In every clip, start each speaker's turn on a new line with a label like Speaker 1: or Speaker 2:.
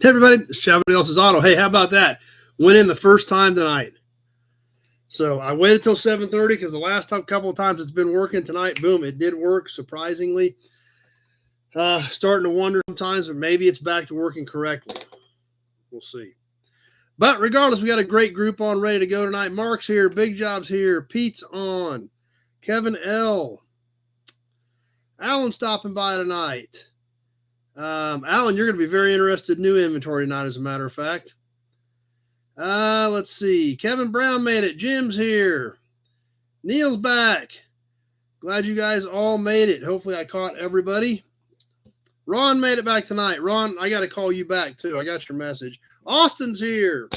Speaker 1: Hey everybody, it's Chevy else's auto. Hey, how about that? Went in the first time tonight. So I waited till 7:30 because the last couple of times it's been working. Tonight, boom, it did work surprisingly. Starting to wonder sometimes, but maybe it's back to working correctly. We'll see. But regardless, we got a great group on ready to go tonight. Mark's here, Big Job's here, Pete's on, Kevin L. Alan stopping by tonight. Alan, you're going to be very interested in new inventory tonight, as a matter of fact. Let's see. Kevin Brown made it. Jim's here. Neil's back. Glad you guys all made it. Hopefully I caught everybody. Ron made it back tonight. Ron, I got to call you back too. I got your message. Austin's here.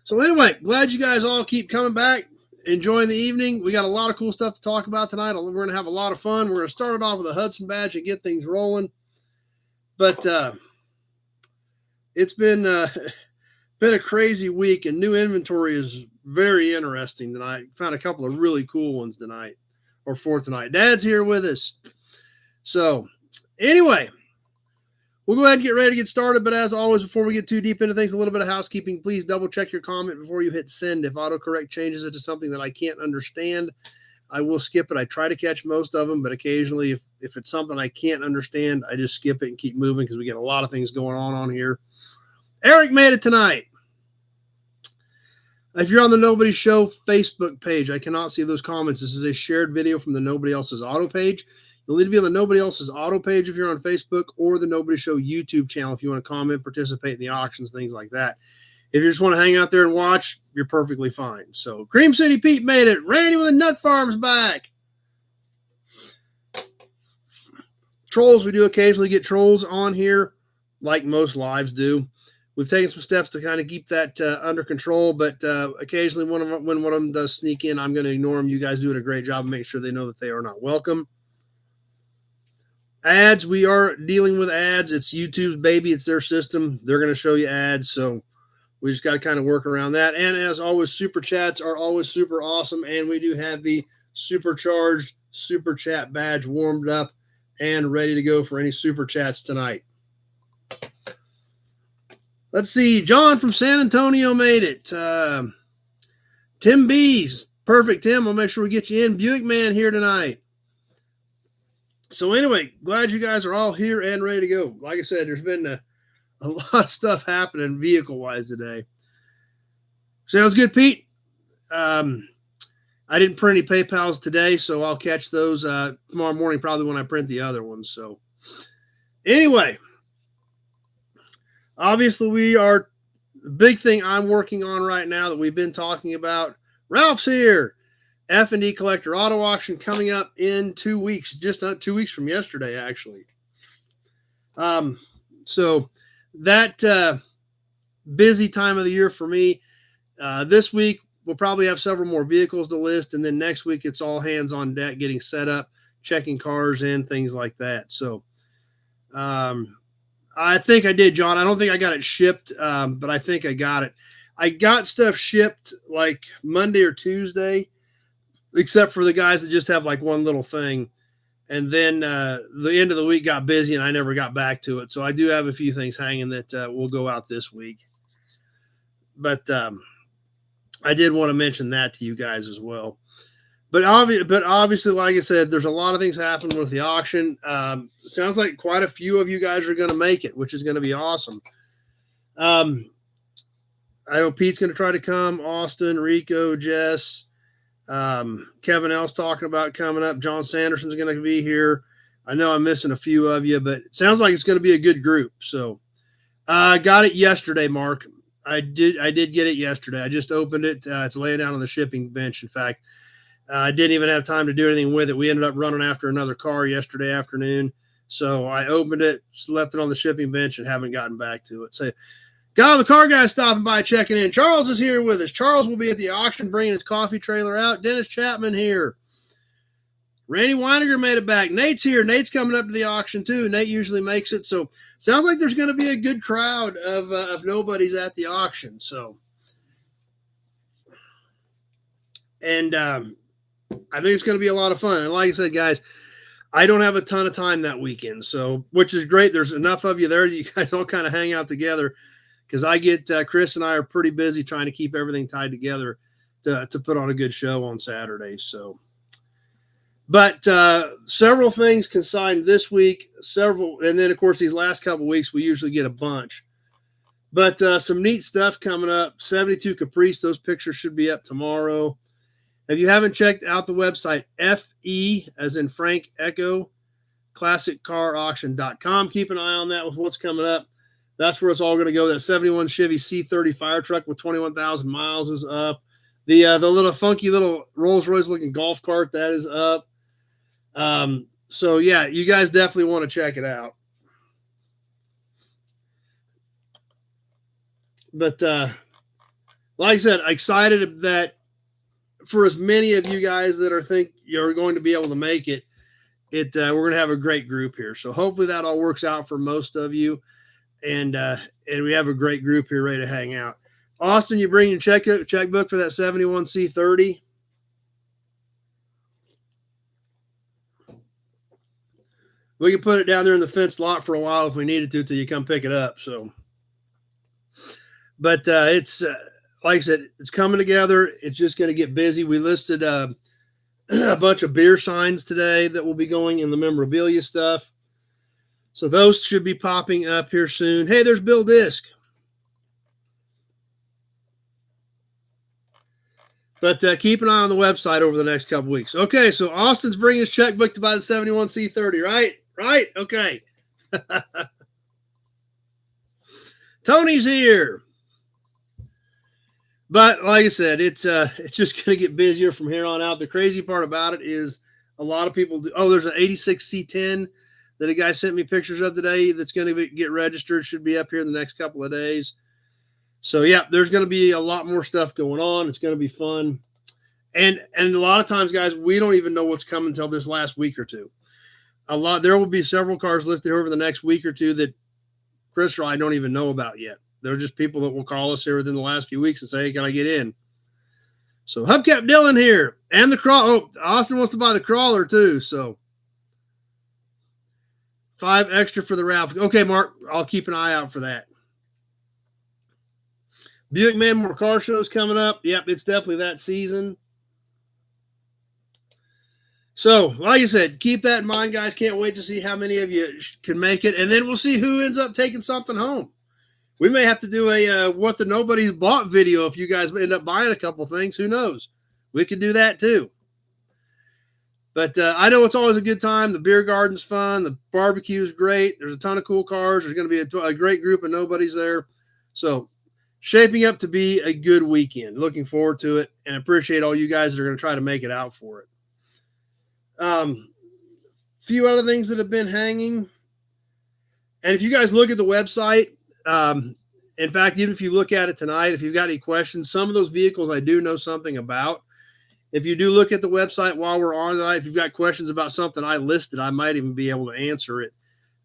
Speaker 1: So anyway, glad you guys all keep coming back. Enjoying the evening. We got a lot of cool stuff to talk about tonight. We're going to have a lot of fun. We're going to start it off with a Hudson badge and get things rolling. But it's been a crazy week, and new inventory is very interesting tonight. Found a couple of really cool ones tonight, or for tonight. Dad's here with us. So anyway, we'll go ahead and get ready to get started. But as always, before we get too deep into things, a little bit of housekeeping. Please double check your comment before you hit send. If autocorrect changes it to something that I can't understand, I will skip it. I try to catch most of them, but occasionally if it's something I can't understand, I just skip it and keep moving because we get a lot of things going on here. Eric made it tonight. If you're on the Nobody Show Facebook page, I cannot see those comments. This is a shared video from the Nobody Else's Auto page. You'll need to be on the Nobody Else's Auto page if you're on Facebook, or the Nobody Show YouTube channel if you want to comment, participate in the auctions, things like that. If you just want to hang out there and watch, you're perfectly fine. So Cream City Pete made it. Randy with the Nut Farm's back. Trolls, we do occasionally get trolls on here, like most lives do. We've taken some steps to kind of keep that under control, but occasionally when one of them does sneak in, I'm going to ignore them. You guys doing a great job and make sure they know that they are not welcome. Ads, we are dealing with ads. It's YouTube's baby. It's their system. They're going to show you ads, so we just got to kind of work around that. And as always, super chats are always super awesome, and we do have the supercharged super chat badge warmed up and ready to go for any super chats tonight. Let's see. John from San Antonio made it. Tim B's. Perfect, Tim. I'll make sure we get you in. Buick Man here tonight. So anyway, glad you guys are all here and ready to go. Like I said, there's been a lot of stuff happening vehicle-wise today. Sounds good, Pete. I didn't print any PayPals today, so I'll catch those tomorrow morning, probably when I print the other ones. So anyway, obviously the big thing I'm working on right now that we've been talking about. Ralph's here. F&D Collector Auto Auction coming up in 2 weeks, just not 2 weeks from yesterday, actually. So that busy time of the year for me. This week, we'll probably have several more vehicles to list, and then next week, it's all hands on deck, getting set up, checking cars in, things like that. So I think I did, John. I don't think I got it shipped, but I think I got it. I got stuff shipped like Monday or Tuesday, except for the guys that just have like one little thing. And then the end of the week got busy and I never got back to it. So I do have a few things hanging that will go out this week. But I did want to mention that to you guys as well. But obviously, like I said, there's a lot of things happening with the auction. Sounds like quite a few of you guys are going to make it, which is going to be awesome. I know Pete's going to try to come. Austin, Rico, Jess. Kevin L's talking about coming up. John Sanderson's going to be here. I know I'm missing a few of you, but it sounds like it's going to be a good group. So I got it yesterday, Mark. I did get it yesterday. I just opened it. It's laying down on the shipping bench. In fact, I didn't even have time to do anything with it. We ended up running after another car yesterday afternoon. So I opened it, left it on the shipping bench, and haven't gotten back to it. So God, the car guy stopping by, checking in. Charles is here with us. Charles will be at the auction bringing his coffee trailer out. Dennis Chapman here. Randy Weiniger made it back. Nate's here. Nate's coming up to the auction too. Nate usually makes it. So sounds like there's going to be a good crowd of nobodies at the auction. So, and I think it's going to be a lot of fun. And like I said, guys, I don't have a ton of time that weekend, so which is great. There's enough of you there. You guys all kind of hang out together because I get Chris and I are pretty busy trying to keep everything tied together to put on a good show on Saturday. So, but several things consigned this week, and then of course these last couple weeks we usually get a bunch. But some neat stuff coming up. 72 Caprice, those pictures should be up tomorrow. If you haven't checked out the website, FE, as in Frank Echo, classiccarauction.com. Keep an eye on that with what's coming up. That's where it's all going to go. That 71 Chevy C30 fire truck with 21,000 miles is up. The little funky little Rolls-Royce looking golf cart, that is up. So, yeah, you guys definitely want to check it out. But like I said, excited that for as many of you guys that think you're going to be able to make it, we're going to have a great group here. So hopefully that all works out for most of you, and we have a great group here ready to hang out. Austin, you bring your checkbook for that 71 C30. We can put it down there in the fenced lot for a while if we needed to till you come pick it up. So, but it's like I said, it's coming together. It's just going to get busy. We listed a bunch of beer signs today that will be going in the memorabilia stuff. So those should be popping up here soon. Hey, there's Bill Disc. But keep an eye on the website over the next couple weeks. Okay, so Austin's bringing his checkbook to buy the 71 C30, right? Right? Okay. Tony's here. But like I said, it's just going to get busier from here on out. The crazy part about it is a lot of people do. Oh, there's an 86 C10 that a guy sent me pictures of today that's going to get registered. Should be up here in the next couple of days. So, yeah, there's going to be a lot more stuff going on. It's going to be fun. And a lot of times, guys, we don't even know what's coming until this last week or two. There will be several cars listed over the next week or two that Chris or I don't even know about yet. They're just people that will call us here within the last few weeks and say, hey, can I get in? So Hubcap Dylan here. And the crawler. Oh, Austin wants to buy the crawler too. So 5 extra for the raffle. Okay, Mark, I'll keep an eye out for that. Buick Man, more car shows coming up. Yep, it's definitely that season. So, like I said, keep that in mind, guys. Can't wait to see how many of you can make it. And then we'll see who ends up taking something home. We may have to do a what the nobody's bought video if you guys end up buying a couple things. Who knows? We could do that too. But I know it's always a good time. The beer garden's fun. The barbecue is great. There's a ton of cool cars. There's going to be a great group of nobodies there. So, shaping up to be a good weekend. Looking forward to it, and appreciate all you guys that are going to try to make it out for it. Few other things that have been hanging. And if you guys look at the website, in fact, even if you look at it tonight, if you've got any questions, some of those vehicles I do know something about. If you do look at the website while we're on tonight, if you've got questions about something I listed, I might even be able to answer it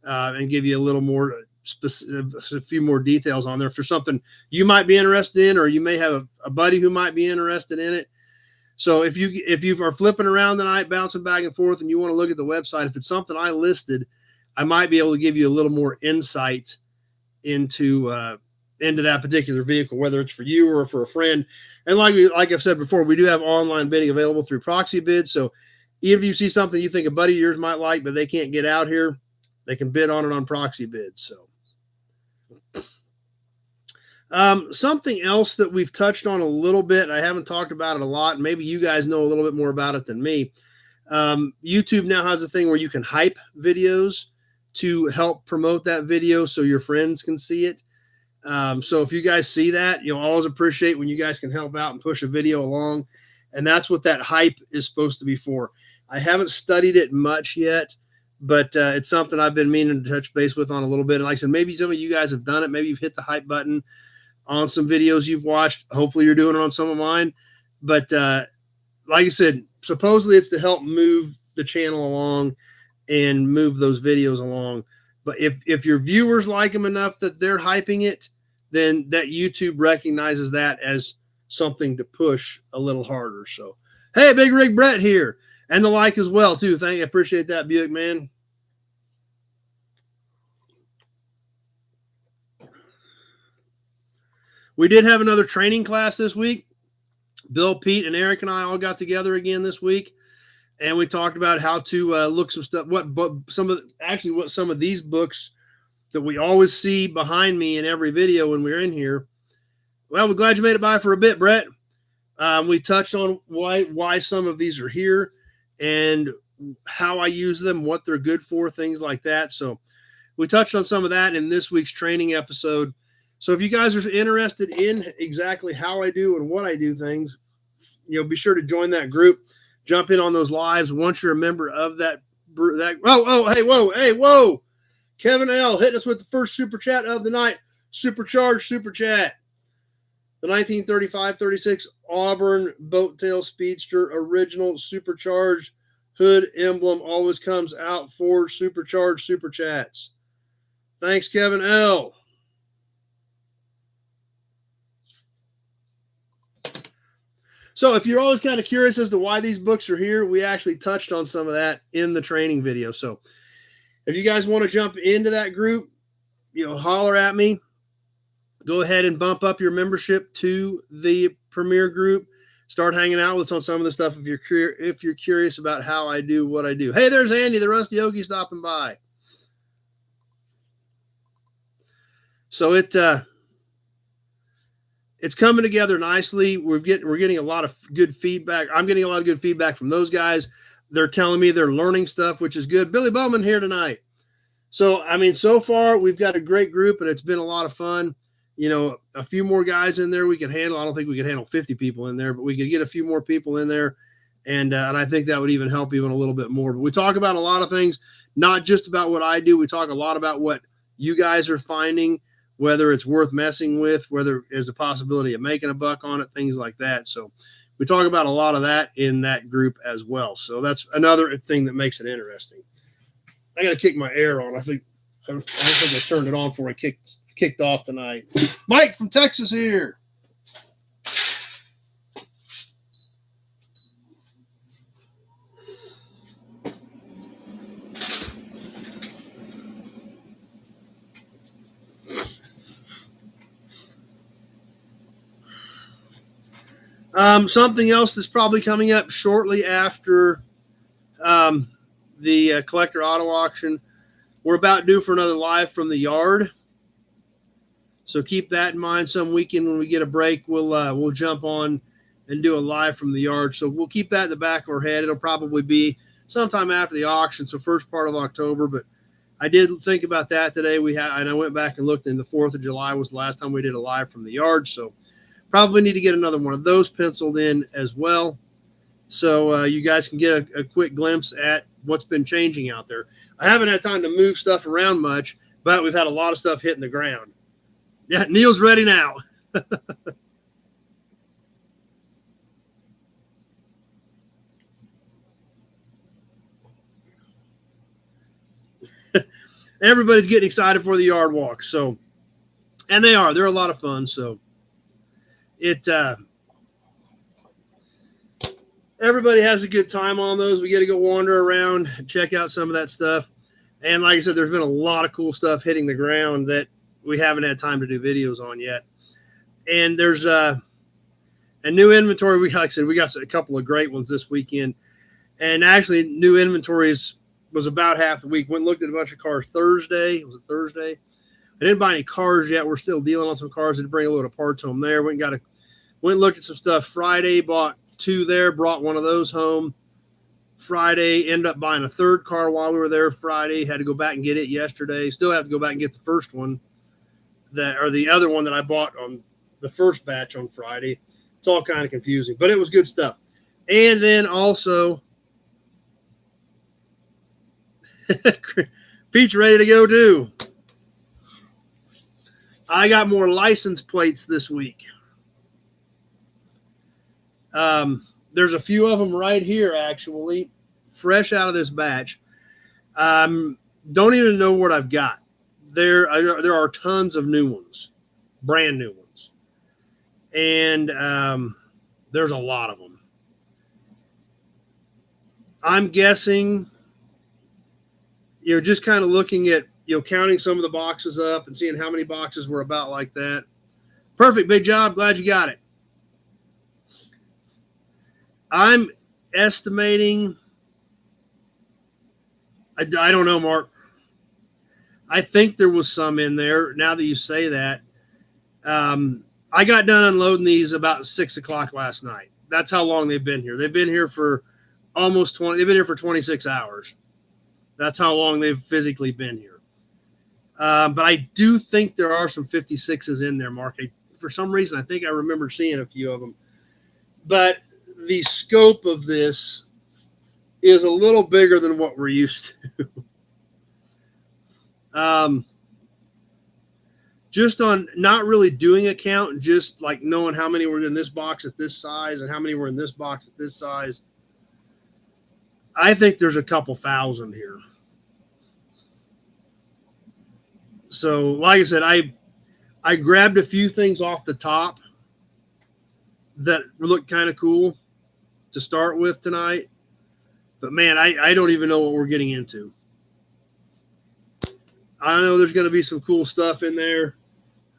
Speaker 1: and give you a little more a few more details on there. If there's something you might be interested in, or you may have a buddy who might be interested in it. So if you are flipping around tonight, bouncing back and forth, and you want to look at the website, if it's something I listed, I might be able to give you a little more insight into that particular vehicle, whether it's for you or for a friend. And like I've said before, we do have online bidding available through proxy bids. So even if you see something you think a buddy of yours might like, but they can't get out here, they can bid on it on proxy bids. So something else that we've touched on a little bit, I haven't talked about it a lot. Maybe you guys know a little bit more about it than me. YouTube now has a thing where you can hype videos to help promote that video so your friends can see it. So if you guys see that, you'll always appreciate when you guys can help out and push a video along. And that's what that hype is supposed to be for. I haven't studied it much yet, but it's something I've been meaning to touch base with on a little bit. And like I said, maybe some of you guys have done it. Maybe you've hit the hype button on some videos you've watched. Hopefully you're doing it on some of mine. But like I said, supposedly it's to help move the channel along and move those videos along. But if your viewers like them enough that they're hyping it, then that YouTube recognizes that as something to push a little harder. So, Hey, Big Rig Brett here. And the like as well, too. Thank you. Appreciate that, Buick, man. We did have another training class this week. Bill, Pete, and Eric and I all got together again this week, and we talked about how to look some stuff. What some of these books that we always see behind me in every video when we're in here. Well, we're glad you made it by for a bit, Brett. We touched on why some of these are here and how I use them, what they're good for, things like that. So we touched on some of that in this week's training episode. So if you guys are interested in exactly how I do and what I do things, be sure to join that group, jump in on those lives once you're a member of that. Whoa. Kevin L. hitting us with the first super chat of the night. Supercharged super chat. The 1935-36 Auburn Boattail Speedster original supercharged hood emblem always comes out for supercharged super chats. Thanks, Kevin L. So if you're always kind of curious as to why these books are here, we actually touched on some of that in the training video. So if you guys want to jump into that group, holler at me. Go ahead and bump up your membership to the Premier group. Start hanging out with us on some of the stuff if you're curious about how I do what I do. Hey, there's Andy, the Rusty Okie, stopping by. So it's coming together nicely. We're getting a lot of good feedback. I'm getting a lot of good feedback from those guys. They're telling me they're learning stuff, which is good. Billy Bowman here tonight. So, so far we've got a great group and it's been a lot of fun. A few more guys in there we can handle. I don't think we could handle 50 people in there, but we could get a few more people in there. And I think that would even help even a little bit more. But we talk about a lot of things, not just about what I do. We talk a lot about what you guys are finding, whether it's worth messing with, whether there's a possibility of making a buck on it, things like that. So we talk about a lot of that in that group as well. So that's another thing that makes it interesting. I got to kick my air on. I think I turned it on before I kicked off tonight. Mike from Texas here. Something else that's probably coming up shortly after the collector auto auction. We're about due for another live from the yard. So keep that in mind. Some weekend when we get a break, we'll jump on and do a live from the yard. So we'll keep that in the back of our head. It'll probably be sometime after the auction, so first part of October. But I did think about that today. And I went back and looked, and the 4th of July was the last time we did a live from the yard. So probably need to get another one of those penciled in as well. So you guys can get a quick glimpse at what's been changing out there. I haven't had time to move stuff around much, but we've had a lot of stuff hitting the ground. Yeah, Neil's ready now. Everybody's getting excited for the yard walk. So, and they're a lot of fun. So everybody has a good time on those. We get to go wander around and check out some of that stuff. And like I said, there's been a lot of cool stuff hitting the ground that we haven't had time to do videos on yet. And there's a new inventory. Like I said, we got a couple of great ones this weekend. And actually, new inventories was about half the week. Went and looked at a bunch of cars Thursday. Was it Thursday? I didn't buy any cars yet. We're still dealing on some cars. I had to bring a load of parts home there. Went and looked at some stuff Friday. Bought 2 there. Brought one of those home Friday. Ended up buying a third car while we were there Friday. Had to go back and get it yesterday. Still have to go back and get the first one. The other one that I bought on the first batch on Friday. It's all kind of confusing, but it was good stuff. And then also, Pete's ready to go too. I got more license plates this week. There's a few of them right here, actually, fresh out of this batch. Don't even know what I've got. There are tons of new ones, brand new ones. And there's a lot of them. I'm guessing, just kind of looking at, counting some of the boxes up and seeing how many boxes were about like that. Perfect. Big job. Glad you got it. I'm estimating, I don't know, Mark. I think there was some in there now that you say that. I got done unloading these about 6 o'clock last night. That's how long they've been here. They've been here for almost 20. They've been here for 26 hours. That's how long they've physically been here. But I do think there are some 56s in there, Mark. For some reason, I think I remember seeing a few of them. But the scope of this is a little bigger than what we're used to. Just on not really doing a count, just like knowing how many were in this box at this size and how many were in this box at this size. I think there's a couple thousand here. So, like I said, I grabbed a few things off the top that looked kind of cool to start with tonight. But, man, I don't even know what we're getting into. I know there's going to be some cool stuff in there.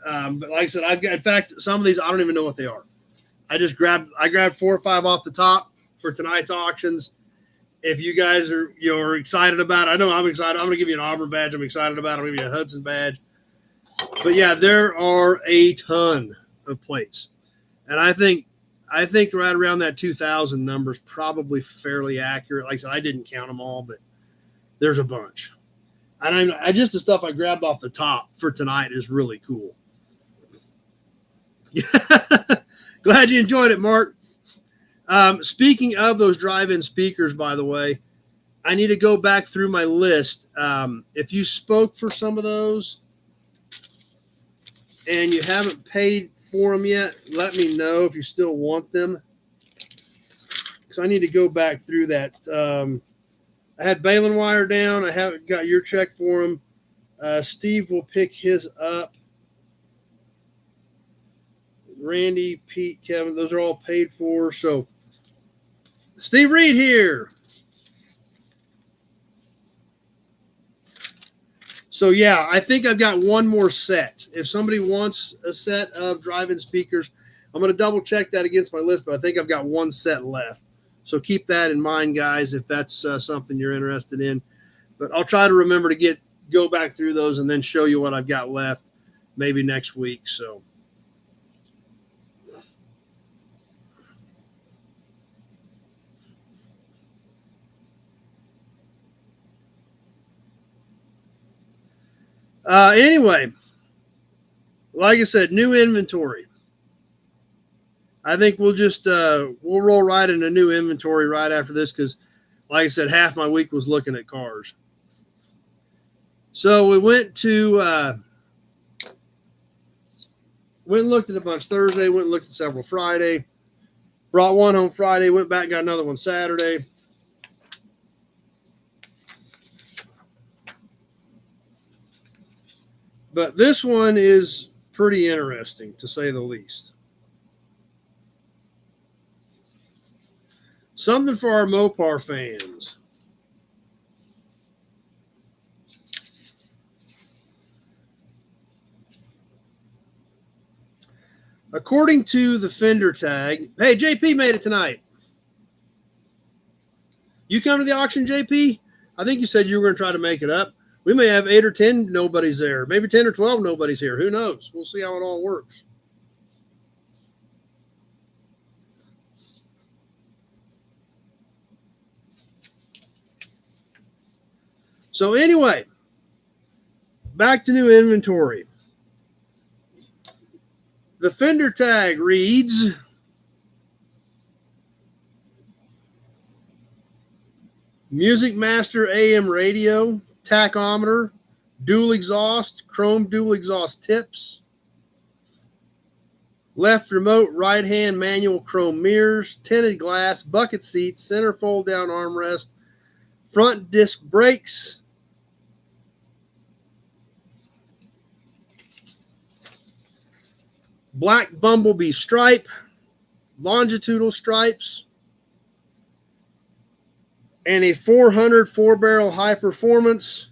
Speaker 1: But like I said, I've got, in fact, some of these, I don't even know what they are. I grabbed 4 or 5 off the top for tonight's auctions. If you guys are excited about it, I know I'm excited. I'm going to give you an Auburn badge. I'm excited about it. I'm going to give you a Hudson badge. But yeah, there are a ton of plates. And I think right around that 2,000 number is probably fairly accurate. Like I said, I didn't count them all, but there's a bunch. And I just the stuff I grabbed off the top for tonight is really cool. Glad you enjoyed it, Mark. Speaking of those drive-in speakers, by the way, I need to go back through my list. If you spoke for some of those and you haven't paid for them yet, let me know if you still want them, because I need to go back through that. I had Balin Wire down. I haven't got your check for him. Steve will pick his up. Randy, Pete, Kevin, those are all paid for. So, Steve Reed here. So, yeah, I think I've got one more set. If somebody wants a set of drive-in speakers, I'm going to double check that against my list, but I think I've got one set left. So keep that in mind, guys, if that's something you're interested in. But I'll try to remember to go back through those and then show you what I've got left maybe next week. So. Anyway, like I said, new inventory. I think we'll just we'll roll right into new inventory right after this because, like I said, half my week was looking at cars. So we went and looked at a bunch Thursday, went and looked at several Friday, brought one home Friday, went back, got another one Saturday. But this one is pretty interesting, to say the least. Something for our Mopar fans. According to the fender tag, hey, JP made it tonight. You come to the auction, JP? I think you said you were going to try to make it up. We may have 8 or 10 nobodies there. Maybe 10 or 12 nobodies here. Who knows? We'll see how it all works. So anyway, back to new inventory. The fender tag reads Music Master AM radio, tachometer, dual exhaust, chrome dual exhaust tips, left remote, right hand manual chrome mirrors, tinted glass, bucket seats, center fold down armrest, front disc brakes, black bumblebee stripe, longitudinal stripes, and a 400 4-barrel high performance.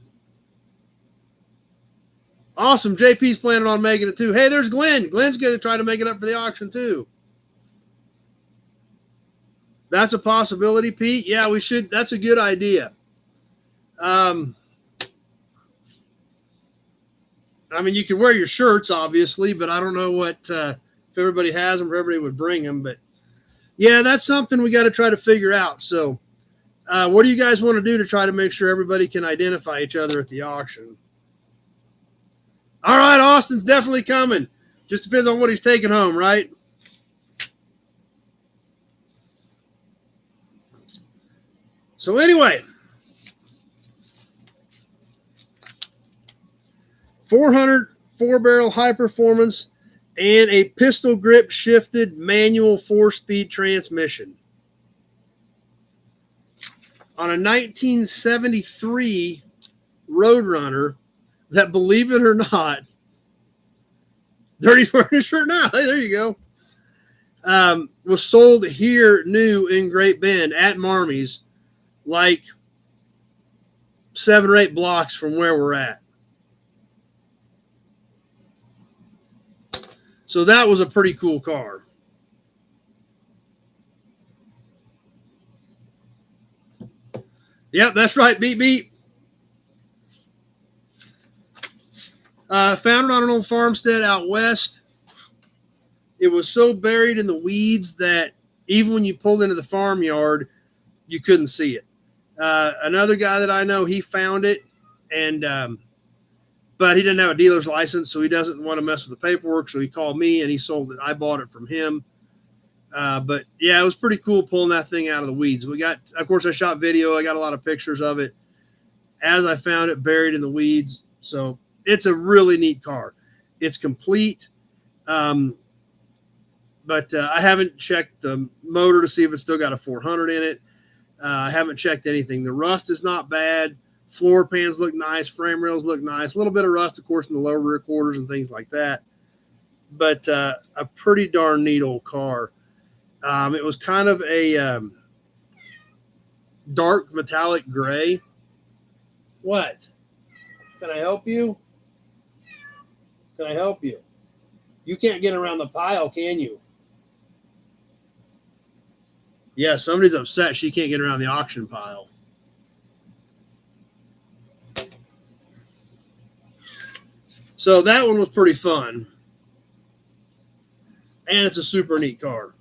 Speaker 1: Awesome. JP's planning on making it too. Hey, there's Glenn. Glenn's going to try to make it up for the auction too. That's a possibility, Pete. Yeah, we should. That's a good idea. I mean, you can wear your shirts, obviously, but I don't know what if everybody has them, if everybody would bring them. But yeah, that's something we got to try to figure out. So what do you guys want to do to try to make sure everybody can identify each other at the auction? All right, Austin's definitely coming. Just depends on what he's taking home, right? So anyway, 400 4-barrel high performance and a pistol grip shifted manual 4-speed transmission on a 1973 Roadrunner that, believe it or not, Dirty's wearing a shirt now. Hey, there you go. Was sold here new in Great Bend at Marmy's, like 7 or 8 blocks from where we're at. So that was a pretty cool car. Yep, that's right. Beep, beep. Found it on an old farmstead out west. It was so buried in the weeds that even when you pulled into the farmyard, you couldn't see it. Another guy that I know, he found it, and but he didn't have a dealer's license, so he doesn't want to mess with the paperwork. So he called me, and he sold it. I bought it from him. But yeah, it was pretty cool pulling that thing out of the weeds. We got, of course, I shot video. I got a lot of pictures of it as I found it buried in the weeds. So it's a really neat car. It's complete. But I haven't checked the motor to see if it's still got a 400 in it. I haven't checked anything. The rust is not bad. Floor pans look nice. Frame rails look nice. A little bit of rust, of course, in the lower rear quarters and things like that. But a pretty darn neat old car. It was kind of a dark metallic gray. What? Can I help you? Can I help you? You can't get around the pile, can you? Yeah, somebody's upset she can't get around the auction pile. So that one was pretty fun. And it's a super neat car.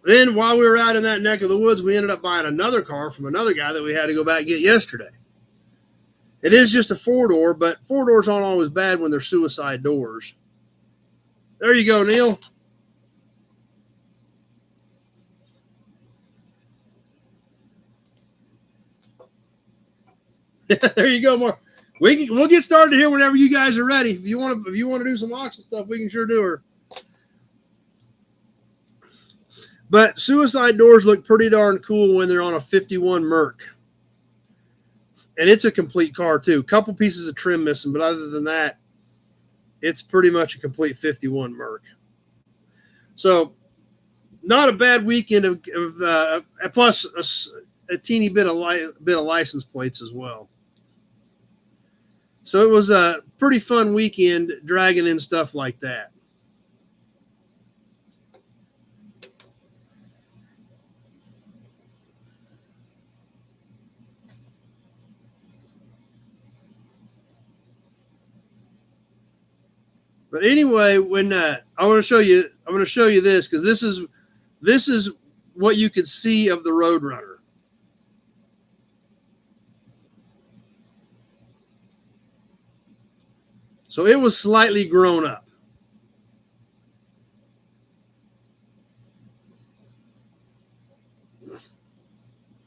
Speaker 1: Then while we were out in that neck of the woods, we ended up buying another car from another guy that we had to go back and get yesterday. It is just a 4-door, but 4-doors aren't always bad when they're suicide doors. There you go, Neil. There you go, Mark. We'll get started here whenever you guys are ready. If you want to do some auction stuff, we can sure do her. But suicide doors look pretty darn cool when they're on a 51 Merc. And it's a complete car, too. Couple pieces of trim missing, but other than that, it's pretty much a complete 51 Merc. So, not a bad weekend plus a teeny bit of license plates as well. So, it was a pretty fun weekend dragging in stuff like that. But anyway, when I'm going to show you this because this is what you could see of the Roadrunner. So it was slightly grown up.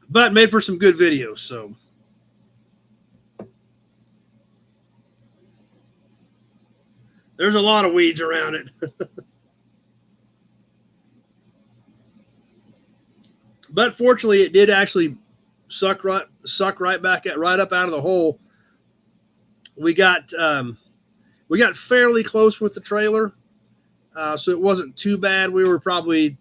Speaker 1: But made for some good videos, so. There's a lot of weeds around it. But fortunately, it did actually suck right back right up out of the hole. We got We got fairly close with the trailer, so it wasn't too bad. We were probably,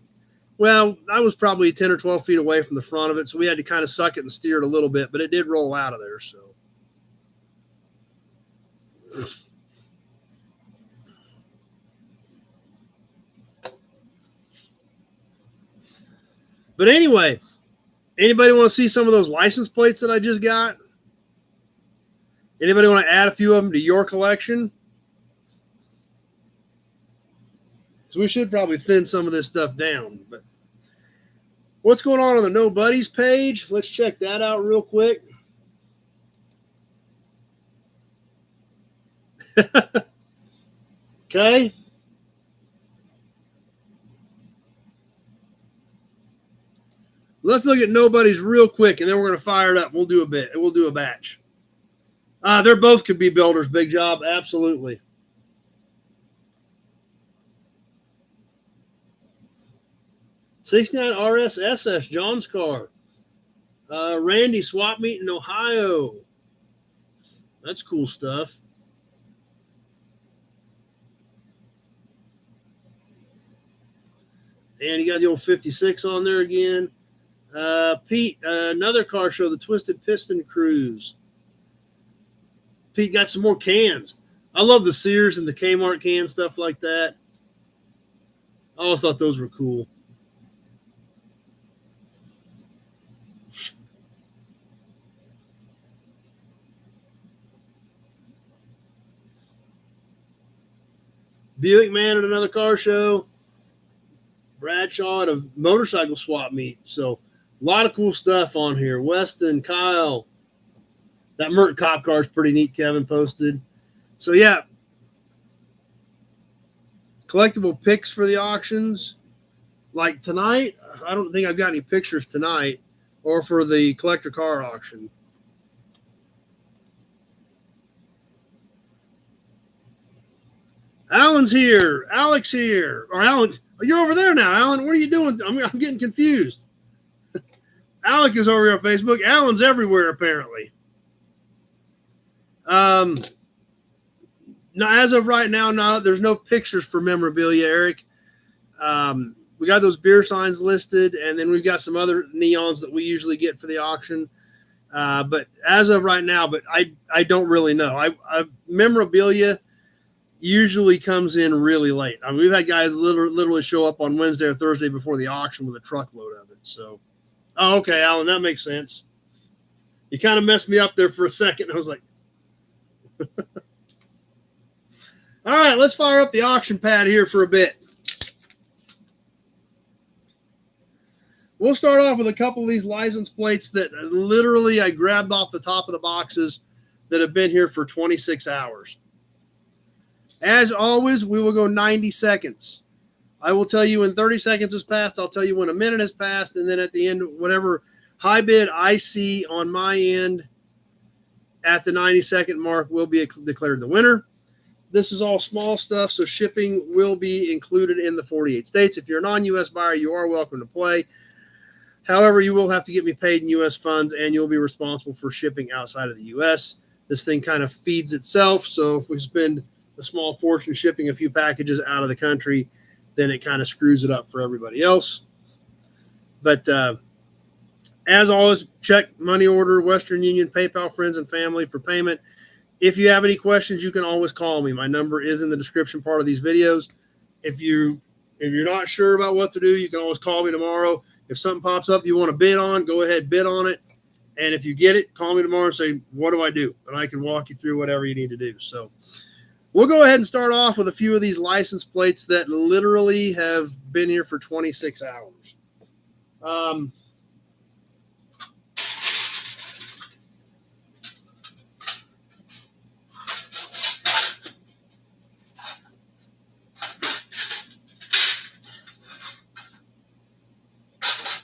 Speaker 1: well, I was probably 10 or 12 feet away from the front of it, so we had to kind of suck it and steer it a little bit, but it did roll out of there, so. But anyway, anybody want to see some of those license plates that I just got? Anybody want to add a few of them to your collection? So we should probably thin some of this stuff down. But what's going on the No Buddies page? Let's check that out real quick. Okay. Let's look at Nobody's real quick, and then we're going to fire it up. We'll do a bit. We'll do a batch. They're both could be builders. Big job. Absolutely. '69 RS SS, John's car. Randy, swap meet in Ohio. That's cool stuff. And you got the old 56 on there again. Pete, another car show, the Twisted Piston Cruise. Pete got some more cans. I love the Sears and the Kmart cans, stuff like that. I always thought those were cool. Buick man at another car show. Bradshaw at a motorcycle swap meet. So a lot of cool stuff on here. Weston, Kyle. That Mert cop car is pretty neat, Kevin posted. So yeah. Collectible picks for the auctions. Like tonight, I don't think I've got any pictures tonight or for the collector car auction. Alan's here. Alex here. Or Alan, you're over there now, Alan. What are you doing? I'm getting confused. Alec is over here on Facebook. Alan's everywhere, apparently. Now, as of right now, no, there's no pictures for memorabilia, Eric. We got those beer signs listed, and then we've got some other neons that we usually get for the auction. But as of right now, but I don't really know. Memorabilia usually comes in really late. I mean, we've had guys literally show up on Wednesday or Thursday before the auction with a truckload of it. So, oh, okay, Alan, that makes sense. You kind of messed me up there for a second. I was like, all right, let's fire up the auction pad here for a bit. We'll start off with a couple of these license plates that literally I grabbed off the top of the boxes that have been here for 26 hours. As always, we will go 90 seconds. I will tell you when 30 seconds has passed. I'll tell you when a minute has passed. And then at the end, whatever high bid I see on my end at the 90-second mark will be declared the winner. This is all small stuff, so shipping will be included in the 48 states. If you're a non-U.S. buyer, you are welcome to play. However, you will have to get me paid in U.S. funds, and you'll be responsible for shipping outside of the U.S. This thing kind of feeds itself, so if we spend a small fortune shipping a few packages out of the country, then it kind of screws it up for everybody else. But as always, check money order, Western Union, PayPal, friends and family for payment. If you have any questions, you can always call me. My number is in the description part of these videos. If you're not sure about what to do, you can always call me tomorrow. If something pops up you want to bid on, go ahead, bid on it. And if you get it, call me tomorrow and say, what do I do? And I can walk you through whatever you need to do. So we'll go ahead and start off with a few of these license plates that literally have been here for 26 hours.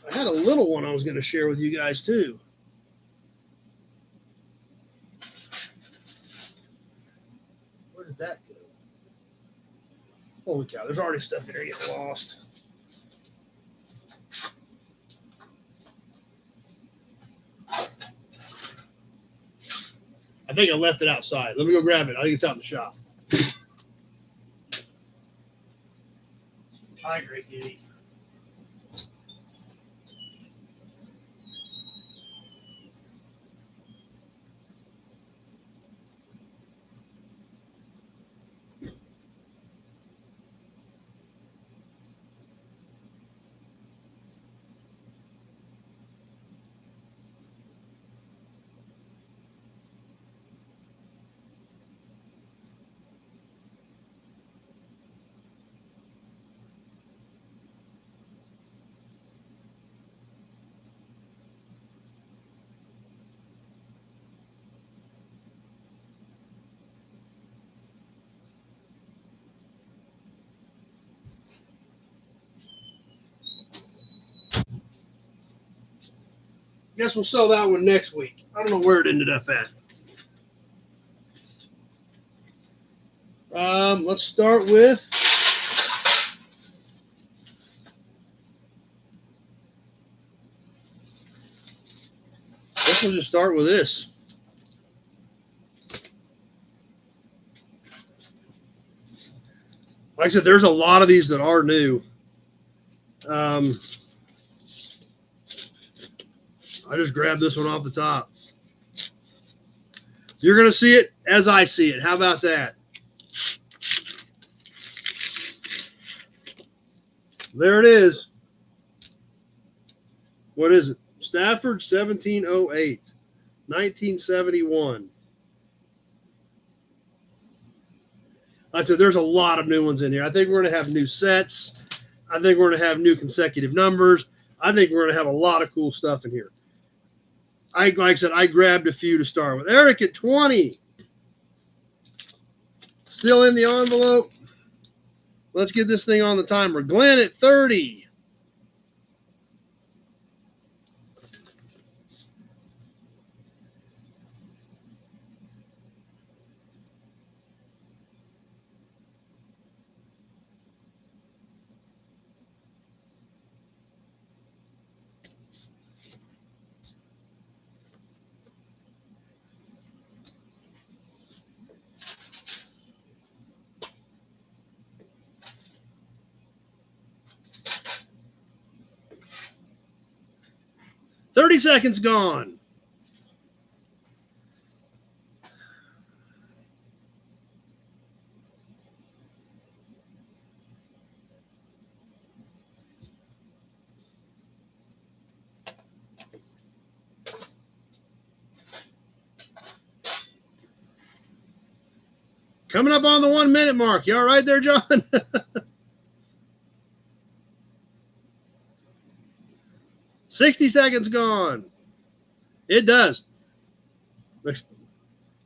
Speaker 1: I had a little one I was going to share with you guys too. Where did that go? Holy cow, there's already stuff in here getting lost. I think I left it outside. Let me go grab it. I think it's out in the shop. I agree, Kitty. Guess we'll sell that one next week. I don't know where it ended up at. Let's start with we'll just start with this. Like I said, there's a lot of these that are new. I just grabbed this one off the top. You're going to see it as I see it. How about that? There it is. What is it? Stafford 1708, 1971. Like I said, there's a lot of new ones in here. I think we're going to have new sets. I think we're going to have new consecutive numbers. I think we're going to have a lot of cool stuff in here. Like I said, I grabbed a few to start with. Eric at 20. Still in the envelope. Let's get this thing on the timer. Glenn at 30. Thirty seconds gone. Coming up on the 1 minute mark. You all right there, John? 60 seconds gone. It does.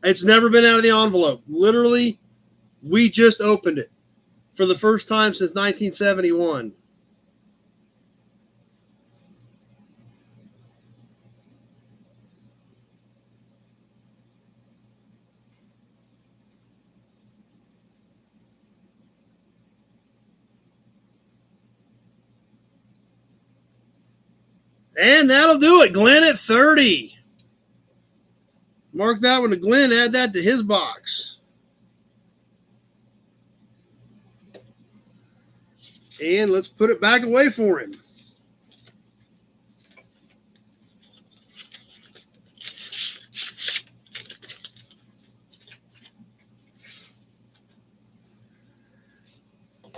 Speaker 1: It's never been out of the envelope. Literally, we just opened it for the first time since 1971. And that'll do it. Glenn at 30. Mark that one to Glenn. Add that to his box. And let's put it back away for him.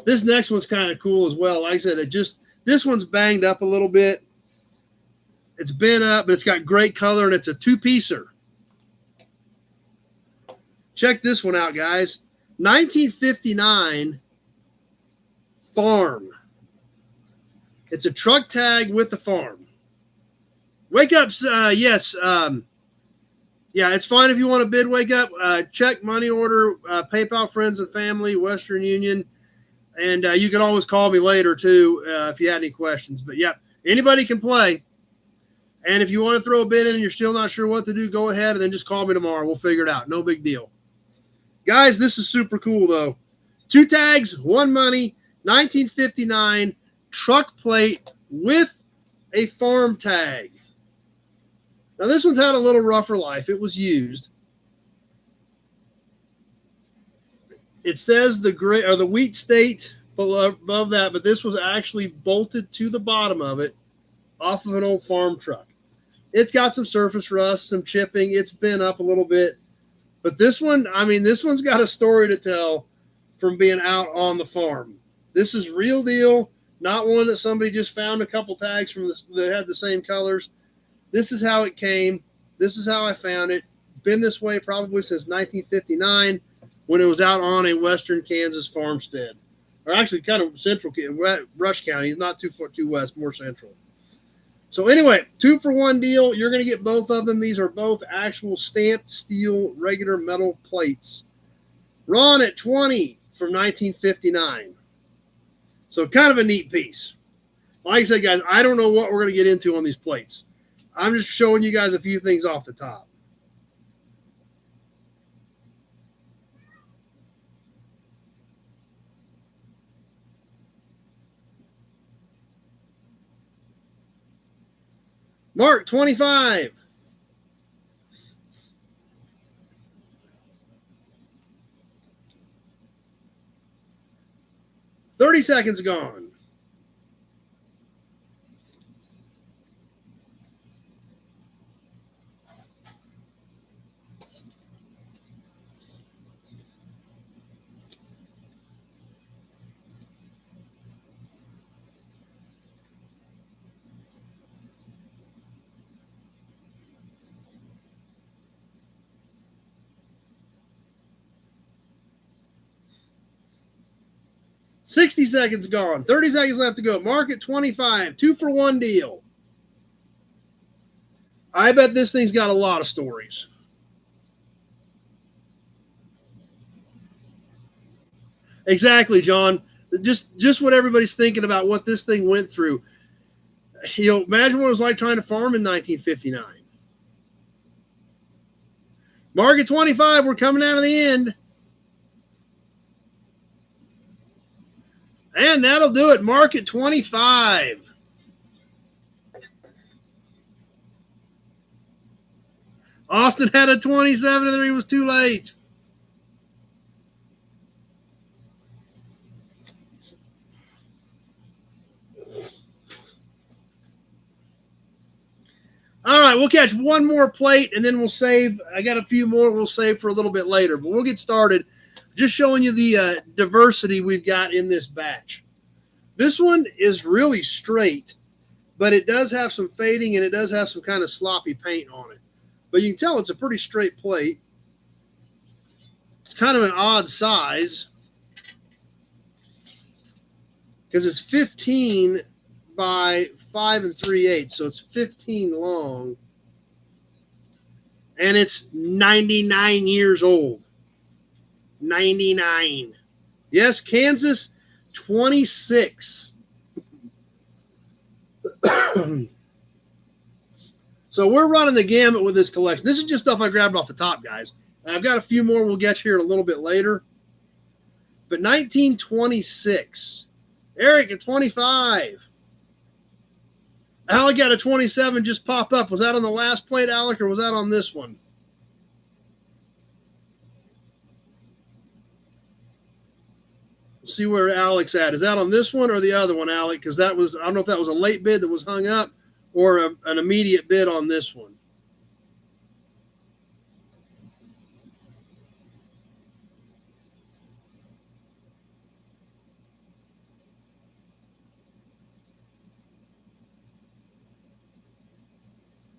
Speaker 1: This next one's kind of cool as well. Like I said, this one's banged up a little bit. It's been up, but it's got great color, and it's a two-piecer. Check this one out, guys. 1959 farm. It's a truck tag with a farm. Wake Up's, yes. Yeah, it's fine if you want to bid Wake Up. Check, money order, PayPal, friends and family, Western Union. And you can always call me later, too, if you had any questions. But, yeah, anybody can play. And if you want to throw a bid in and you're still not sure what to do, go ahead and then just call me tomorrow. We'll figure it out. No big deal. Guys, this is super cool, though. 2 tags, 1 money, 1959 truck plate with a farm tag. Now, this one's had a little rougher life. It was used. It says the wheat state above that, but this was actually bolted to the bottom of it off of an old farm truck. It's got some surface rust, some chipping. It's been up a little bit. But this one, I mean, this one's got a story to tell from being out on the farm. This is real deal, not one that somebody just found a couple tags from that had the same colors. This is how it came. This is how I found it. Been this way probably since 1959 when it was out on a western Kansas farmstead. Or actually kind of central, Rush County, not too far too west, more central. So anyway, 2-for-1 deal. You're going to get both of them. These are both actual stamped steel regular metal plates. Ron at 20 from 1959. So kind of a neat piece. Like I said, guys, I don't know what we're going to get into on these plates. I'm just showing you guys a few things off the top. Mark, 25. $30 seconds gone. $60 seconds gone. 30 seconds left to go. Mark at 25. 2-for-1 deal. I bet this thing's got a lot of stories. Exactly, John. Just what everybody's thinking about what this thing went through. You know, imagine what it was like trying to farm in 1959. Mark at 25. We're coming out of the end. And that'll do it. Mark at 25. Austin had a 27 and he was too late. All right, we'll catch one more plate and then we'll save. I got a few more we'll save for a little bit later, but we'll get started. Just showing you the diversity we've got in this batch. This one is really straight, but it does have some fading and it does have some kind of sloppy paint on it. But you can tell it's a pretty straight plate. It's kind of an odd size because it's 15 by 5 3/8, so it's 15 long. And it's 99 years old. 99. Yes, Kansas 26. So we're running the gamut with this collection. This is just stuff I grabbed off the top, guys. I've got a few more we'll get here a little bit later. But 1926. Eric at 25. Alec got a 27 just pop up. Was that on the last plate, Alec, or was that on this one? See where Alec's at. Is that on this one or the other one, Alec? Because that was, I don't know if that was a late bid that was hung up or an immediate bid on this one.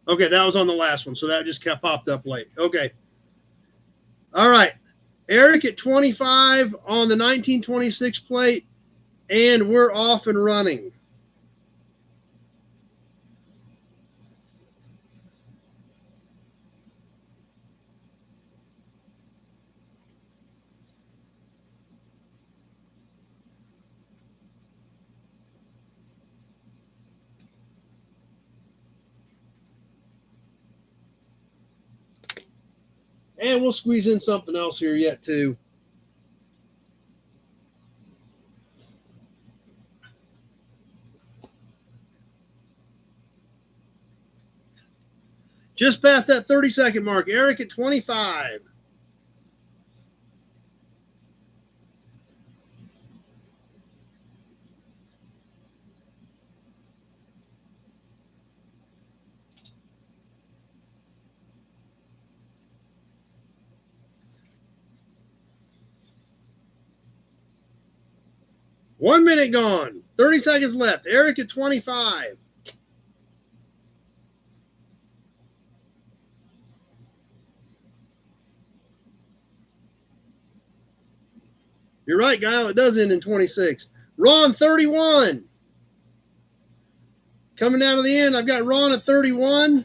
Speaker 1: Okay, that was on the last one, so that just kept popped up late. Okay. All right. Eric at 25 on the 1926 plate, and we're off and running. And we'll squeeze in something else here yet, too. Just past that 30-second mark. Eric at 25. 1 minute gone. 30 seconds left. Eric at 25. You're right, Guile. It does end in 26. Ron, 31. Coming down to the end, I've got Ron at 31.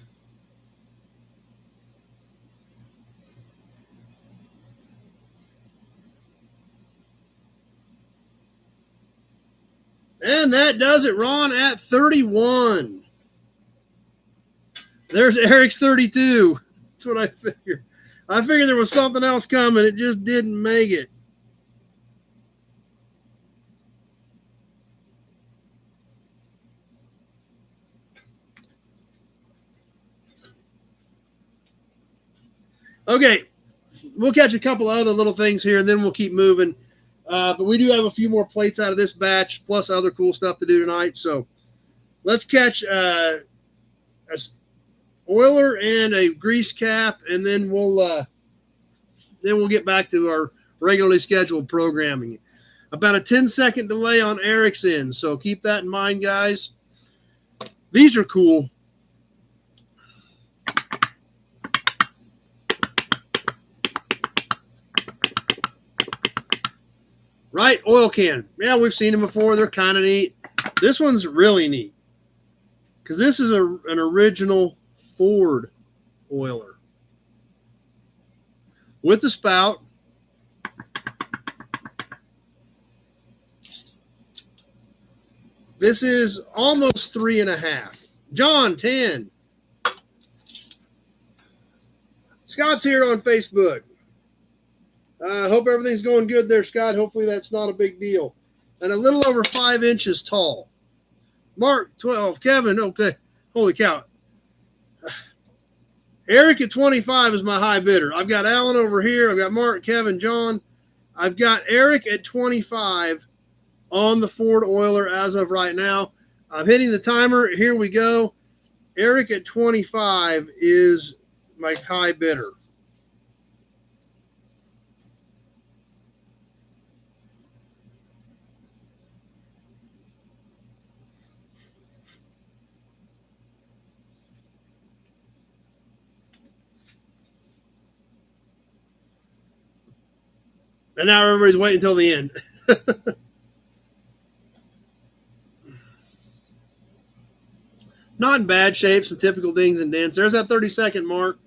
Speaker 1: And that does it, Ron, at 31. There's Eric's 32. That's what I figured. I figured there was something else coming. It just didn't make it. Okay, we'll catch a couple of other little things here, and then we'll keep moving. But we do have a few more plates out of this batch, plus other cool stuff to do tonight. So let's catch a oiler and a grease cap, and then we'll get back to our regularly scheduled programming. About a 10-second delay on Eric's end, so keep that in mind, guys. These are cool. Right, oil can. Yeah, we've seen them before. They're kind of neat. This one's really neat because this is an original Ford oiler with the spout. This is almost 3.5. John, 10. Scott's here on Facebook. Hope everything's going good there, Scott. Hopefully that's not a big deal. And a little over 5 inches tall. Mark, 12. Kevin, okay. Holy cow. Eric at 25 is my high bidder. I've got Alan over here. I've got Mark, Kevin, John. I've got Eric at 25 on the Ford Oiler as of right now. I'm hitting the timer. Here we go. Eric at 25 is my high bidder. And now everybody's waiting until the end. Not in bad shape, some typical dings and dents. There's that 30-second mark.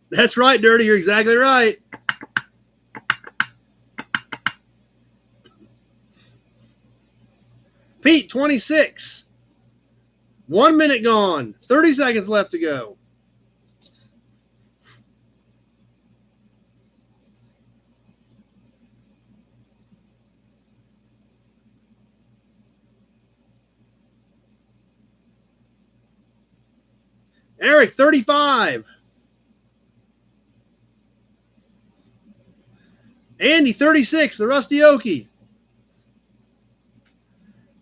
Speaker 1: That's right, Dirty. You're exactly right. Pete, 26. 1 minute gone. 30 seconds left to go. Eric, 35. Andy, 36, the Rusty Okie.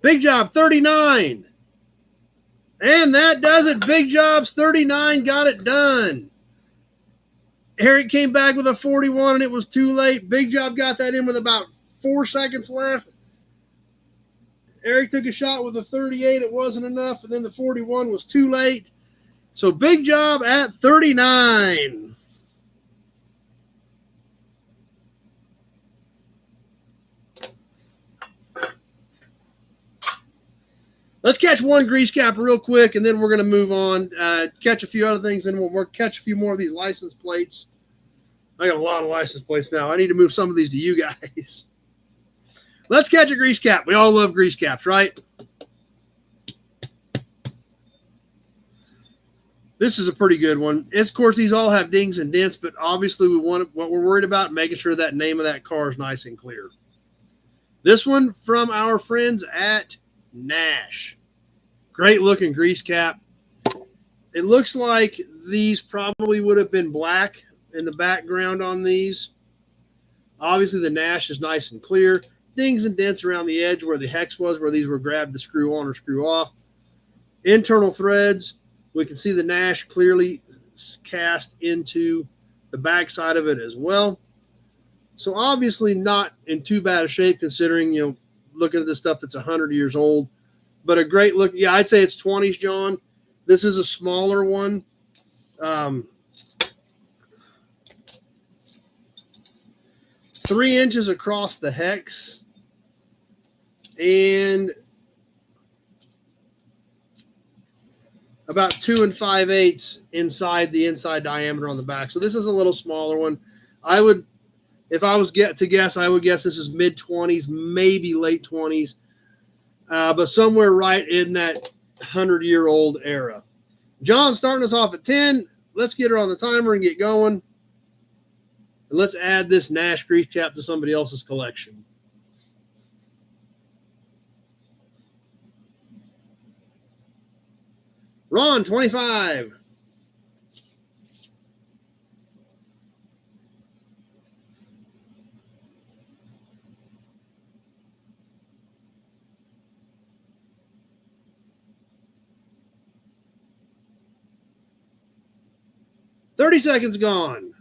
Speaker 1: Big Job, 39. And that does it. Big Job's 39 got it done. Eric came back with a 41, and it was too late. Big Job got that in with about 4 seconds left. Eric took a shot with a 38. It wasn't enough, and then the 41 was too late. So Big Job at 39. Let's catch one grease cap real quick, and then we're going to move on, catch a few other things, and we'll catch a few more of these license plates. I got a lot of license plates now. I need to move some of these to you guys. Let's catch a grease cap. We all love grease caps, right? This is a pretty good one. It's, of course, these all have dings and dents, but obviously we want what we're worried about, making sure that name of that car is nice and clear. This one from our friends at Nash. Great looking grease cap. It looks like these probably would have been black in the background on these. Obviously the Nash is nice and clear. dings and dents around the edge where the hex was, where these were grabbed to screw on or screw off. Internal threads, we can see the Nash clearly cast into the back side of it as well. So obviously not in too bad a shape considering, looking at this stuff that's 100 years old. But a great look. Yeah, I'd say it's 20s, John. This is a smaller one. 3 inches across the hex and about 2 5/8 inside the inside diameter on the back. So this is a little smaller one. If I was to guess, I would guess this is mid-20s, maybe late 20s, but somewhere right in that 100-year-old era. John, starting us off at 10. Let's get her on the timer and get going. And let's add this Nash grease cap to somebody else's collection. Ron, 25. $30 seconds gone.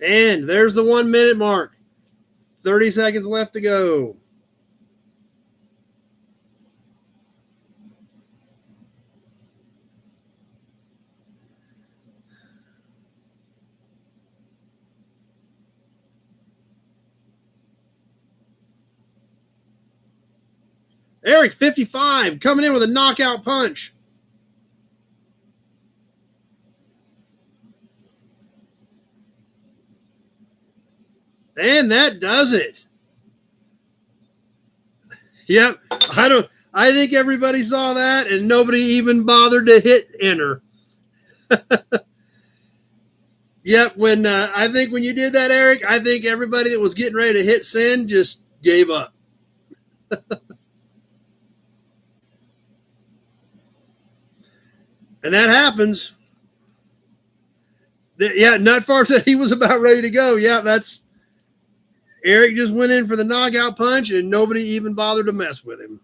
Speaker 1: And there's the 1 minute mark. 30 seconds left to go. Eric, 55, coming in with a knockout punch. And that does it. Yep. I think everybody saw that and nobody even bothered to hit enter. Yep. I think when you did that, Eric, I think everybody that was getting ready to hit send just gave up. And that happens. Yeah, Nut Farm said he was about ready to go. Yeah, that's Eric just went in for the knockout punch and nobody even bothered to mess with him.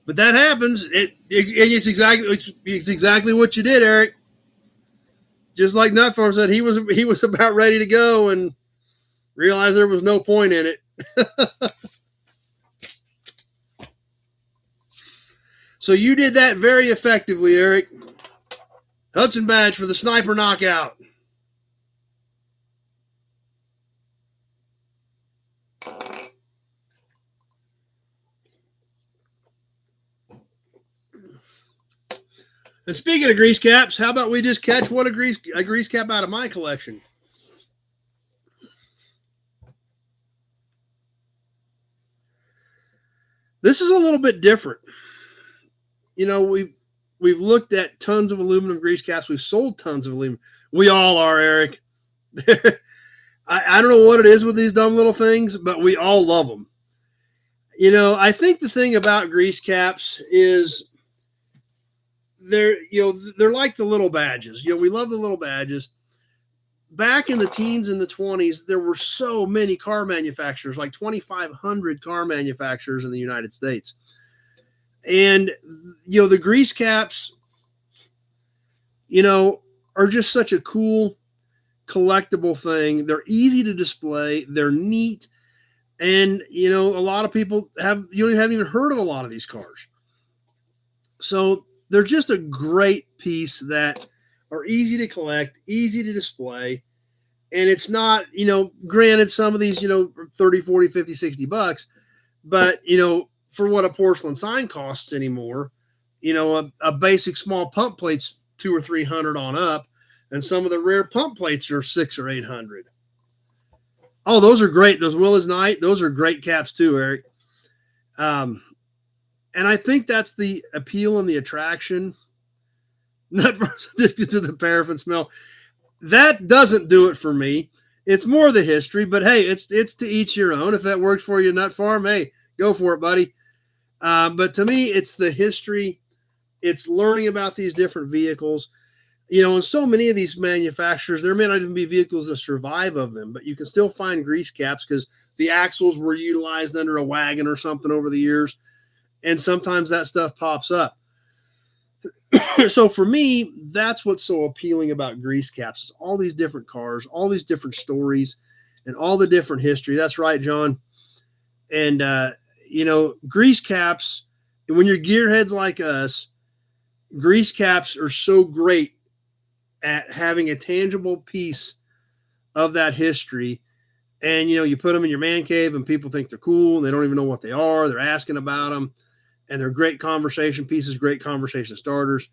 Speaker 1: But that happens. It's exactly what you did, Eric. Just like Nut Farm said, he was about ready to go and realized there was no point in it. So you did that very effectively, Eric. Hudson badge for the sniper knockout. And speaking of grease caps, how about we just catch a grease cap out of my collection? This is a little bit different. We've looked at tons of aluminum grease caps. We've sold tons of aluminum. We all are, Eric. I don't know what it is with these dumb little things, but we all love them. I think the thing about grease caps is they're like the little badges. We love the little badges. Back in the teens and the 20s, there were so many car manufacturers, like 2,500 car manufacturers in the United States. And, the grease caps, are just such a cool collectible thing. They're easy to display. They're neat. And, a lot of people haven't even heard of a lot of these cars. So they're just a great piece that are easy to collect, easy to display. And it's not, granted some of these, 30, 40, 50, 60 bucks, but, for what a porcelain sign costs anymore, a basic small pump plate's $200 or $300 on up. And some of the rare pump plates are $600 or $800. Oh, those are great. Those Willis Knight, those are great caps too, Eric. And I think that's the appeal and the attraction. Not addicted to the paraffin smell. That doesn't do it for me. It's more the history, but hey, it's to each your own. If that works for you, Nut Farm, hey, go for it, buddy. But to me, it's the history. It's learning about these different vehicles. You know, and so many of these manufacturers, there may not even be vehicles that survive of them, but you can still find grease caps because the axles were utilized under a wagon or something over the years. And sometimes that stuff pops up. So for me, that's what's so appealing about grease caps is all these different cars, all these different stories, and all the different history. That's right, John. And, you know, grease caps, when you're gearheads like us, grease caps are so great at having a tangible piece of that history. And, you know, you put them in your man cave and people think they're cool and they don't even know what they are. They're asking about them and they're great conversation pieces, great conversation starters.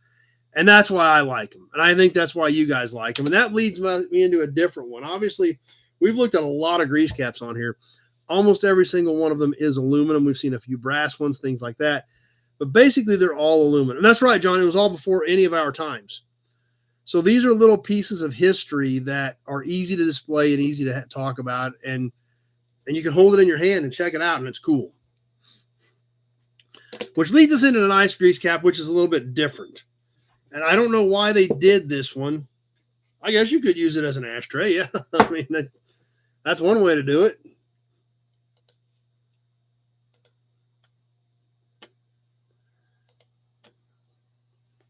Speaker 1: And that's why I like them. And I think that's why you guys like them. And that leads me into a different one. Obviously, we've looked at a lot of grease caps on here. Almost every single one of them is aluminum. We've seen a few brass ones, things like that. But basically, they're all aluminum. And that's right, John. It was all before any of our times. So these are little pieces of history that are easy to display and easy to talk about. And you can hold it in your hand and check it out, and it's cool. Which leads us into an ice grease cap, which is a little bit different. And I don't know why they did this one. I guess you could use it as an ashtray. Yeah, I mean, that's one way to do it.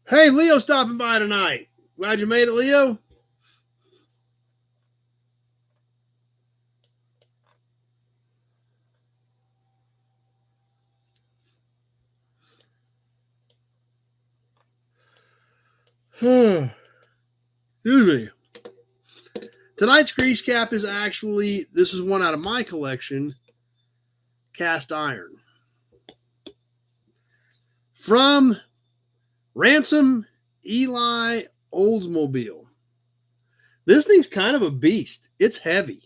Speaker 1: Hey, Leo stopping by tonight. Glad you made it, Leo. Excuse me. Tonight's grease cap is actually, this is one out of my collection, cast iron. From Ransom Eli Oldsmobile. This thing's kind of a beast. It's heavy.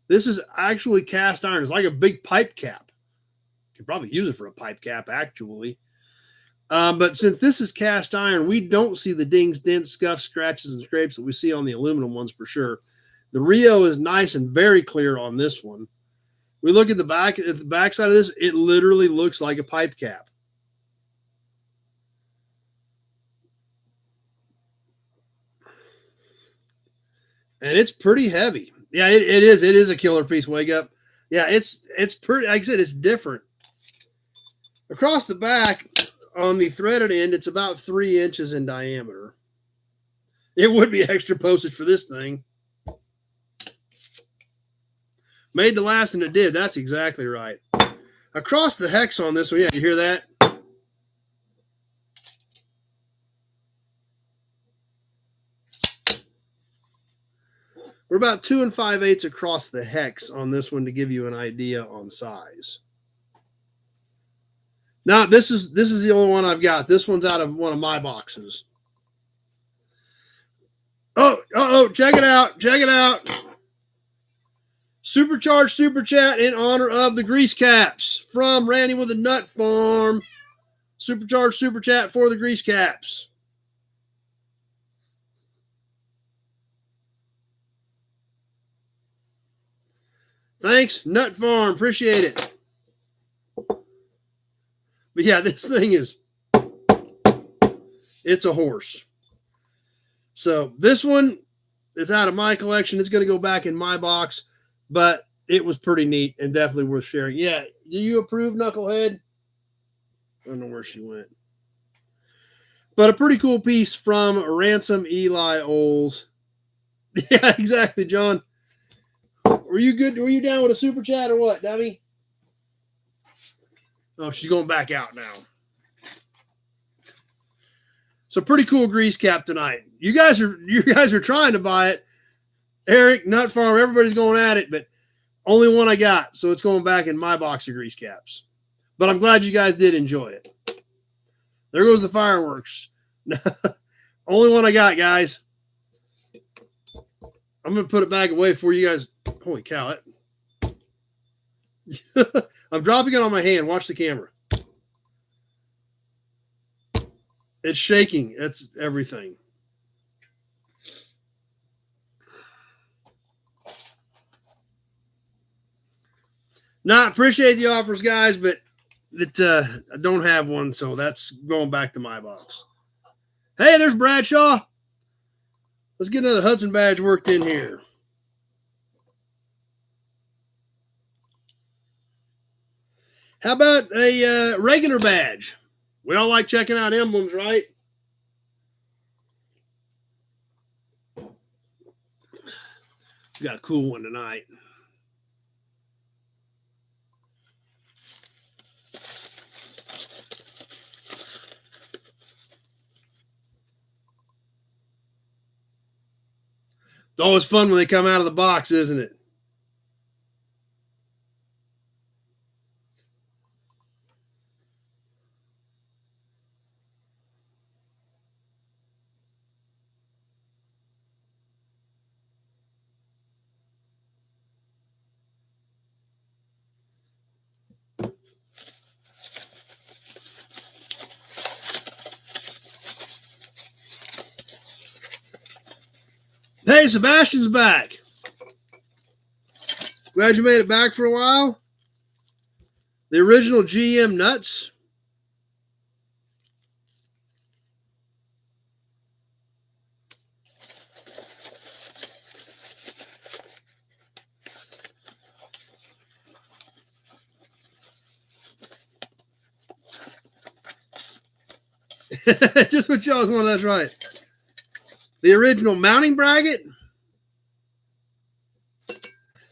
Speaker 1: This is actually cast iron. It's like a big pipe cap. You could probably use it for a pipe cap, actually. But since this is cast iron, we don't see the dings, dents, scuffs, scratches, and scrapes that we see on the aluminum ones for sure. The Rio is nice and very clear on this one. We look at the back side of this, it literally looks like a pipe cap. And it's pretty heavy. Yeah, it is. It is a killer piece. Wake up. Yeah, it's pretty, like I said, it's different. Across the back, on the threaded end, it's about 3 inches in diameter. It would be extra postage for this thing. Made to last, and it did. That's exactly right. Across the hex on this one, yeah, you hear that? We're about 2 5/8 across the hex on this one to give you an idea on size. Now, this is the only one I've got. This one's out of one of my boxes. Oh, check it out. Check it out. Supercharged Super Chat in honor of the grease caps from Randy with the Nut Farm. Supercharged Super Chat for the grease caps. Thanks, Nut Farm. Appreciate it. But yeah, this thing it's a horse. So this one is out of my collection. It's going to go back in my box, but it was pretty neat and definitely worth sharing. Yeah, do you approve, Knucklehead? I don't know where she went. But a pretty cool piece from Ransom Eli Olds. Yeah, exactly, John. Were you good? Were you down with a super chat or what, dummy? Oh, she's going back out now. So pretty cool grease cap tonight. You guys are trying to buy it. Eric, Nut Farm, everybody's going at it, but only one I got, so it's going back in my box of grease caps. But I'm glad you guys did enjoy it. There goes the fireworks. Only one I got, guys. I'm going to put it back away for you guys. Holy cow. I'm dropping it on my hand. Watch the camera. It's shaking. That's everything. Not appreciate the offers, guys, but I don't have one, so that's going back to my box. Hey, there's Bradshaw. Let's get another Hudson badge worked in here. How about a regular badge? We all like checking out emblems, right? We got a cool one tonight. It's always fun when they come out of the box, isn't it? Hey, Sebastian's back. Glad you made it back for a while. The original GM nuts. Just what y'all's want, that's right. The original mounting bracket.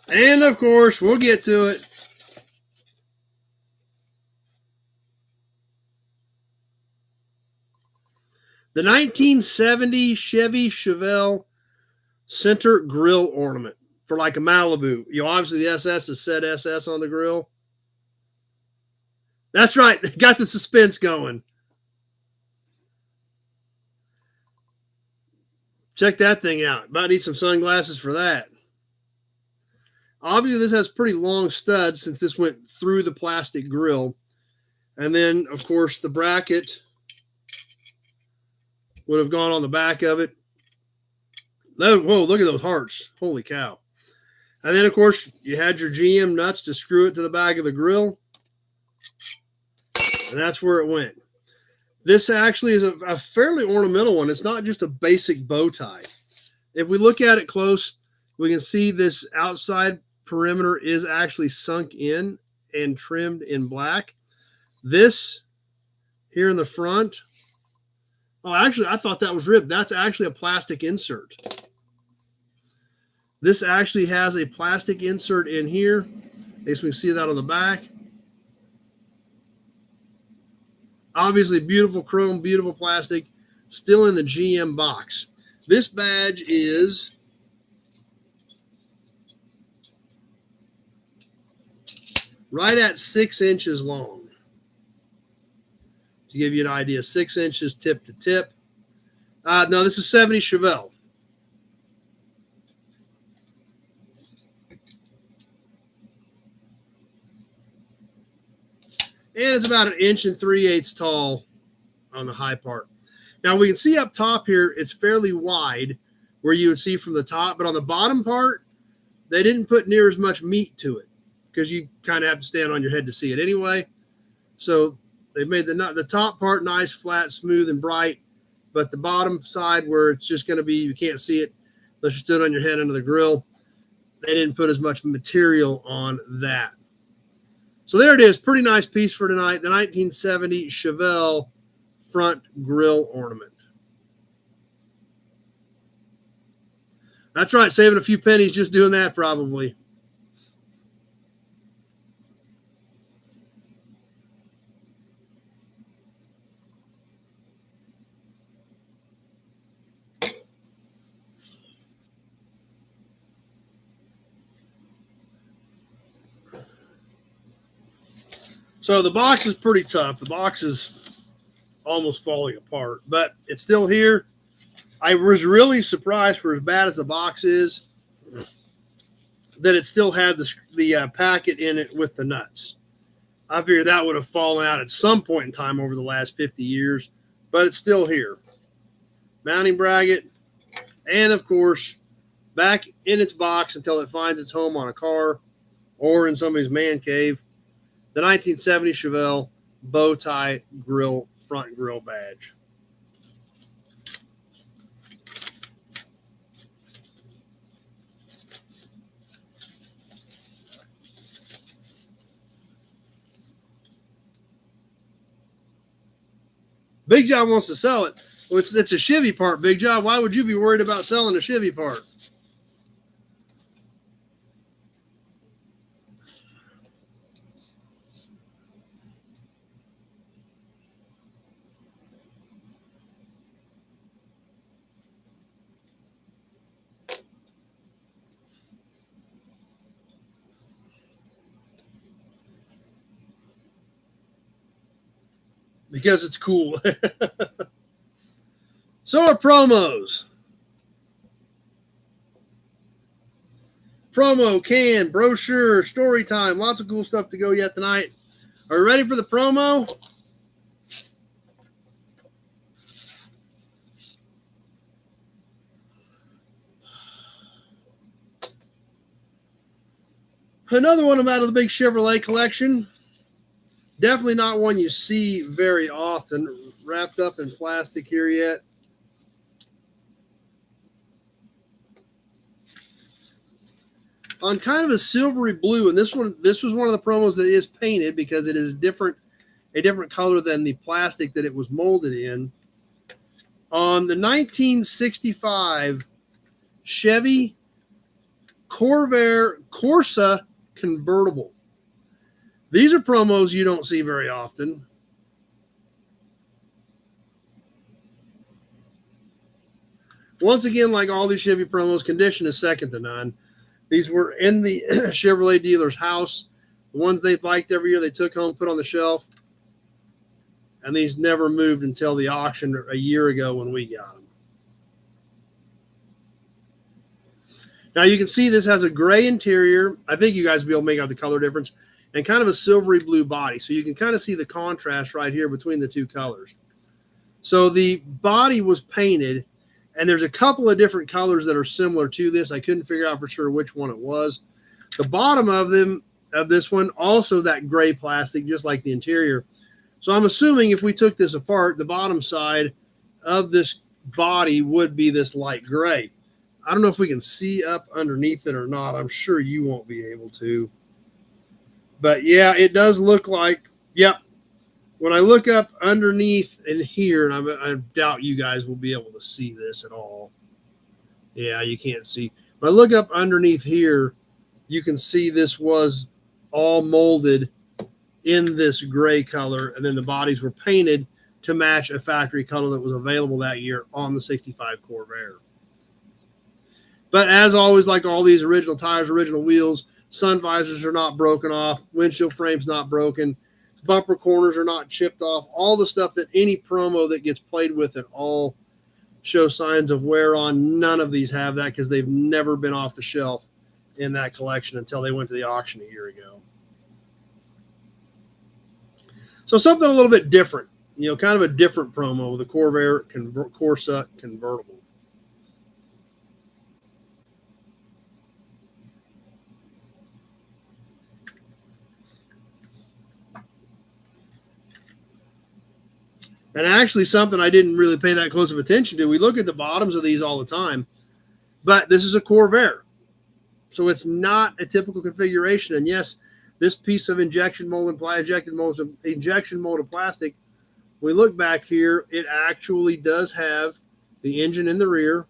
Speaker 1: And of course, we'll get to it. The 1970 Chevy Chevelle center grill ornament for like a Malibu. You know, obviously the SS is said SS on the grill. That's right. Got the suspense going. Check that thing out. Might need some sunglasses for that. Obviously, this has pretty long studs since this went through the plastic grill. And then, of course, the bracket would have gone on the back of it. Whoa, look at those hearts. Holy cow. And then, of course, you had your GM nuts to screw it to the back of the grill. And that's where it went. This actually is a fairly ornamental one. It's not just a basic bow tie. If we look at it close, we can see this outside perimeter is actually sunk in and trimmed in black. This here in the front, oh, actually, I thought that was ribbed. That's actually a plastic insert. This actually has a plastic insert in here. I guess we can see that on the back. Obviously, beautiful chrome, beautiful plastic, still in the GM box. This badge is right at 6 inches long. To give you an idea, 6 inches tip to tip. No, this is 70 Chevelle. And it's about 1 3/8 inches tall on the high part. Now we can see up top here, it's fairly wide where you would see from the top, but on the bottom part, they didn't put near as much meat to it because you kind of have to stand on your head to see it anyway. So they made the top part nice, flat, smooth, and bright, but the bottom side where it's just going to be, you can't see it unless you stood on your head under the grill, they didn't put as much material on that. So there it is. Pretty nice piece for tonight. The 1970 Chevelle front grill ornament. That's right. Saving a few pennies just doing that probably. So the box is pretty tough. The box is almost falling apart, but it's still here. I was really surprised for as bad as the box is. that it still had the packet in it with the nuts. I figured that would have fallen out at some point in time over the last 50 years, but it's still here. Mounting bracket, and of course, back in its box until it finds its home on a car or in somebody's man cave, the 1970 Chevelle bow tie grill, front grill badge. Big John wants to sell it. Well, it's a Chevy part, Big John. Why would you be worried about selling a Chevy part? Because it's cool. So are promos. Promo, can, brochure, story time. Lots of cool stuff to go yet tonight. Are you ready for the promo? Another one out of the big Chevrolet collection. Definitely not one you see very often. Wrapped up in plastic here yet. On kind of a silvery blue, and this was one of the promos that is painted because it is a different color than the plastic that it was molded in. On the 1965 Chevy Corsa convertible. These are promos you don't see very often. Once again, like all these Chevy promos, condition is second to none. These were in the Chevrolet dealer's house. The ones they liked every year, they took home, put on the shelf. And these never moved until the auction a year ago when we got them. Now you can see this has a gray interior. I think you guys will be able to make out the color difference. And kind of a silvery blue body. So you can kind of see the contrast right here between the two colors. So the body was painted. And there's a couple of different colors that are similar to this. I couldn't figure out for sure which one it was. The bottom of this one, also that gray plastic, just like the interior. So I'm assuming if we took this apart, the bottom side of this body would be this light gray. I don't know if we can see up underneath it or not. I'm sure you won't be able to. But yeah, it does look like, yep. When I look up underneath in here, and I doubt you guys will be able to see this at all. Yeah, you can't see. When I look up underneath here, you can see this was all molded in this gray color, and then the bodies were painted to match a factory color that was available that year on the 65 Corvair. But as always, like all these original tires, original wheels, sun visors are not broken off, windshield frame's not broken, bumper corners are not chipped off. All the stuff that any promo that gets played with at all show signs of wear on. None of these have that because they've never been off the shelf in that collection until they went to the auction a year ago. So something a little bit different, you know, kind of a different promo with a Corsa convertible. And actually something I didn't really pay that close of attention to. We look at the bottoms of these all the time, but this is a Corvair. So it's not a typical configuration. And yes, this piece of injection molded plastic, we look back here, it actually does have the engine in the rear,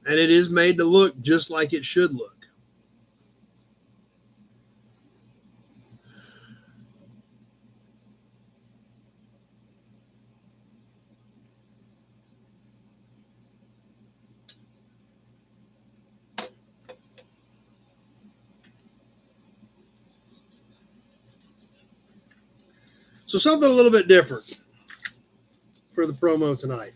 Speaker 1: and it is made to look just like it should look. So something a little bit different for the promo tonight.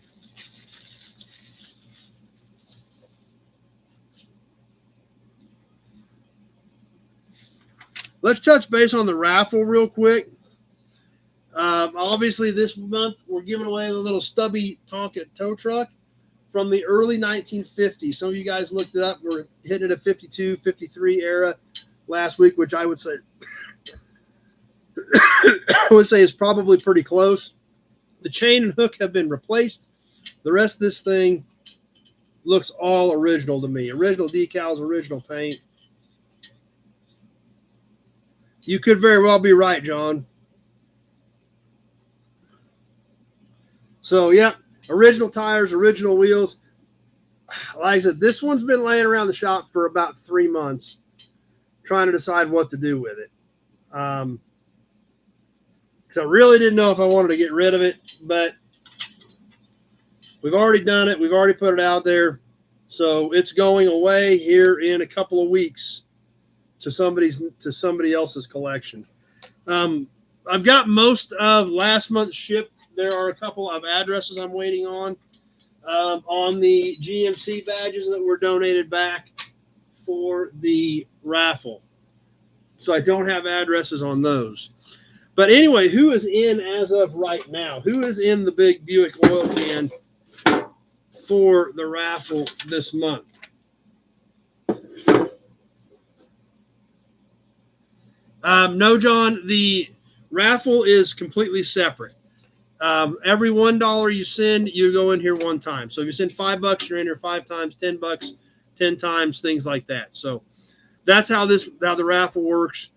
Speaker 1: let's touch base on the raffle real quick. Obviously, this month we're giving away the little stubby Tonka tow truck from the early 1950s. Some of you guys looked it up. We're hitting a 52, 53 era last week, which I would say is probably pretty close. The chain and hook have been replaced. The rest of this thing looks all original to me. Original decals, original paint. You could very well be right, John. So, yeah, original tires, original wheels. Like I said, this one's been laying around the shop for about 3 months trying to decide what to do with it. Because I really didn't know if I wanted to get rid of it, but we've already done it. We've already put it out there. So it's going away here in a couple of weeks to somebody else's collection. I've got most of last month's shipped. There are a couple of addresses I'm waiting on the GMC badges that were donated back for the raffle. So I don't have addresses on those. But anyway, who is in as of right now? Who is in the big Buick oil can for the raffle this month? No, John, the raffle is completely separate. Every $1 you send, you go in here one time. So if you send $5, you're in here 5 times, $10, 10 times, things like that. So that's how the raffle works.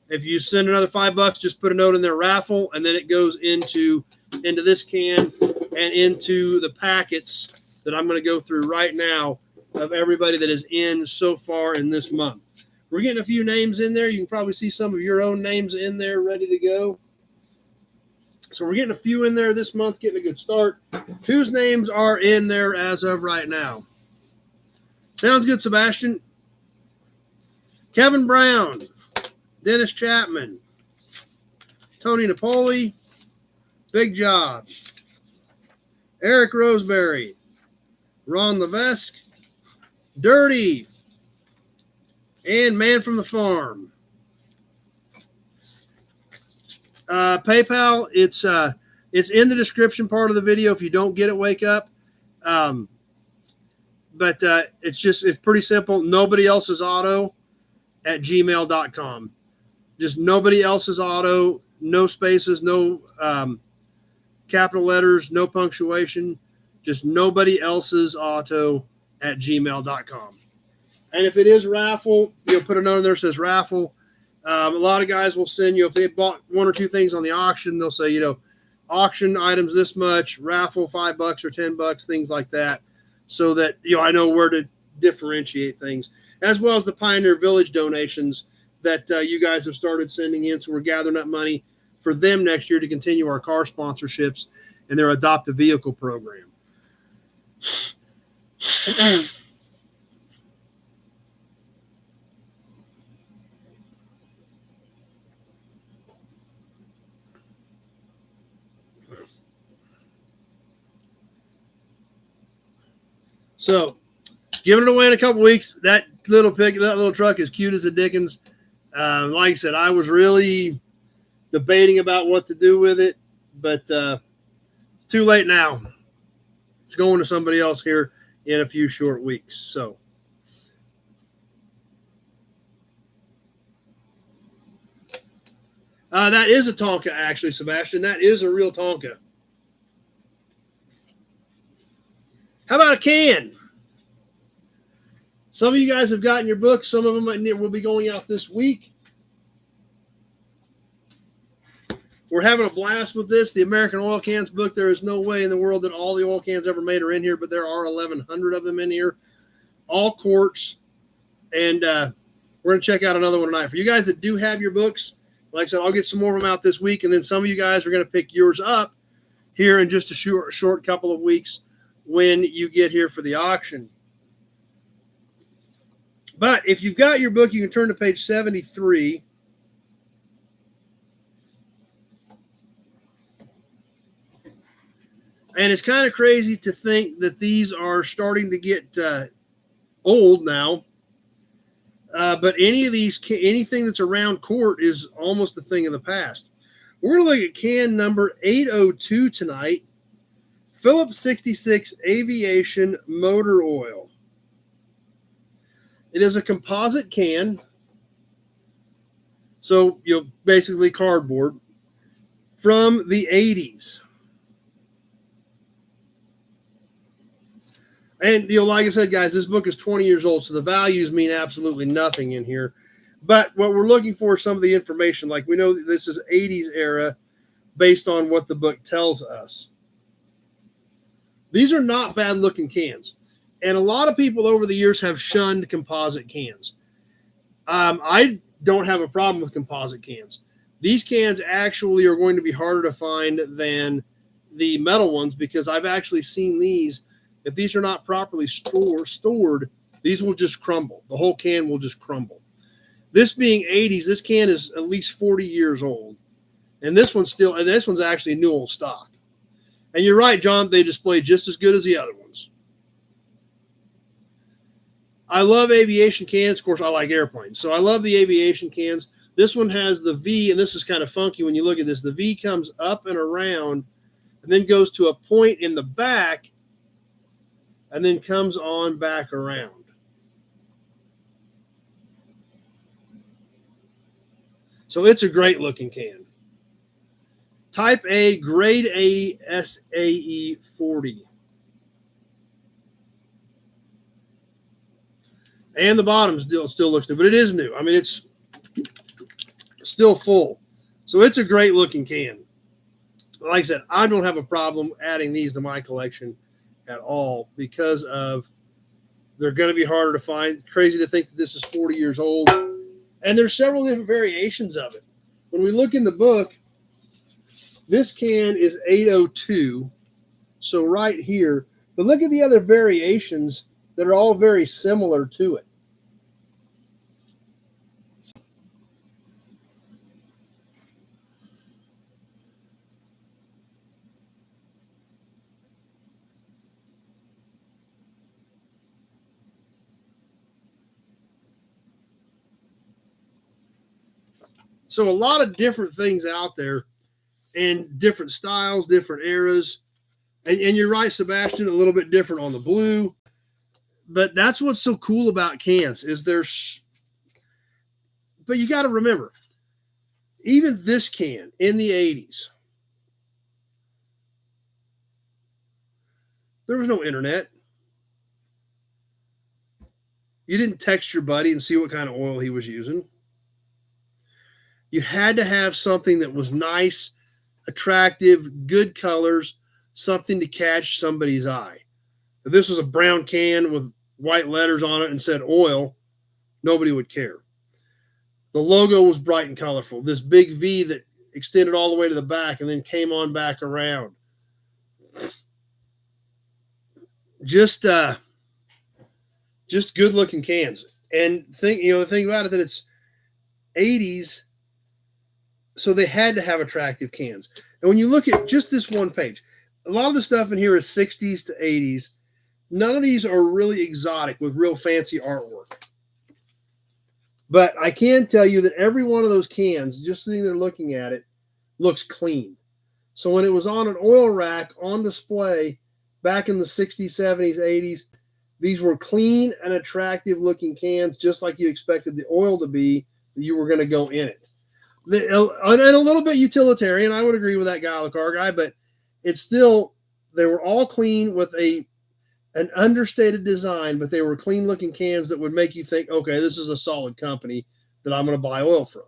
Speaker 1: If you send another $5, just put a note in their raffle, and then it goes into this can and into the packets that I'm going to go through right now of everybody that is in so far in this month. We're getting a few names in there. You can probably see some of your own names in there ready to go. So we're getting a few in there this month, getting a good start. Whose names are in there as of right now? Sounds good, Sebastian. Kevin Brown, Dennis Chapman, Tony Napoli, Big Job, Eric Roseberry, Ron Levesque, Dirty, and Man from the Farm. PayPal, it's in the description part of the video. If you don't get it, wake up. But it's pretty simple. Nobody else's auto at gmail.com. Just nobody else's auto, no spaces, no capital letters, no punctuation, just nobody else's auto at gmail.com. And if it is raffle, you'll put a note in there that says raffle. A lot of guys will send you, if they bought 1 or 2 things on the auction, they'll say, auction items this much, raffle $5 or $10, things like that, so that I know where to differentiate things, as well as the Pioneer Village donations that you guys have started sending in. So we're gathering up money for them next year to continue our car sponsorships and their Adopt a Vehicle program. So, giving it away in a couple weeks. That little truck is cute as a dickens. Like I said, I was really debating about what to do with it, but it's too late now. It's going to somebody else here in a few short weeks. So, that is a Tonka, actually, Sebastian. That is a real Tonka. How about a can? Some of you guys have gotten your books. Some of them will be going out this week. We're having a blast with this. The American Oil Cans book. There is no way in the world that all the oil cans ever made are in here, but there are 1,100 of them in here. All quarts. And we're going to check out another one tonight. For you guys that do have your books, like I said, I'll get some more of them out this week. And then some of you guys are going to pick yours up here in just a short couple of weeks when you get here for the auction. But if you've got your book, you can turn to page 73. And it's kind of crazy to think that these are starting to get old now. But any of these, anything that's around court is almost a thing of the past. We're going to look at can number 802 tonight. Phillips 66 Aviation Motor Oil. It is a composite can. So, basically cardboard from the 80s. And, like I said, guys, this book is 20 years old, so the values mean absolutely nothing in here. But what we're looking for is some of the information. Like, we know that this is 80s era based on what the book tells us. These are not bad-looking cans. And a lot of people over the years have shunned composite cans. I don't have a problem with composite cans. These cans actually are going to be harder to find than the metal ones because I've actually seen these. If these are not properly stored, these will just crumble. The whole can will just crumble. This being 80s, this can is at least 40 years old. And this one's actually new old stock. And you're right, John, they display just as good as the other ones. I love aviation cans. Of course, I like airplanes. So I love the aviation cans. This one has the V, and this is kind of funky when you look at this. The V comes up and around and then goes to a point in the back and then comes on back around. So it's a great looking can. Type A, grade 80, SAE 40. And the bottom still looks new, but it is new. I mean, it's still full. So it's a great looking can. Like I said, I don't have a problem adding these to my collection at all because of they're going to be harder to find. Crazy to think that this is 40 years old. And there's several different variations of it. When we look in the book, this can is 802. So right here. But look at the other variations that are all very similar to it. So a lot of different things out there and different styles, different eras. And you're right, Sebastian, a little bit different on the blue. But that's what's so cool about cans is but you got to remember, even this can in the 80s, there was no internet. You didn't text your buddy and see what kind of oil he was using. You had to have something that was nice, attractive, good colors, something to catch somebody's eye. If this was a brown can with white letters on it and said oil, nobody would care. The logo was bright and colorful. This big V that extended all the way to the back and then came on back around. Just good looking cans. And the thing about it that it's 80s, so they had to have attractive cans. And when you look at just this one page, a lot of the stuff in here is 60s to 80s. None of these are really exotic with real fancy artwork. But I can tell you that every one of those cans, just sitting there looking at it, looks clean. So when it was on an oil rack on display back in the 60s, 70s, 80s, these were clean and attractive looking cans, just like you expected the oil to be that you were going to go in it. And a little bit utilitarian. I would agree with that guy, the car guy, but it's still, they were all clean with an understated design, but they were clean looking cans that would make you think, okay, this is a solid company that I'm going to buy oil from.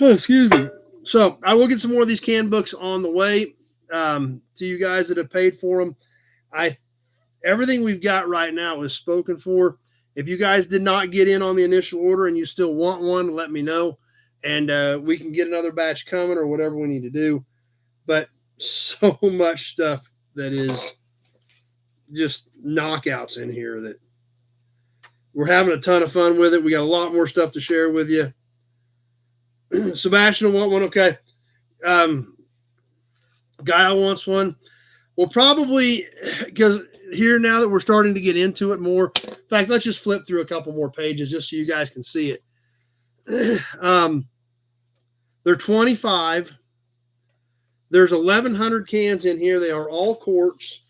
Speaker 1: Oh, excuse me. So I will get some more of these canned books on the way to you guys that have paid for them. Everything we've got right now is spoken for. If you guys did not get in on the initial order and you still want one, let me know. And we can get another batch coming or whatever we need to do. But so much stuff that is just knockouts in here that We're having a ton of fun with it. We got a lot more stuff to share with you. Sebastian will want one. Okay. Guy wants one. Well, probably, because here now that we're starting to get into it more. In fact, let's just flip through a couple more pages just so you guys can see it. They're 25. There's 1,100 cans in here. They are all quarts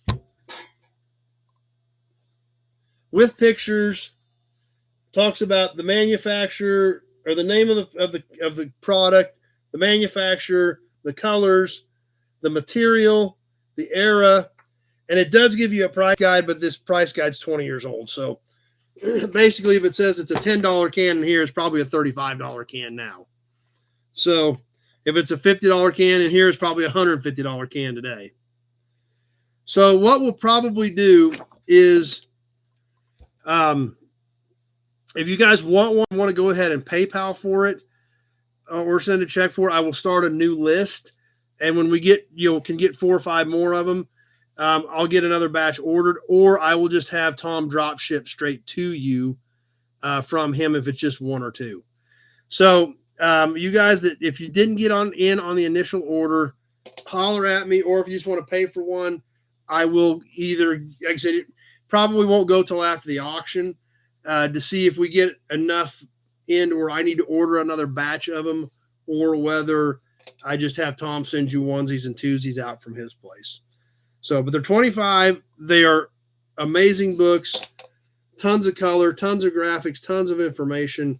Speaker 1: with pictures. Talks about the manufacturer or the name of the product, the manufacturer, the colors, the material, the era, and it does give you a price guide, but this price guide's 20 years old. So basically, if it says it's a $10 can in here, it's probably a $35 can now. So if it's a $50 can in here, it's probably a $150 can today. So what we'll probably do is, if you guys want to go ahead and PayPal for it or send a check for it, I will start a new list. And when we get, can get 4 or 5 more of them, I'll get another batch ordered, or I will just have Tom drop ship straight to you from him if it's just 1 or 2. So you guys, that if you didn't get in on the initial order, holler at me, or if you just want to pay for one, I will either, like I said, it probably won't go till after the auction to see if we get enough in where I need to order another batch of them, or whether I just have Tom send you onesies and twosies out from his place. So, but they're 25. They are amazing books, tons of color, tons of graphics, tons of information,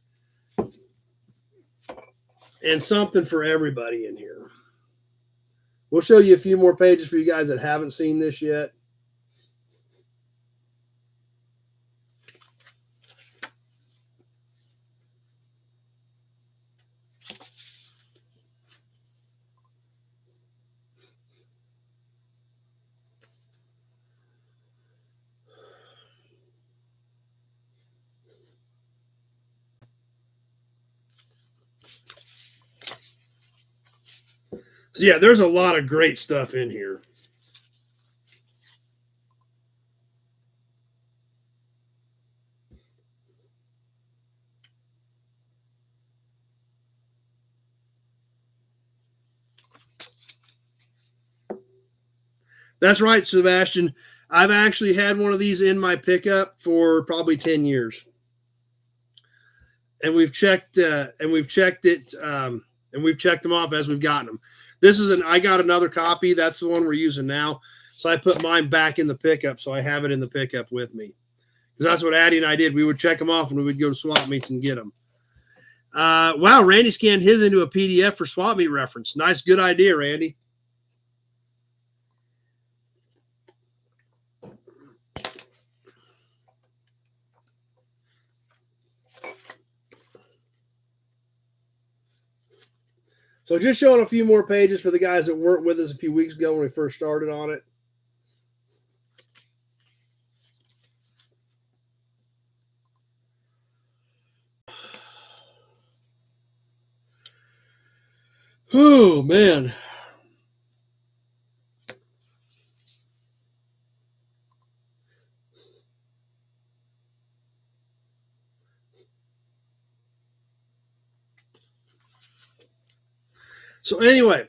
Speaker 1: and something for everybody in here. We'll show you a few more pages for you guys that haven't seen this yet. So yeah, there's a lot of great stuff in here. That's right, Sebastian. I've actually had one of these in my pickup for probably 10 years. And we've checked it, and we've checked them off as we've gotten them. I got another copy. That's the one we're using now. So I put mine back in the pickup, so I have it in the pickup with me. Because that's what Addie and I did. We would check them off, and we would go to swap meets and get them. Wow, Randy scanned his into a PDF for swap meet reference. Nice, good idea, Randy. So just showing a few more pages for the guys that weren't with us a few weeks ago when we first started on it. Oh, man. So anyway,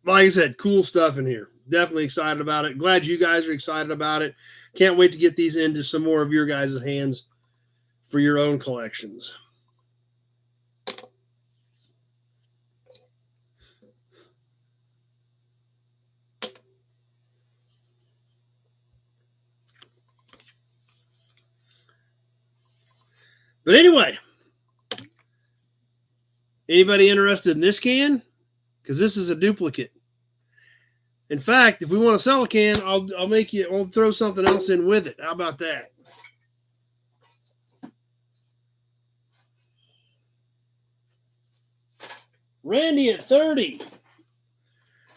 Speaker 1: like I said, cool stuff in here. Definitely excited about it. Glad you guys are excited about it. Can't wait to get these into some more of your guys' hands for your own collections. But anyway, anybody interested in this can? Because this is a duplicate. In fact, if we want to sell a can, I'll throw something else in with it. How about that? Randy at 30.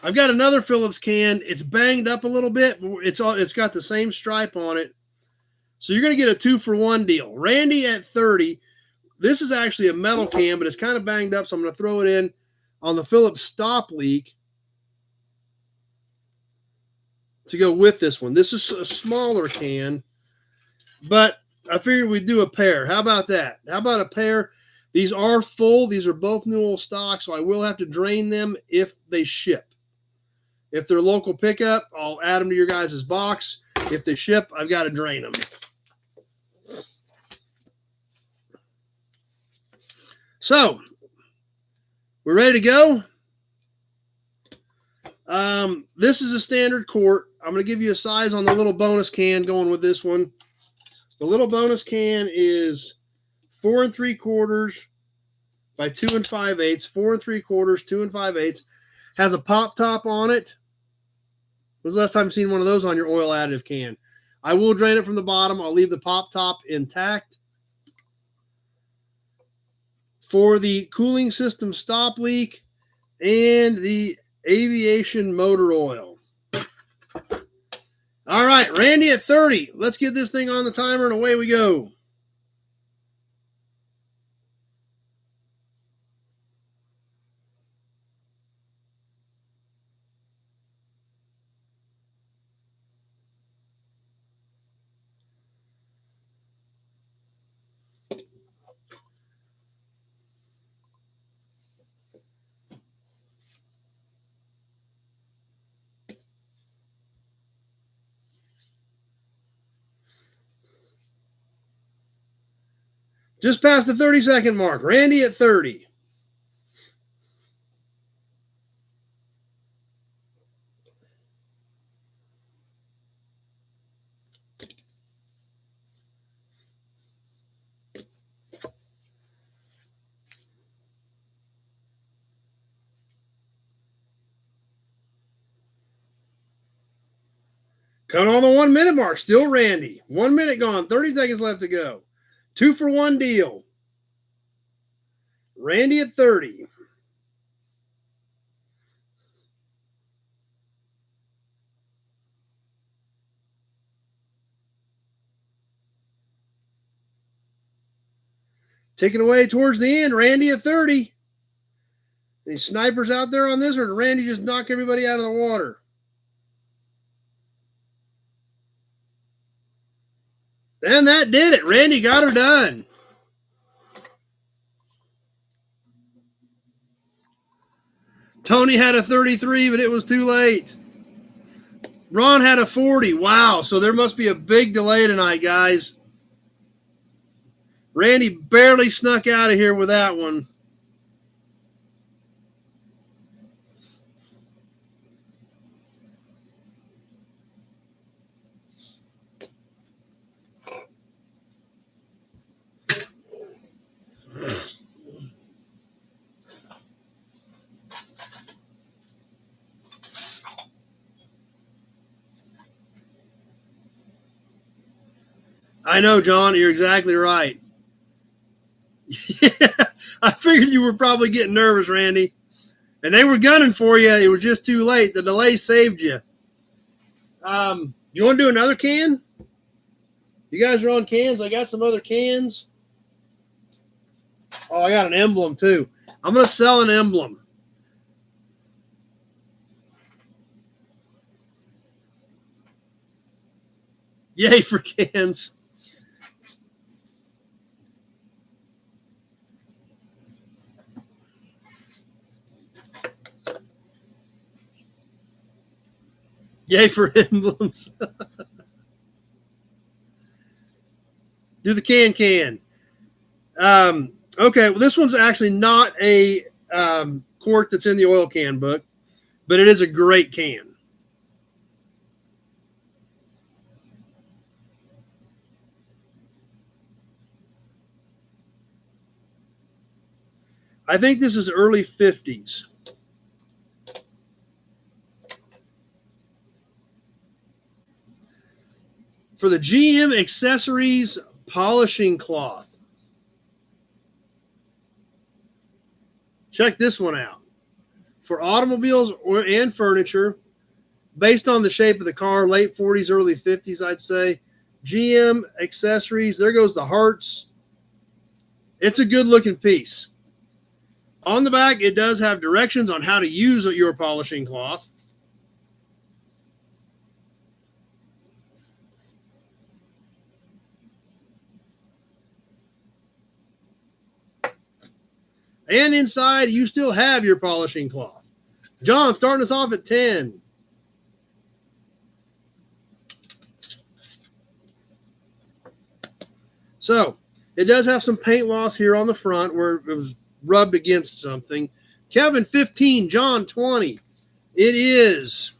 Speaker 1: I've got another Phillips can. It's banged up a little bit, but it's got the same stripe on it. So you're going to get a 2-for-1 deal. Randy at 30. This is actually a metal can, but it's kind of banged up, so I'm going to throw it in on the Phillips stop leak to go with this one. This is a smaller can, but I figured we'd do a pair. How about that? How about a pair? These are full. These are both new old stock, so I will have to drain them if they ship. If they're local pickup, I'll add them to your guys' box. If they ship, I've got to drain them. So, we're ready to go. This is a standard quart. I'm going to give you a size on the little bonus can going with this one. The little bonus can is 4 3/4 by 2 5/8. 4 3/4, 2 5/8. Has a pop top on it. When was the last time you've seen one of those on your oil additive can? I will drain it from the bottom. I'll leave the pop top intact. For the cooling system stop leak and the aviation motor oil. All right, Randy at 30. Let's get this thing on the timer and away we go. Just past the 30-second mark. Randy at 30. Coming on the 1 minute mark. Still Randy. 1 minute gone. 30 seconds left to go. 2 for 1 deal. Randy at 30. Taking away towards the end. Randy at 30. Any snipers out there on this, or did Randy just knock everybody out of the water? And that did it. Randy got her done. Tony had a 33, but it was too late. Ron had a 40. Wow. So there must be a big delay tonight, guys. Randy barely snuck out of here with that one. I know, John. You're exactly right. Yeah, I figured you were probably getting nervous, Randy. And they were gunning for you. It was just too late. The delay saved you. You want to do another can? You guys are on cans. I got some other cans. Oh, I got an emblem, too. I'm going to sell an emblem. Yay for cans. Yay for emblems. Do the can. Okay, well, this one's actually not a quart that's in the oil can book, but it is a great can. I think this is early 50s. For the GM accessories polishing cloth. Check this one out. For automobiles and furniture, based on the shape of the car, late 40s, early 50s, I'd say. GM accessories. There goes the hearts. It's a good looking piece. On the back, it does have directions on how to use your polishing cloth. And inside, you still have your polishing cloth. John, starting us off at 10. So, it does have some paint loss here on the front where it was rubbed against something. Kevin, 15. John, 20. It is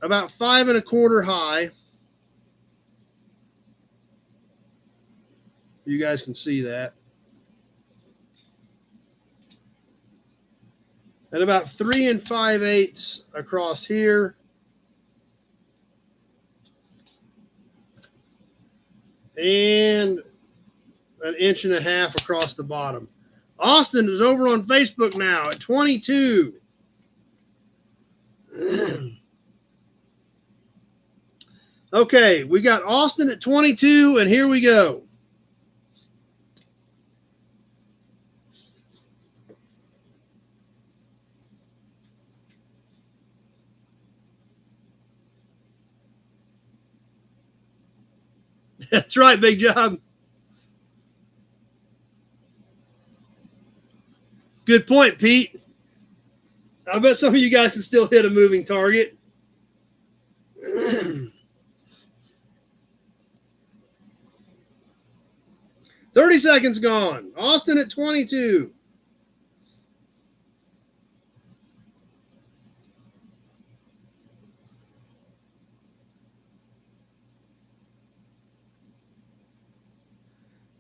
Speaker 1: about 5 1/4 high. You guys can see that. And about 3 5/8 across here. And 1 1/2 inches across the bottom. Austin is over on Facebook now at 22. Okay, we got Austin at 22, and here we go. That's right, big job. Good point, Pete. I bet some of you guys can still hit a moving target. 30 seconds gone. Austin at 22.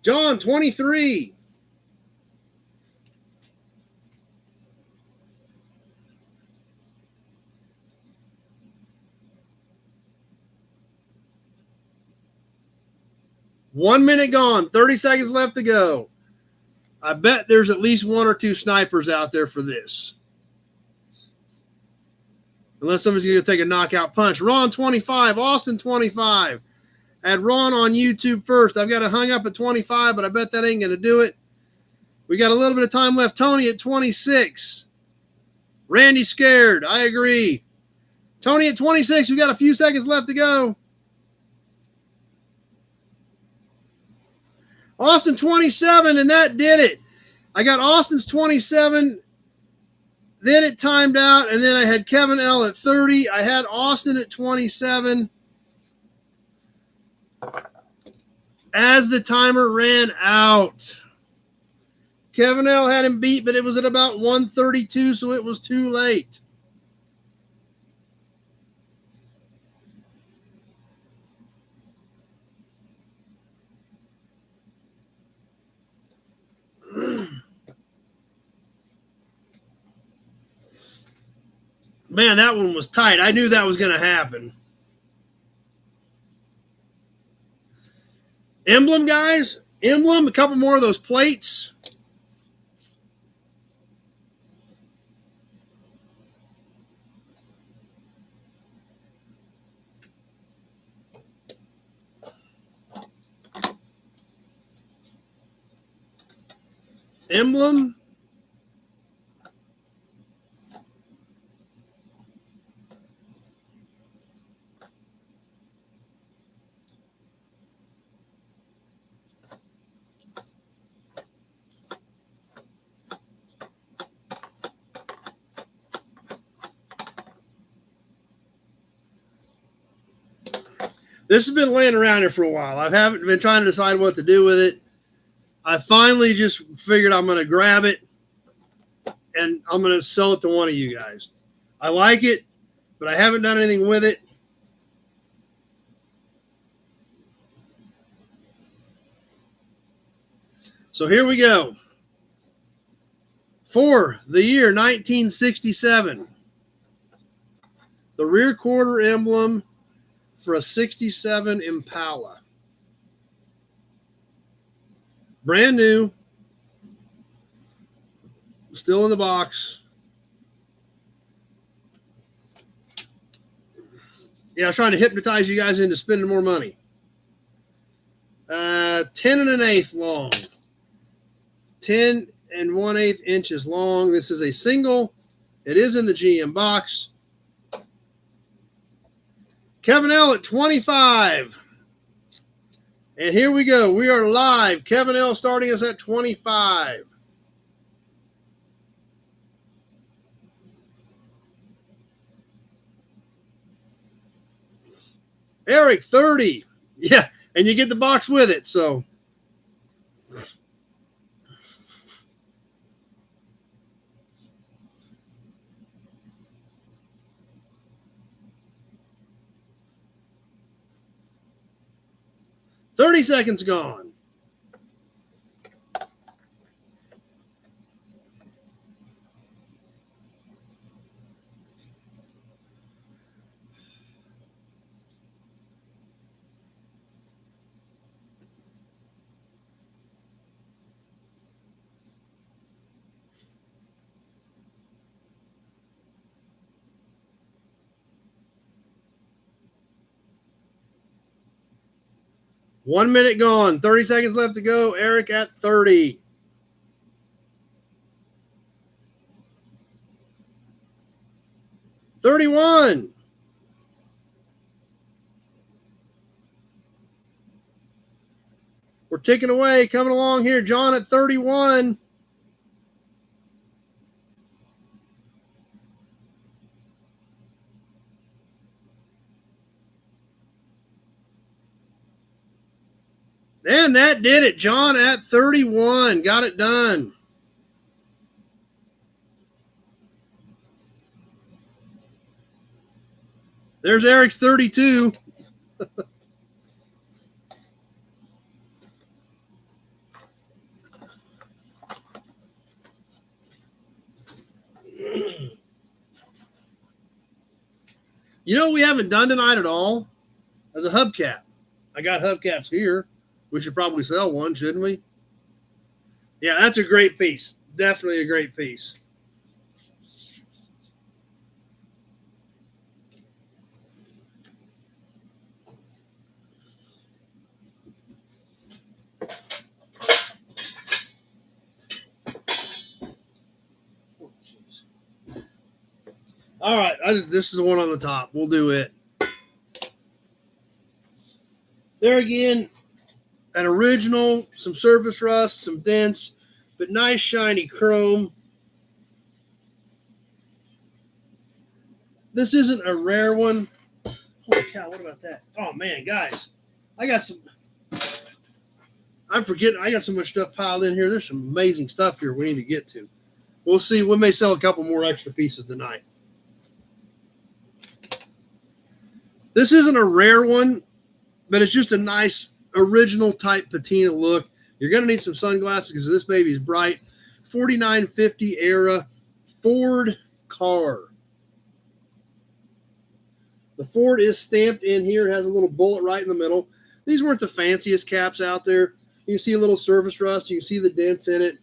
Speaker 1: John, 23. One minute gone. 30 seconds left to go. I bet there's at least 1 or 2 snipers out there for this. Unless somebody's going to take a knockout punch. Ron, 25. Austin, 25. I had Ron on YouTube first. I've got it hung up at 25, but I bet that ain't going to do it. We got a little bit of time left. Tony at 26. Randy scared. I agree. Tony at 26. We got a few seconds left to go. Austin 27, and that did it. I got Austin's 27. Then it timed out, and then I had Kevin L at 30. I had Austin at 27. As the timer ran out, Kevin L had him beat, but it was at about 1:32, so it was too late. Man, that one was tight. I knew that was going to happen. Emblem, guys. Emblem, a couple more of those plates. Emblem. This has been laying around here for a while. I haven't been trying to decide what to do with it. I finally just figured I'm going to grab it and I'm going to sell it to one of you guys. I like it, but I haven't done anything with it. So here we go. For the year 1967, the rear quarter emblem for a 67 Impala. Brand new. Still in the box. Yeah, I was trying to hypnotize you guys into spending more money. 10 1/8 long. 10 1/8 inches long. This is a single. It is in the GM box. Kevin L at 25. And here we go. We are live. Kevin L starting us at 25. Eric, 30. Yeah, and you get the box with it, so. "30 seconds gone." One minute gone. 30 seconds left to go. Eric at 30. "31. We're ticking away. Coming along here. John at 31. And that did it. John at 31. Got it done. There's Eric's 32. You know what we haven't done tonight at all? As a hubcap. I got hubcaps here. We should probably sell one, shouldn't we? Yeah, that's a great piece. Definitely a great piece. All right, this is the one on the top. We'll do it. There again, an original, some surface rust, some dents, but nice shiny chrome. This isn't a rare one. Holy cow, what about that? Oh man, guys, I got some. I'm forgetting. I got so much stuff piled in here. There's some amazing stuff here we need to get to. We'll see. We may sell a couple more extra pieces tonight. This isn't a rare one, but it's just a nice original type patina look. You're going to need some sunglasses because this baby is bright. 4950 era Ford car. The Ford is stamped in here. It has a little bullet right in the middle. These weren't the fanciest caps out there. You can see a little surface rust. You can see the dents in it.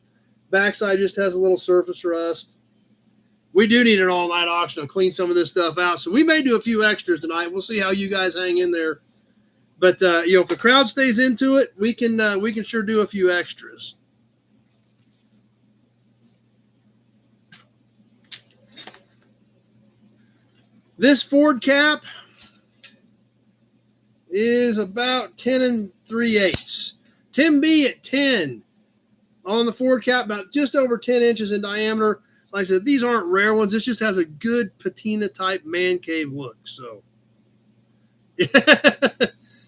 Speaker 1: Backside just has a little surface rust. We do need an all-night auction to clean some of this stuff out. So we may do a few extras tonight. We'll see how you guys hang in there. But if the crowd stays into it, we can sure do a few extras. This Ford cap is about 10 3/8. Tim B at 10 on the Ford cap, about just over 10 inches in diameter. Like I said, these aren't rare ones. This just has a good patina type man cave look. So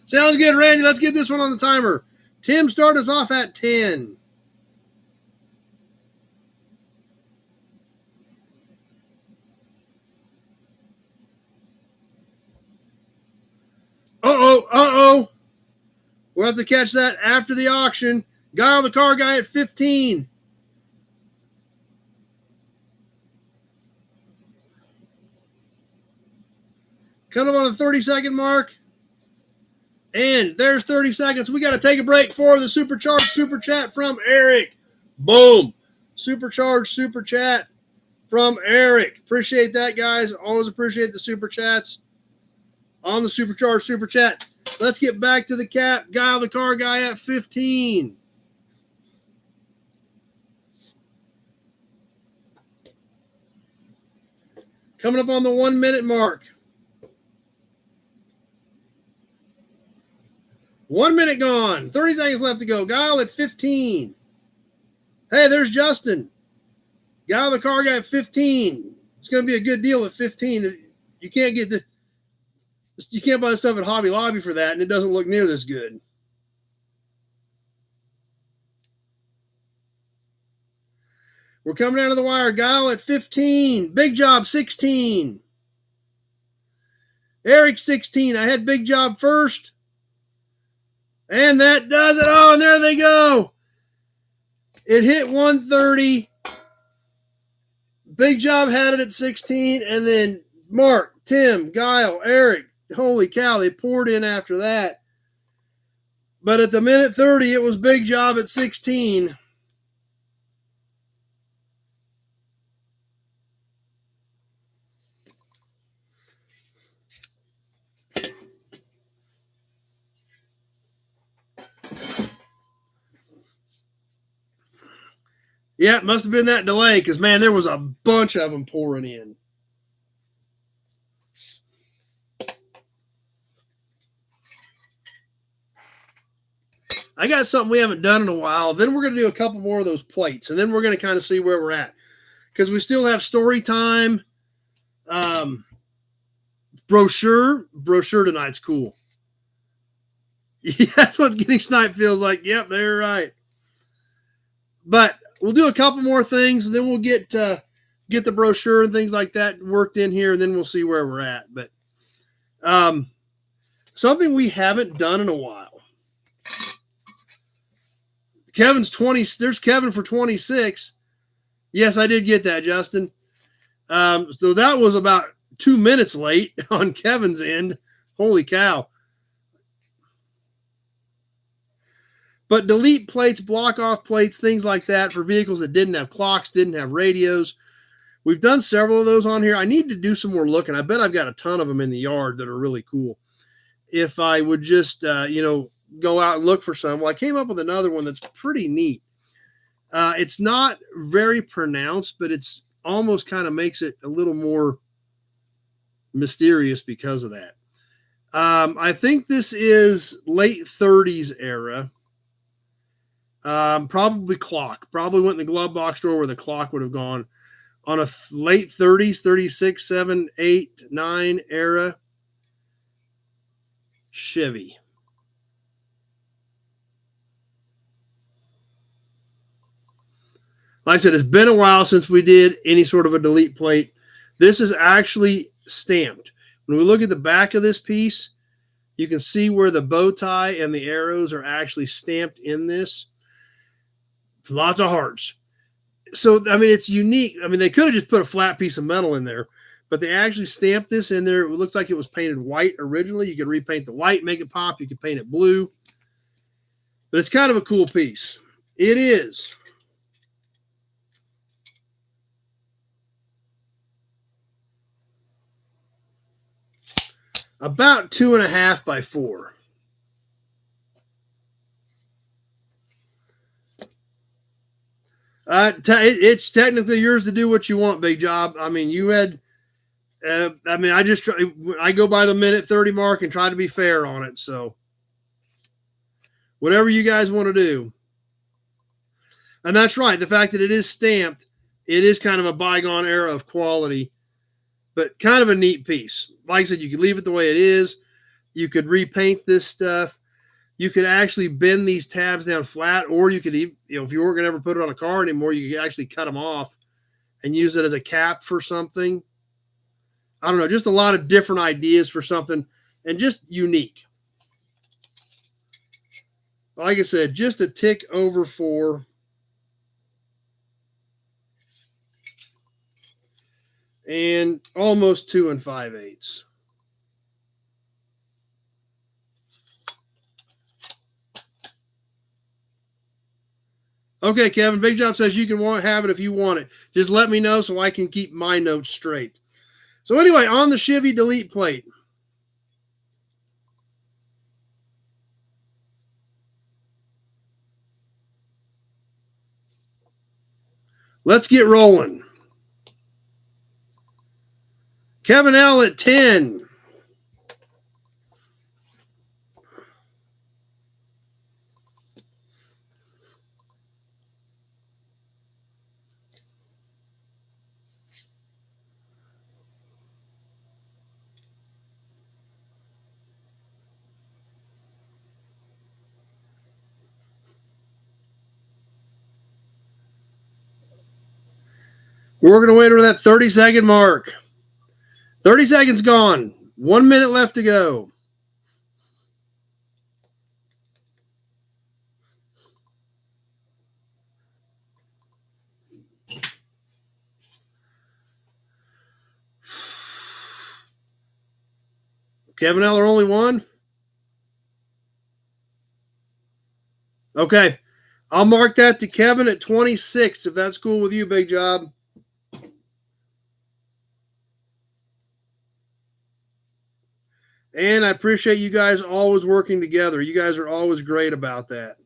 Speaker 1: sounds good, Randy. Let's get this one on the timer. Tim, start us off at 10. Uh-oh. We'll have to catch that after the auction. Guy on the car guy at 15. Coming up on the 30-second mark. And there's 30 seconds. We got to take a break for the supercharged super chat from Eric. Boom. Supercharged super chat from Eric. Appreciate that, guys. Always appreciate the super chats on the supercharged super chat. Let's get back to the cap. Guy on the car guy at 15. Coming up on the 1 minute mark. 1 minute gone. 30 seconds left to go. Guile at 15. Hey, there's Justin. Guile the car guy at 15. It's going to be a good deal at 15. You can't get you can't buy the stuff at Hobby Lobby for that, and it doesn't look near this good. We're coming down to the wire. Guile at 15. Big Job 16. Eric 16. I had Big Job first. And that does it. Oh, and there they go. It hit 130. Big Job had it at 16. And then Mark, Tim, Guile, Eric. Holy cow, they poured in after that. But at the minute 30, it was Big Job at 16. Yeah, it must have been that delay because, man, there was a bunch of them pouring in. I got something we haven't done in a while. Then we're going to do a couple more of those plates, and then we're going to kind of see where we're at because we still have story time. Brochure tonight's cool. Yeah, that's what getting sniped feels like. Yep, they're right. But we'll do a couple more things, and then we'll get the brochure and things like that worked in here, and then we'll see where we're at. But something we haven't done in a while. Kevin's 20. There's Kevin for 26. Yes, I did get that, Justin. So that was about 2 minutes late on Kevin's end. Holy cow. But delete plates, block off plates, things like that for vehicles that didn't have clocks, didn't have radios. We've done several of those on here. I need to do some more looking. I bet I've got a ton of them in the yard that are really cool. If I would just, go out and look for some. Well, I came up with another one that's pretty neat. It's not very pronounced, but it's almost kind of makes it a little more mysterious because of that. I think this is late 30s era. Probably clock. Probably went in the glove box drawer where the clock would have gone on a late 30s, 36, 7, 8, 9 era Chevy. Like I said, it's been a while since we did any sort of a delete plate. This is actually stamped. When we look at the back of this piece, you can see where the bow tie and the arrows are actually stamped in this. Lots of hearts. So, I mean, it's unique. I mean, they could have just put a flat piece of metal in there, but they actually stamped this in there. It looks like it was painted white originally. You could repaint the white, make it pop. You could paint it blue. But it's kind of a cool piece. It is about 2.5 by 4. It's technically yours to do what you want, Big Job. I mean, you had. I go by the minute 30 mark and try to be fair on it. So, whatever you guys want to do. And that's right. The fact that it is stamped, it is kind of a bygone era of quality, but kind of a neat piece. Like I said, you could leave it the way it is. You could repaint this stuff. You could actually bend these tabs down flat, or you could even, if you weren't going to ever put it on a car anymore, you could actually cut them off and use it as a cap for something. I don't know, just a lot of different ideas for something and just unique. Like I said, just a tick over 4. And almost 2 5/8. Okay, Kevin, Big Job says you can have it if you want it. Just let me know so I can keep my notes straight. So anyway, on the Chevy delete plate. Let's get rolling. Kevin L at 10. We're working our way to that 30-second mark. 30 seconds gone. 1 minute left to go. Kevin Eller only one? Okay. I'll mark that to Kevin at 26 if that's cool with you, Big Job. And I appreciate you guys always working together. You guys are always great about that.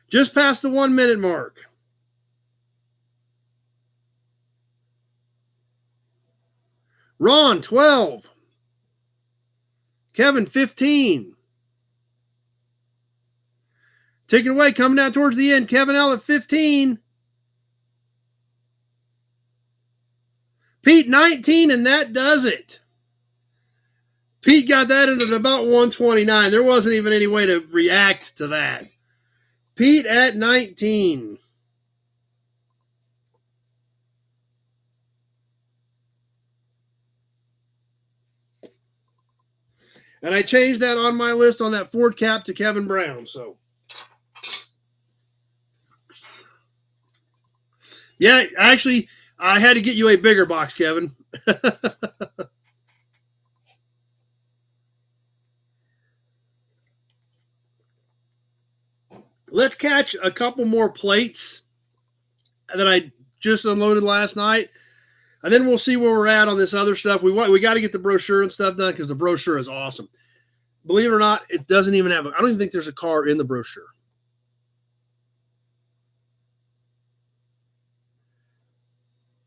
Speaker 1: Just past the 1 minute mark. Ron, 12. Kevin, 15. Taking away, coming down towards the end. Kevin L at 15. Pete, 19, and that does it. Pete got that into about 129. There wasn't even any way to react to that. Pete at 19. And I changed that on my list on that Ford cap to Kevin Brown. So, yeah, actually, I had to get you a bigger box, Kevin. Let's catch a couple more plates that I just unloaded last night. And then we'll see where we're at on this other stuff. We got to get the brochure and stuff done because the brochure is awesome. Believe it or not, it doesn't even have I don't even think there's a car in the brochure.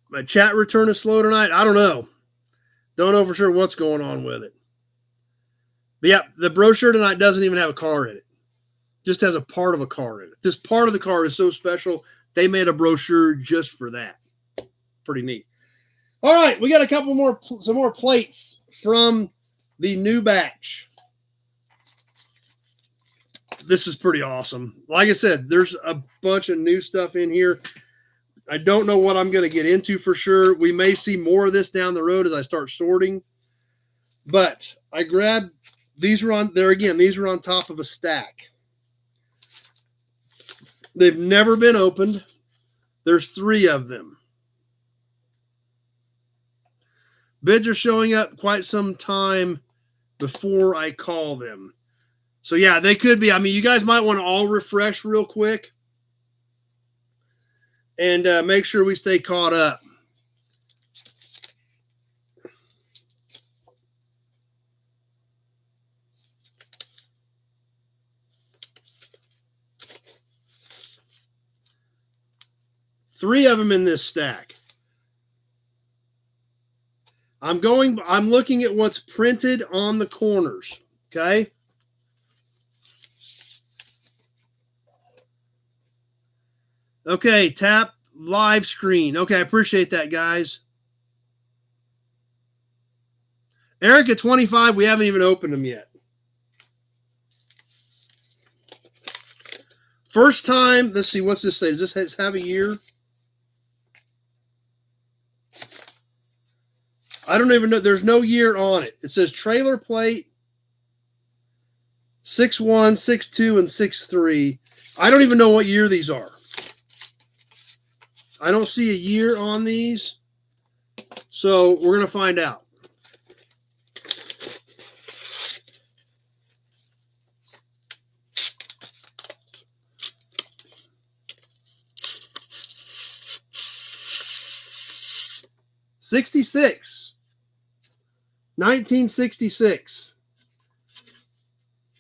Speaker 1: My chat return is slow tonight. I don't know. Don't know for sure what's going on with it. But yeah, the brochure tonight doesn't even have a car in it. Just has a part of a car in it. This part of the car is so special, they made a brochure just for that. Pretty neat. All right, we got some more plates from the new batch. This is pretty awesome. Like I said, there's a bunch of new stuff in here. I don't know what I'm going to get into for sure. We may see more of this down the road as I start sorting. But I grabbed, these were on top of a stack. They've never been opened. There's 3 of them. Bids are showing up quite some time before I call them. So, yeah, they could be. I mean, you guys might want to all refresh real quick and make sure we stay caught up. Three of them in this stack. I'm looking at what's printed on the corners, okay? Okay, tap live screen. Okay, I appreciate that, guys. Eric at 25, we haven't even opened them yet. First time, let's see, what's this say? Does this have a year? I don't even know. There's no year on it. It says trailer plate 6-1, 6-2, and 6-3. I don't even know what year these are. I don't see a year on these. So we're going to find out. '66. 1966.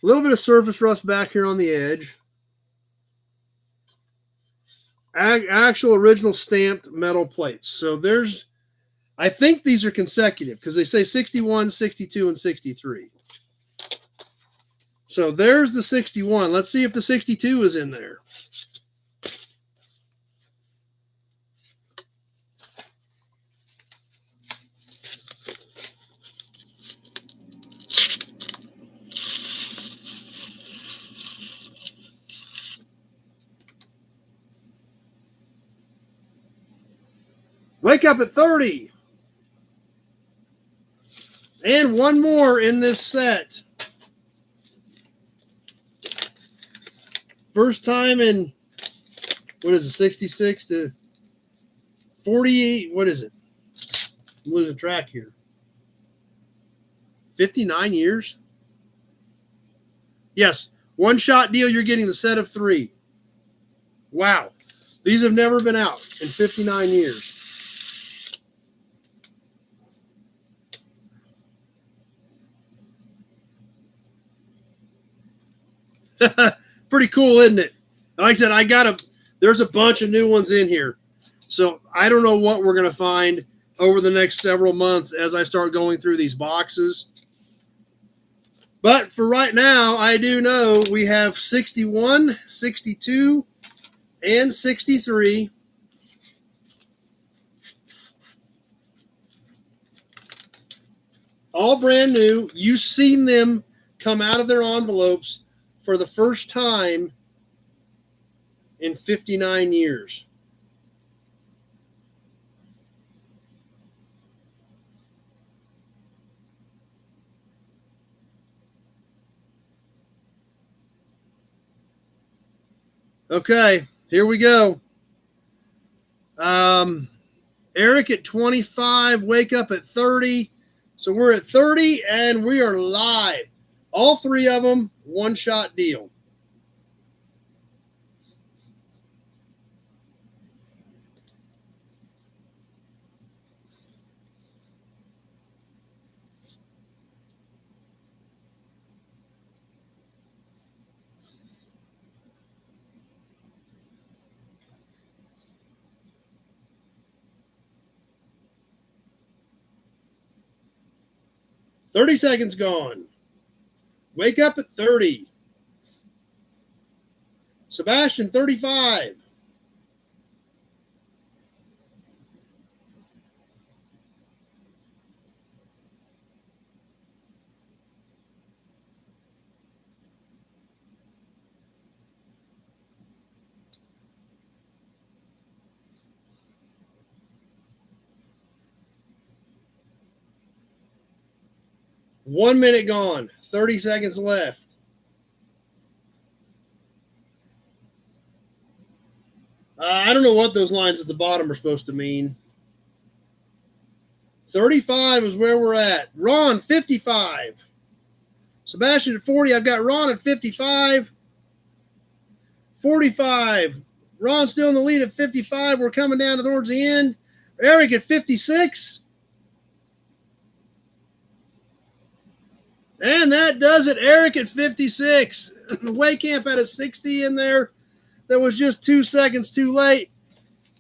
Speaker 1: A little bit of surface rust back here on the edge. Actual original stamped metal plates. So there's, I think these are consecutive because they say 61, 62, and 63. So there's the 61. Let's see if the 62 is in there. Wake up at 30. And one more in this set. First time in, what is it, 66 to 48, what is it? I'm losing track here. 59 years? Yes, one shot deal, you're getting the set of 3. Wow. These have never been out in 59 years. Pretty cool, isn't it? Like I said, there's a bunch of new ones in here. So I don't know what we're going to find over the next several months as I start going through these boxes. But for right now, I do know we have 61, 62, and 63. All brand new. You've seen them come out of their envelopes for the first time in 59 years. Okay, here we go. Eric at 25, wake up at 30. So we're at 30 and we are live. All 3 of them, one-shot deal. $30 seconds gone. Wake up at 30. Sebastian, 35. One minute gone. 30 seconds left. I don't know what those lines at the bottom are supposed to mean. 35 is where we're at. Ron, 55. Sebastian at 40. I've got Ron at 55. 45. Ron still in the lead at 55. We're coming down towards the end. Eric at 56. And that does it. Eric at 56. Waycamp had a 60 in there. That was just 2 seconds too late.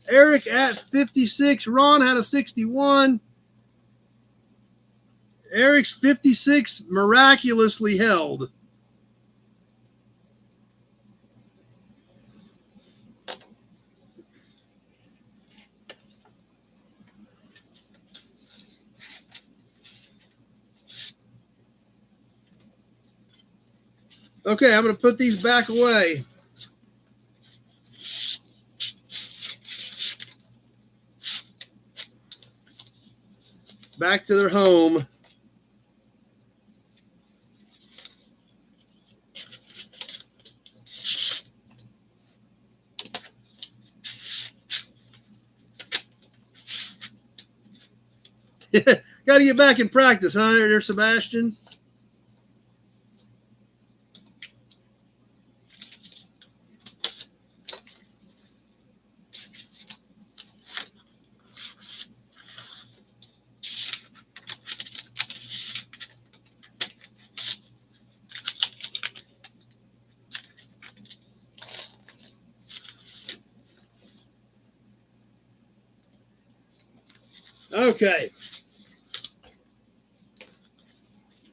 Speaker 1: Eric at 56. Ron had a 61. Eric's 56 miraculously held. Okay, I'm going to put these back away. Back to their home. Got to get back in practice, huh, there, Sebastian? Okay.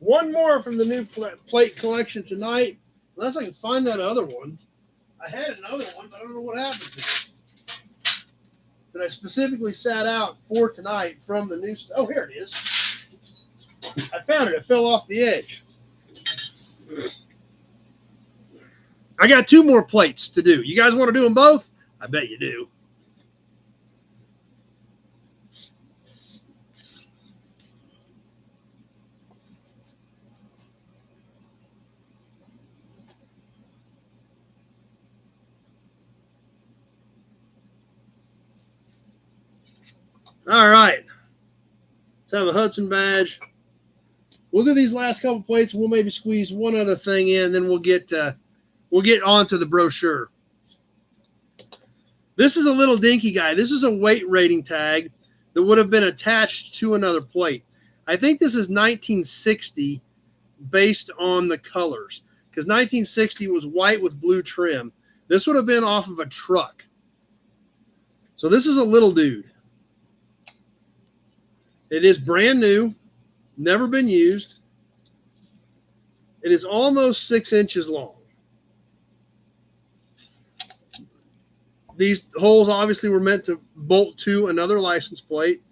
Speaker 1: One more from the new plate collection tonight. Unless I can find that other one. I had another one, but I don't know what happened to it. That I specifically sat out for tonight from the new stuff. Oh, here it is. I found it. It fell off the edge. I got 2 more plates to do. You guys want to do them both? I bet you do. All right. Let's have a Hudson badge. We'll do these last couple plates. We'll maybe squeeze one other thing in, then we'll get on to the brochure. This is a little dinky guy. This is a weight rating tag that would have been attached to another plate. I think this is 1960 based on the colors, because 1960 was white with blue trim. This would have been off of a truck. So this is a little dude. It is brand new, never been used. It is almost 6 inches long. These holes obviously were meant to bolt to another license plate.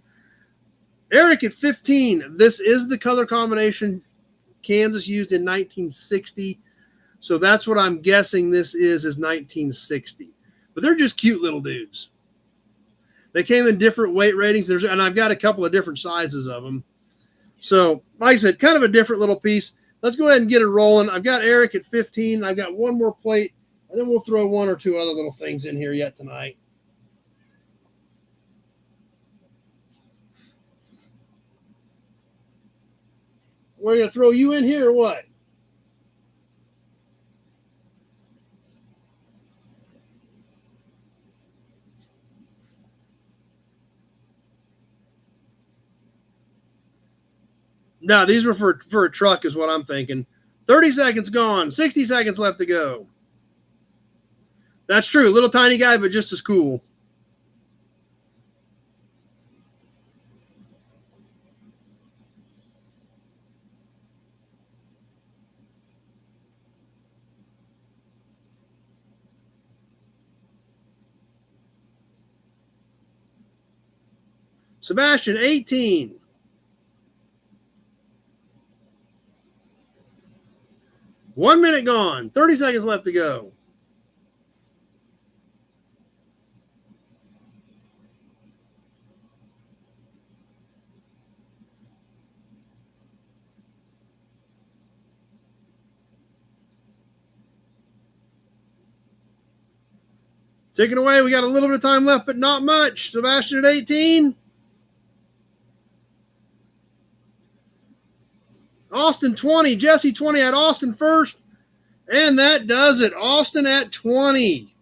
Speaker 1: Eric at 15. This is the color combination Kansas used in 1960. So that's what I'm guessing this is 1960. But they're just cute little dudes. They came in different weight ratings, and I've got a couple of different sizes of them. So, like I said, kind of a different little piece. Let's go ahead and get it rolling. I've got Eric at 15. I've got one more plate, and then we'll throw one or two other little things in here yet tonight. We're going to throw you in here or what? No, these were for a truck is what I'm thinking. 30 seconds gone. 60 seconds left to go. That's true. Little tiny guy, but just as cool. Sebastian, 18. One minute gone. 30 seconds left to go. Taking away. We got a little bit of time left, but not much. Sebastian at 18. Austin 20. Jesse 20. Had Austin first. And that does it. Austin at 20.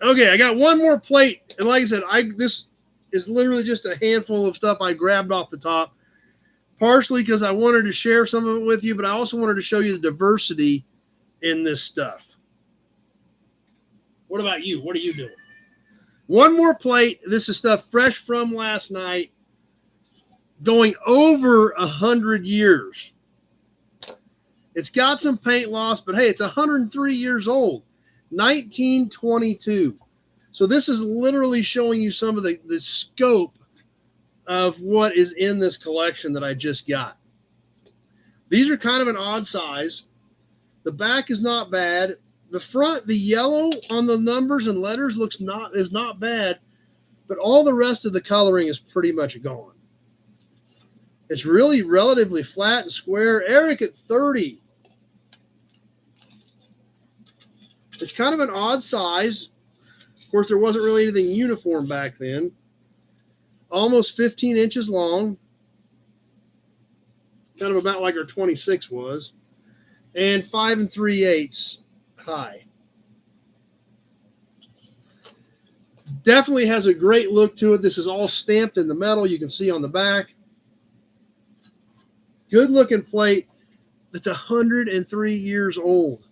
Speaker 1: Okay, I got one more plate. And like I said, this is literally just a handful of stuff I grabbed off the top. Partially because I wanted to share some of it with you, but I also wanted to show you the diversity in this stuff. What about you? What are you doing? One more plate. This is stuff fresh from last night, going over 100 years. It's got some paint loss, but hey, it's 103 years old. 1922. So this is literally showing you some of the scope of what is in this collection that I just got. These are kind of an odd size. The back is not bad. The front, the yellow on the numbers and letters is not bad, but all the rest of the coloring is pretty much gone. It's really relatively flat and square. Eric at 30. It's kind of an odd size. Of course, there wasn't really anything uniform back then. Almost 15 inches long. Kind of about like our 26 was. And 5 3/8 high. Definitely has a great look to it. This is all stamped in the metal. You can see on the back. Good looking plate. It's 103 years old.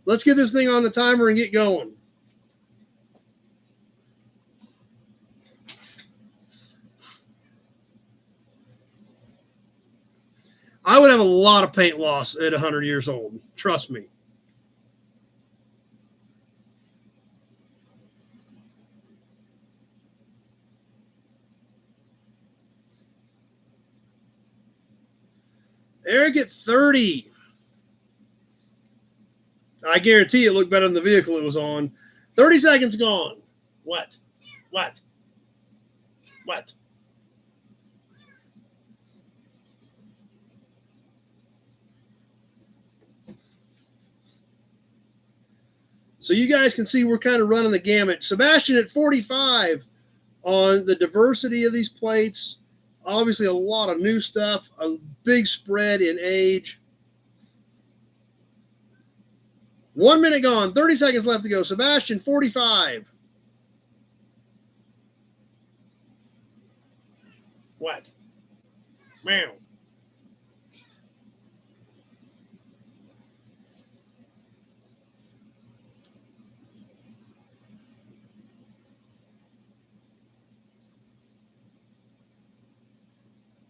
Speaker 1: Let's get this thing on the timer and get going. I would have a lot of paint loss at 100 years old. Trust me. Eric at 30. I guarantee it looked better than the vehicle it was on. 30 seconds gone. What? What? What? So you guys can see we're kind of running the gamut. Sebastian at 45 on the diversity of these plates. Obviously a lot of new stuff, a big spread in age. 1 minute gone, 30 seconds left to go. Sebastian, 45. What? Meow.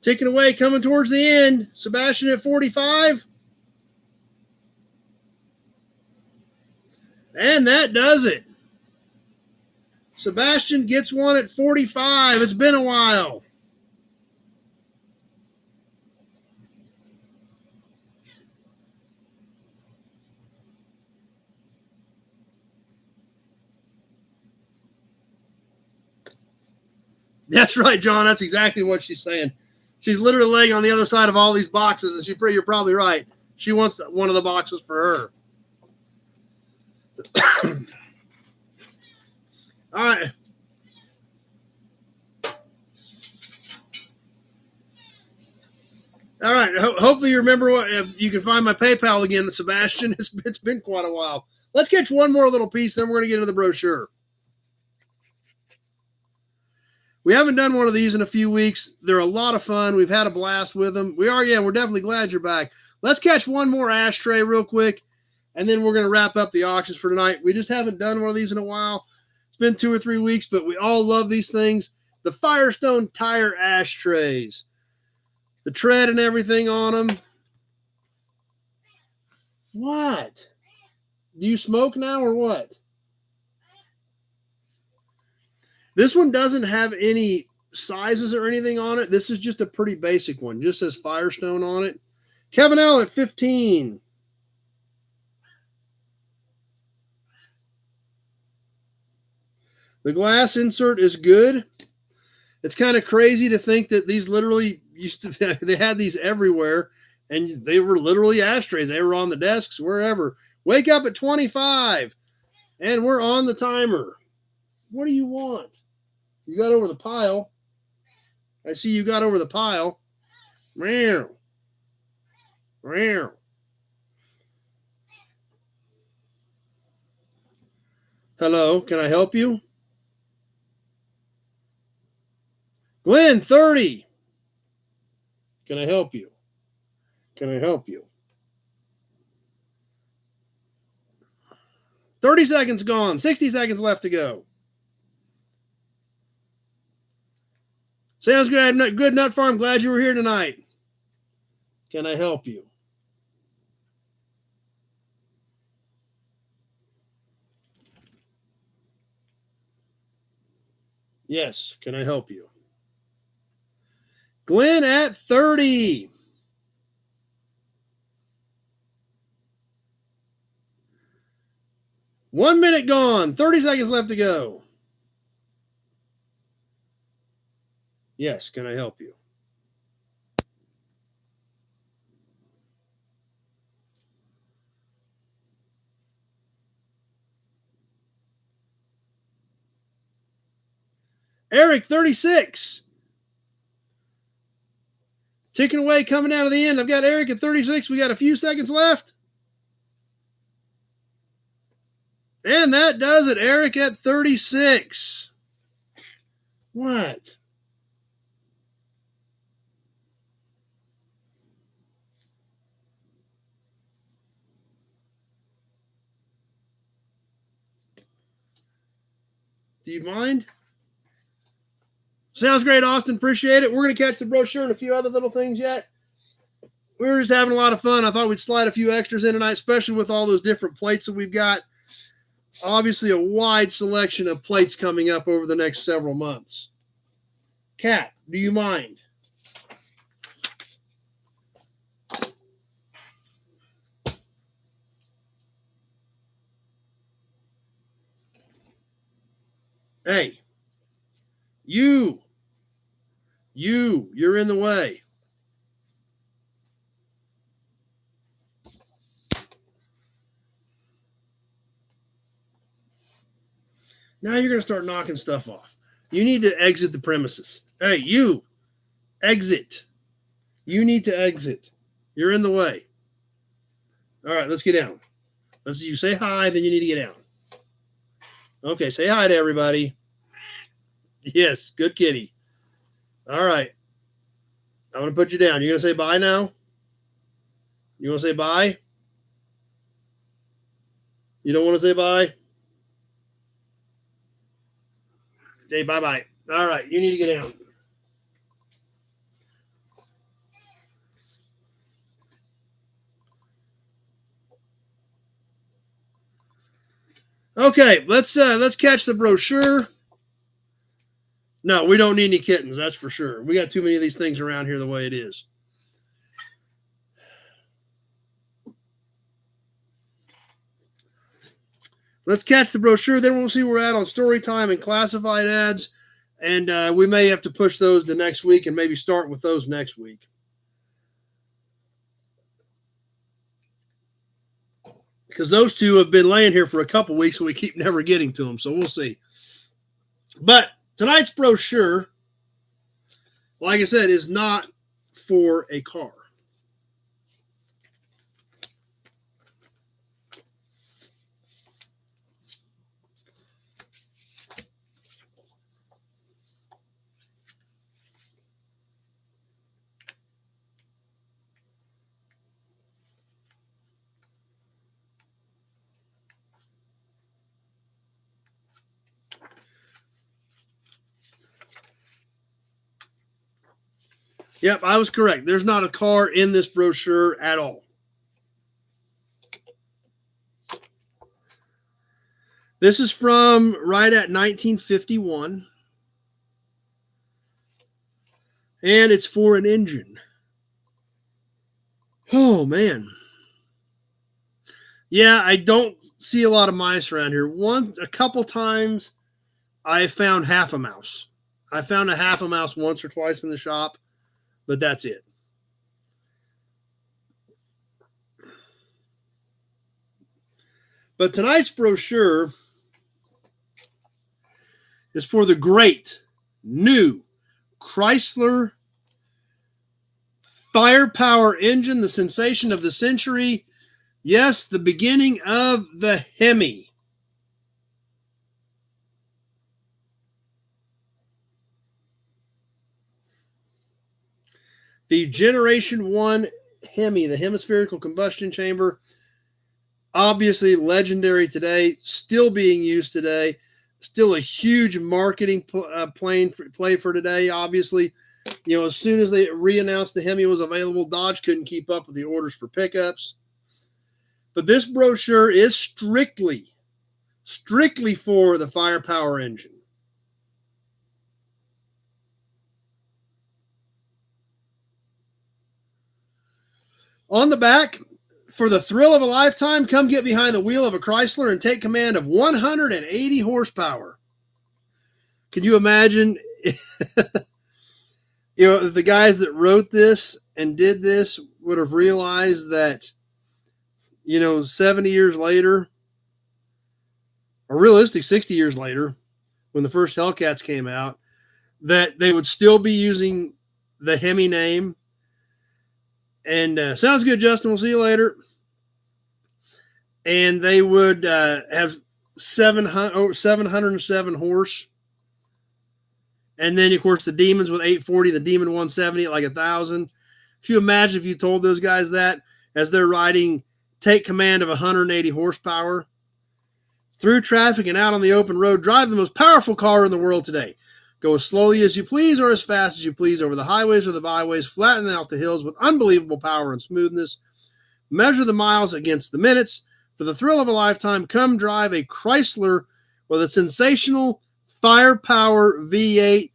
Speaker 1: Ticking away, coming towards the end. Sebastian at 45. And that does it. Sebastian gets one at 45. It's been a while. That's right, John. That's exactly what she's saying. She's literally laying on the other side of all these boxes, and you're probably right. She wants one of the boxes for her. All right. All right. Hopefully you remember if you can find my PayPal again, Sebastian. It's been quite a while. Let's catch one more little piece, then we're going to get into the brochure. We haven't done one of these in a few weeks. They're a lot of fun. We've had a blast with them. We're definitely glad you're back. Let's catch one more ashtray real quick, and then we're going to wrap up the auctions for tonight. We just haven't done one of these in a while. It's been 2 or 3 weeks, but we all love these things. The Firestone tire ashtrays. The tread and everything on them. What? Do you smoke now or what? This one doesn't have any sizes or anything on it. This is just a pretty basic one. Just says Firestone on it. Kevin L at 15. The glass insert is good. It's kind of crazy to think that these literally they had these everywhere, and they were literally ashtrays. They were on the desks, wherever. Wake up at 25, and we're on the timer. What do you want? You got over the pile. I see you got over the pile. Meow. Meow. Hello, can I help you? Glenn, 30. Can I help you? Can I help you? 30 seconds gone. 60 seconds left to go. Sounds good. Good Nut Farm. Glad you were here tonight. Can I help you? Yes. Can I help you? Glenn at 30. One minute gone. 30 seconds left to go. Yes, can I help you? Eric, 36. Ticking away, coming out of the end. I've got Eric at 36. We got a few seconds left. And that does it. Eric at 36. What? Do you mind? Sounds great, Austin. Appreciate it. We're going to catch the brochure and a few other little things yet. We were just having a lot of fun. I thought we'd slide a few extras in tonight, especially with all those different plates that we've got. Obviously, a wide selection of plates coming up over the next several months. Kat, do you mind? Hey, you're in the way. Now you're going to start knocking stuff off. You need to exit the premises. Hey, you, exit. You need to exit. You're in the way. All right, let's get down. You say hi, then you need to get down. Okay, say hi to everybody. Yes, good kitty. All right. I'm going to put you down. You're going to say bye now? You want to say bye? You don't want to say bye? Say bye-bye. All right, you need to get down. Okay, let's catch the brochure. No, we don't need any kittens, that's for sure. We got too many of these things around here the way it is. Let's catch the brochure, then we'll see where we're at on story time and classified ads. And we may have to push those to next week and maybe start with those next week. Because those two have been laying here for a couple weeks and we keep never getting to them. So we'll see. But tonight's brochure, like I said, is not for a car. Yep, I was correct. There's not a car in this brochure at all. This is from right at 1951. And it's for an engine. Oh, man. Yeah, I don't see a lot of mice around here. A couple times I found half a mouse. I found a half a mouse once or twice in the shop, but that's it. But tonight's brochure is for the great new Chrysler firepower engine, the sensation of the century. Yes, the beginning of the Hemi. The Generation 1 Hemi, the hemispherical combustion chamber, obviously legendary today, still being used today, still a huge marketing play for today, obviously. You know, as soon as they re-announced the Hemi was available, Dodge couldn't keep up with the orders for pickups. But this brochure is strictly for the firepower engine. On the back, for the thrill of a lifetime, come get behind the wheel of a Chrysler and take command of 180 horsepower. Can you imagine? You know, if the guys that wrote this and did this would have realized that, you know, 70 years later, or realistic 60 years later, when the first Hellcats came out, that they would still be using the Hemi name. And sounds good, Justin. We'll see you later. And they would have 707 horse. And then, of course, the Demons with 840, the Demon 170 at like 1,000. Can you imagine if you told those guys that as they're riding, take command of 180 horsepower? Through traffic and out on the open road, drive the most powerful car in the world today. Go as slowly as you please or as fast as you please over the highways or the byways, flatten out the hills with unbelievable power and smoothness. Measure the miles against the minutes. For the thrill of a lifetime, come drive a Chrysler with a sensational firepower V8.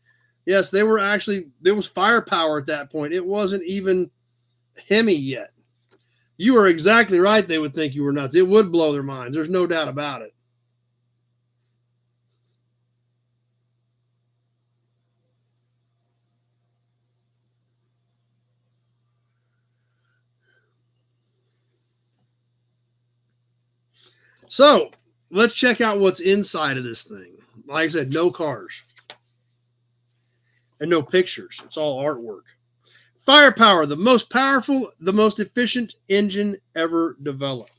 Speaker 1: Yes, there was firepower at that point. It wasn't even Hemi yet. You are exactly right. They would think you were nuts. It would blow their minds. There's no doubt about it. So let's check out what's inside of this thing. Like I said, no cars and no pictures. It's all artwork. Firepower, the most powerful, the most efficient engine ever developed.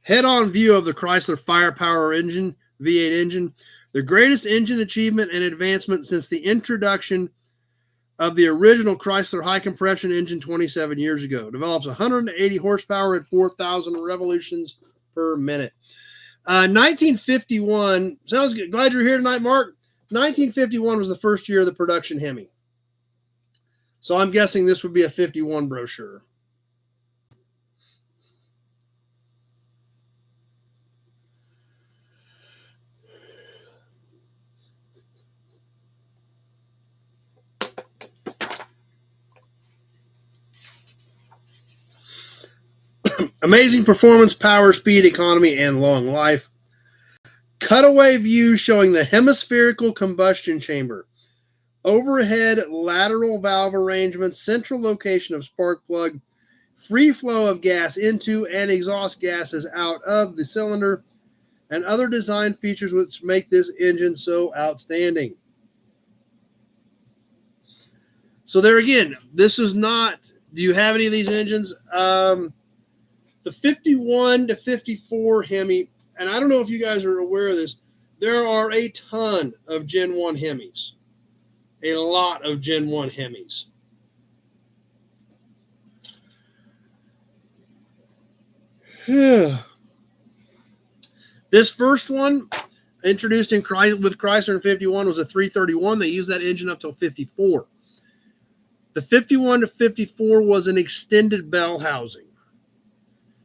Speaker 1: Head-on view of the Chrysler Firepower engine, V8 engine, the greatest engine achievement and advancement since the introduction of the original Chrysler high compression engine 27 years ago. Develops 180 horsepower at 4,000 revolutions per minute. 1951, sounds good. Glad you're here tonight, Mark. 1951 was the first year of the production Hemi. So I'm guessing this would be a 51 brochure. Amazing performance, power, speed, economy, and long life. Cutaway view showing the hemispherical combustion chamber. Overhead lateral valve arrangement, central location of spark plug, free flow of gas into and exhaust gases out of the cylinder, and other design features which make this engine so outstanding. So there again, this is not, do you have any of these engines? The 51 to 54 Hemi, and I don't know if you guys are aware of this, there are a ton of Gen 1 Hemis. A lot of Gen 1 Hemis. This first one, introduced with Chrysler in 51, was a 331. They used that engine up till 54. The 51 to 54 was an extended bell housing.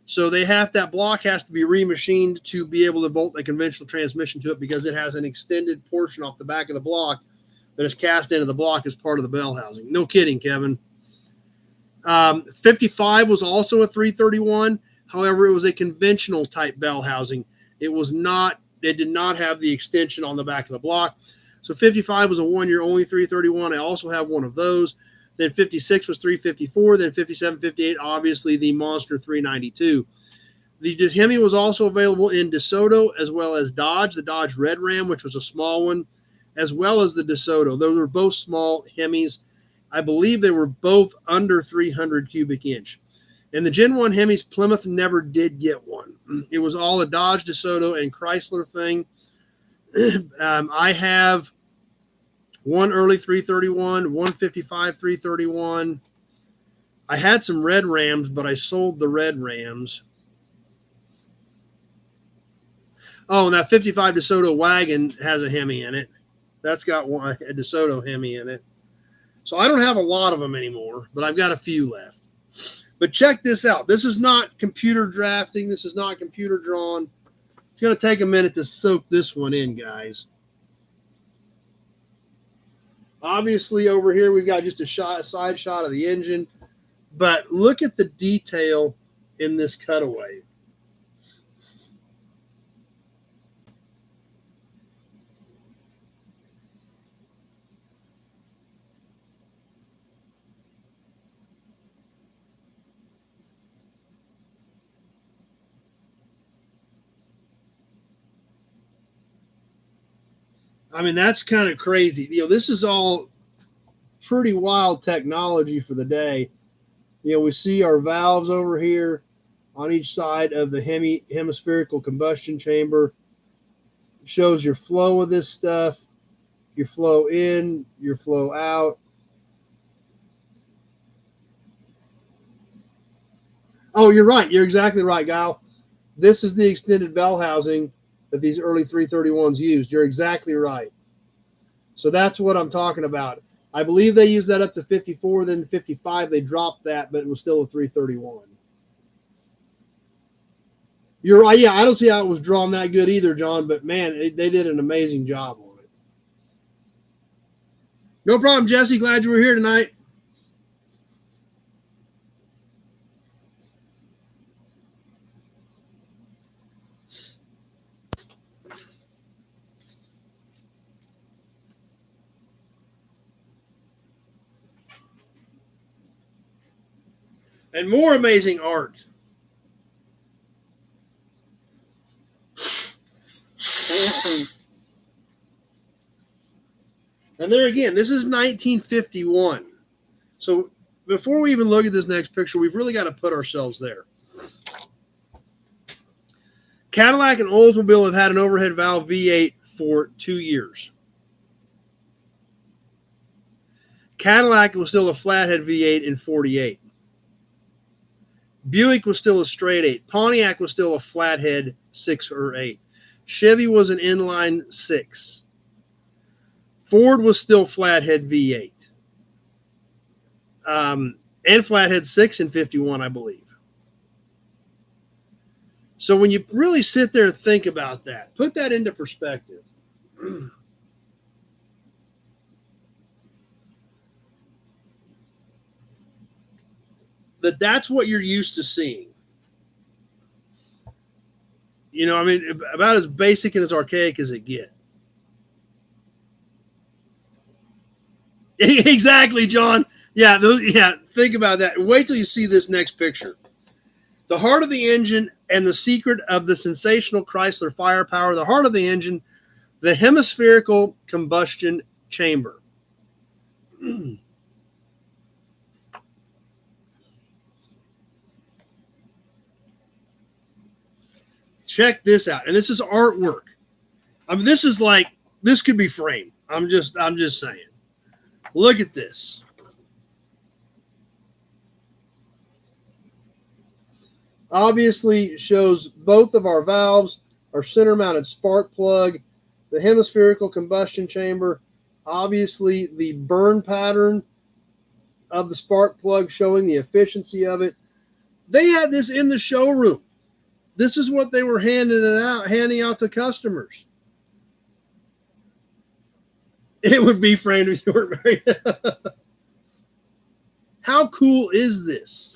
Speaker 1: So that block has to be remachined to be able to bolt a conventional transmission to it because it has an extended portion off the back of the block that is cast into the block as part of the bell housing. No kidding, Kevin. 55 was also a 331. However, it was a conventional type bell housing. It did not have the extension on the back of the block. So 55 was a 1 year only 331. I also have one of those. Then 56 was 354. Then 57, 58, obviously the monster 392. The Hemi was also available in DeSoto as well as Dodge, the Dodge Red Ram, which was a small one, as well as the DeSoto. Those were both small Hemis. I believe they were both under 300 cubic inch. And the Gen 1 Hemis, Plymouth never did get one. It was all a Dodge, DeSoto, and Chrysler thing. I have one early 331, 155 331. I had some Red Rams, but I sold the Red Rams. Oh, and that 55 DeSoto wagon has a Hemi in it. That's got a DeSoto Hemi in it. So I don't have a lot of them anymore, but I've got a few left. But check this out. This is not computer drafting. This is not computer drawn. It's going to take a minute to soak this one in, guys. Obviously, over here, we've got just a side shot of the engine. But look at the detail in this cutaway. I mean, that's kind of crazy. This is all pretty wild technology for the day. We see our valves over here on each side of the hemispherical combustion chamber. It shows your flow of this stuff, your flow in, your flow out. Oh, you're right. You're exactly right, Kyle. This is the extended bell housing that these early 331s used. You're exactly right. So that's what I'm talking about. I believe they used that up to 54. Then 55, they dropped that, but it was still a 331. You're right. Yeah, I don't see how it was drawn that good either, John. But, man, they did an amazing job on it. No problem, Jesse. Glad you were here tonight. And more amazing art. And there again, this is 1951. So before we even look at this next picture, we've really got to put ourselves there. Cadillac and Oldsmobile have had an overhead valve V8 for 2 years. Cadillac was still a flathead V8 in 48. Buick was still a straight 8. Pontiac was still a flathead 6 or 8. Chevy was an inline 6. Ford was still flathead V8. And flathead 6 in 51, I believe. So when you really sit there and think about that, put that into perspective. That's what you're used to seeing. You know, I mean, about as basic and as archaic as it gets. Exactly, John. Yeah, think about that. Wait till you see this next picture. The heart of the engine and the secret of the sensational Chrysler firepower, the heart of the engine, the hemispherical combustion chamber. Check this out. And this is artwork. I mean, this could be framed. I'm just saying. Look at this. Obviously shows both of our valves, our center mounted spark plug, the hemispherical combustion chamber, obviously the burn pattern of the spark plug showing the efficiency of it. They had this in the showroom. This is what they were handing out to customers. It would be framed if you weren't married. How cool is this?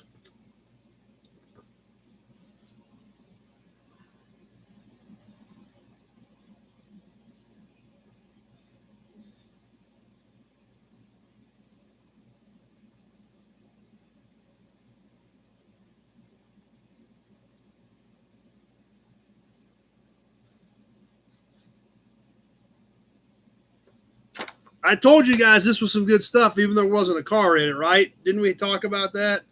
Speaker 1: I told you guys this was some good stuff, even though there wasn't a car in it, right? Didn't we talk about that?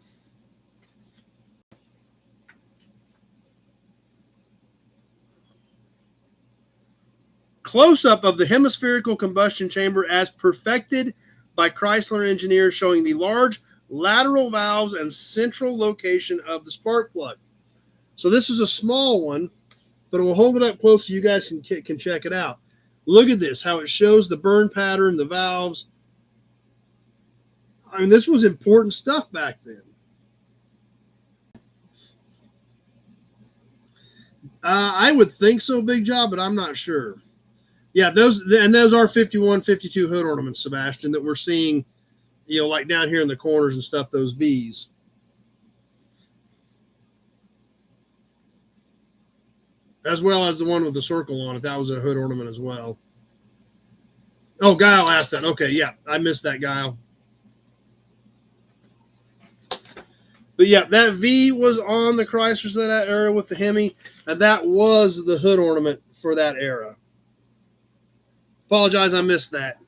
Speaker 1: Close-up of the hemispherical combustion chamber as perfected by Chrysler engineers, showing the large lateral valves and central location of the spark plug. So this is a small one, but we'll hold it up close so you guys can check it out. Look at this, how it shows the burn pattern, the valves. I mean, this was important stuff back then. I would think so, Big Job, but I'm not sure. Yeah, those are 51, 52 hood ornaments, Sebastian, that we're seeing, you know, like down here in the corners and stuff, those V's. As well as the one with the circle on it. That was a hood ornament as well. Oh, Guile asked that. Okay, yeah, I missed that, Guile. But yeah, that V was on the Chryslers of that era with the Hemi, and that was the hood ornament for that era. Apologize, I missed that.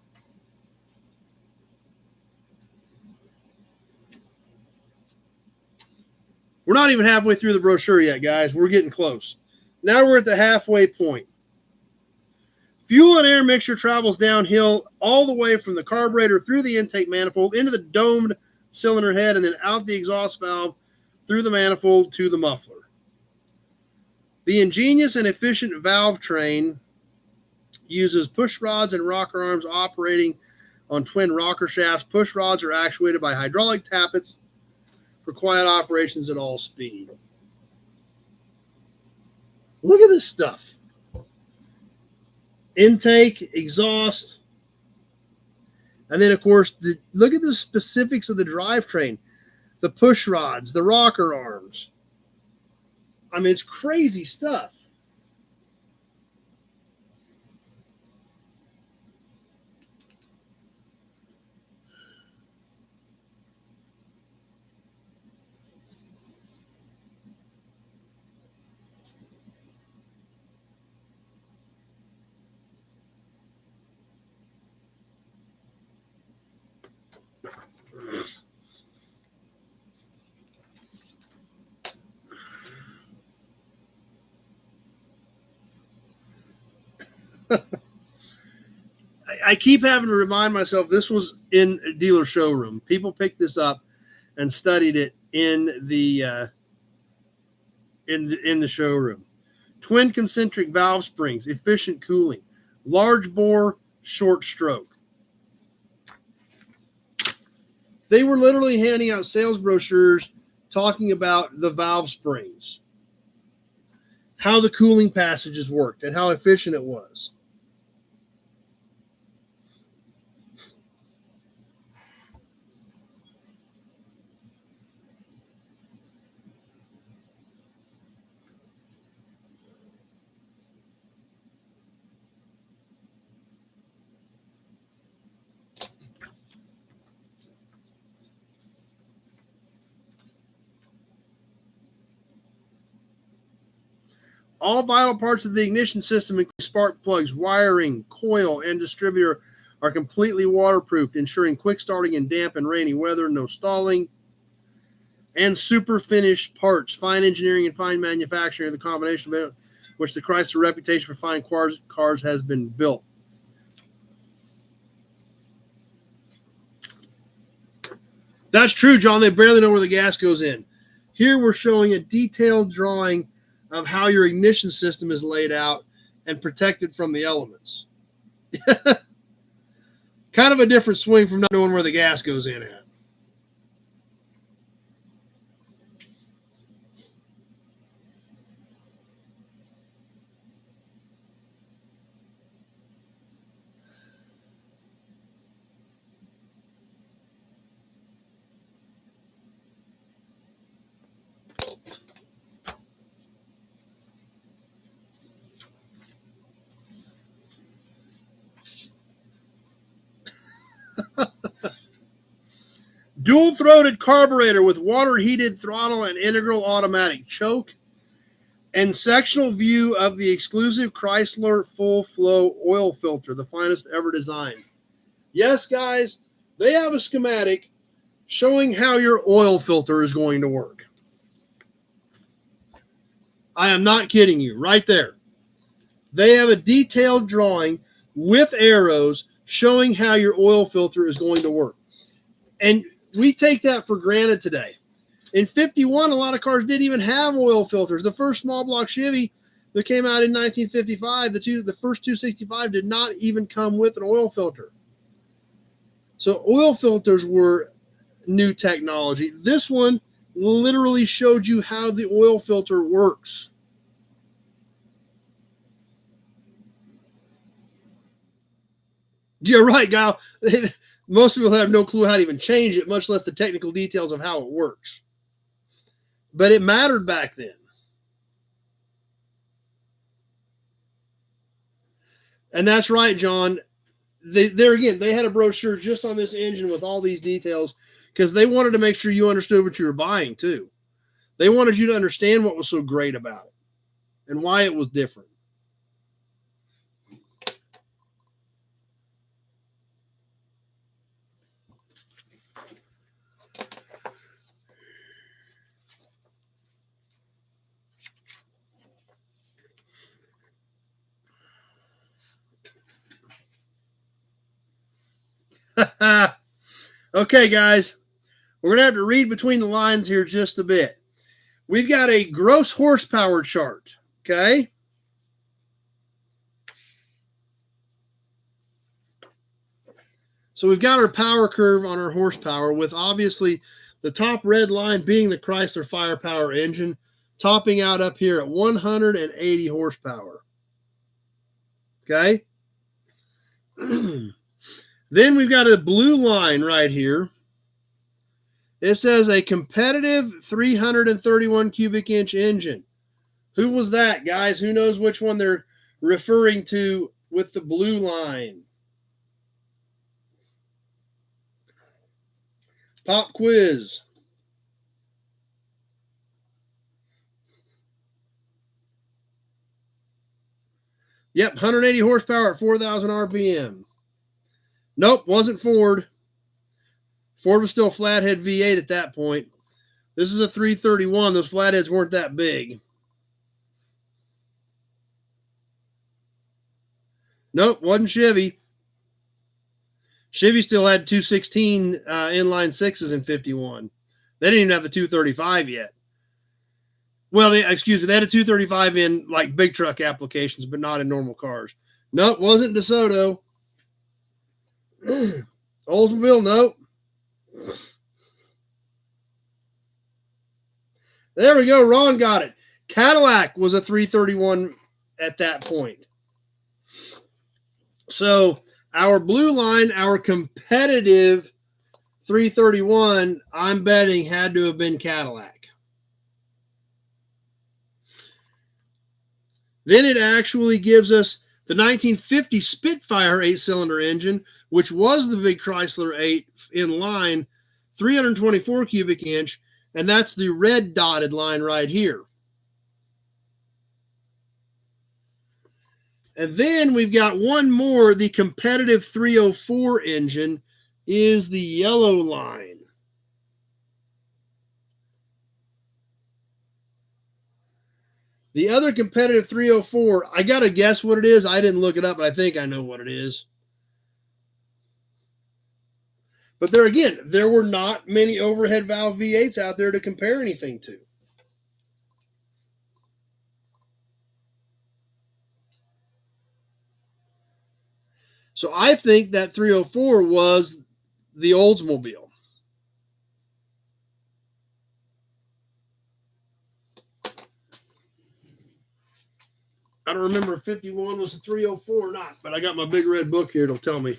Speaker 1: We're not even halfway through the brochure yet, guys. We're getting close. Now we're at the halfway point. Fuel and air mixture travels downhill all the way from the carburetor through the intake manifold into the domed cylinder head and then out the exhaust valve through the manifold to the muffler. The ingenious and efficient valve train uses push rods and rocker arms operating on twin rocker shafts. Push rods are actuated by hydraulic tappets for quiet operations at all speed. Look at this stuff. Intake, exhaust, and then, of course, look at the specifics of the drivetrain. The push rods, the rocker arms. I mean, it's crazy stuff. I keep having to remind myself this was in a dealer showroom. People picked this up and studied it in the showroom. Twin concentric valve springs, efficient cooling, large bore, short stroke. They were literally handing out sales brochures talking about the valve springs, how the cooling passages worked, and how efficient it was. All vital parts of the ignition system, including spark plugs, wiring, coil, and distributor, are completely waterproofed, ensuring quick starting in damp and rainy weather, no stalling. And super finished parts, fine engineering and fine manufacturing are the combination of which the Chrysler reputation for fine cars has been built. That's true, John. They barely know where the gas goes in. Here we're showing a detailed drawing of how your ignition system is laid out and protected from the elements. Kind of a different swing from not knowing where the gas goes in at. Dual-throated carburetor with water-heated throttle and integral automatic choke, and sectional view of the exclusive Chrysler full-flow oil filter, the finest ever designed. Yes, guys, they have a schematic showing how your oil filter is going to work. I am not kidding you, right there. They have a detailed drawing with arrows showing how your oil filter is going to work. And we take that for granted today. In 51, a lot of cars didn't even have oil filters. The first small block Chevy that came out in 1955, the first 265 did not even come with an oil filter. So oil filters were new technology. This one literally showed you how the oil filter works. You're right, Kyle. Most people have no clue how to even change it, much less the technical details of how it works. But it mattered back then. And that's right, John. There again, they had a brochure just on this engine with all these details because they wanted to make sure you understood what you were buying too. They wanted you to understand what was so great about it and why it was different. Okay, guys, we're going to have to read between the lines here just a bit. We've got a gross horsepower chart, okay? So we've got our power curve on our horsepower with obviously the top red line being the Chrysler Firepower engine, topping out up here at 180 horsepower. Okay? Then we've got a blue line right here. It says a competitive 331 cubic inch engine. Who was that, guys? Who knows which one they're referring to with the blue line? Pop quiz. Yep, 180 horsepower at 4,000 RPM. Nope, wasn't Ford. Ford was still flathead V8 at that point. This is a 331. Those flatheads weren't that big. Nope, wasn't Chevy. Chevy still had 216 inline sixes in 51. They didn't even have the 235 yet. Well, they had a 235 in like big truck applications, but not in normal cars. Nope, wasn't DeSoto. Oldsmobile, nope. There we go. Ron got it. Cadillac was a 331 at that point. So our blue line, our competitive 331, I'm betting had to have been Cadillac. Then it actually gives us the 1950 Spitfire 8-cylinder engine, which was the big Chrysler 8 in line, 324 cubic inch, and that's the red dotted line right here. And then we've got one more. The competitive 304 engine is the yellow line. The other competitive 304, I got to guess what it is. I didn't look it up, but I think I know what it is. But there again, there were not many overhead valve V8s out there to compare anything to. So I think that 304 was the Oldsmobile. I don't remember if 51 was a 304 or not, but I got my big red book here. It'll tell me.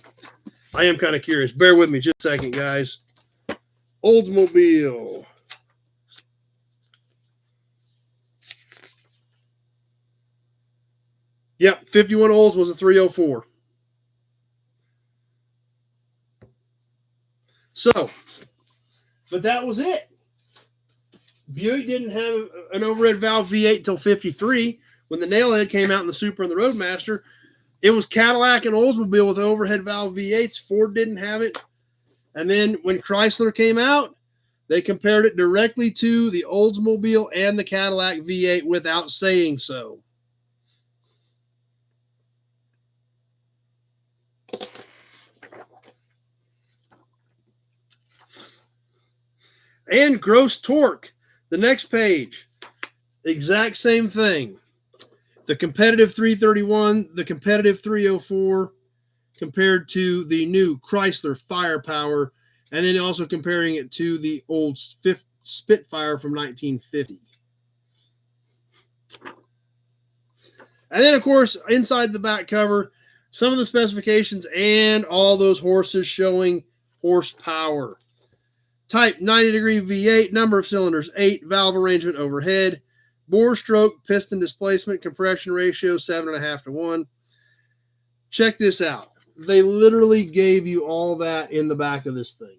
Speaker 1: I am kind of curious. Bear with me just a second, guys. Oldsmobile. Yep, 51 Olds was a 304. So, but that was it. Buick didn't have an overhead valve V8 until 53. When the Nailhead came out in the Supra and the Roadmaster, it was Cadillac and Oldsmobile with overhead valve V8s. Ford didn't have it. And then when Chrysler came out, they compared it directly to the Oldsmobile and the Cadillac V8 without saying so. And gross torque, the next page, exact same thing. The competitive 331, the competitive 304 compared to the new Chrysler Firepower, and then also comparing it to the old Spitfire from 1950. And then, of course, inside the back cover, some of the specifications and all those horses showing horsepower. Type 90-degree V8, number of cylinders 8, valve arrangement overhead, bore stroke, piston displacement, compression ratio 7.5 to 1. Check this out. They literally gave you all that in the back of this thing.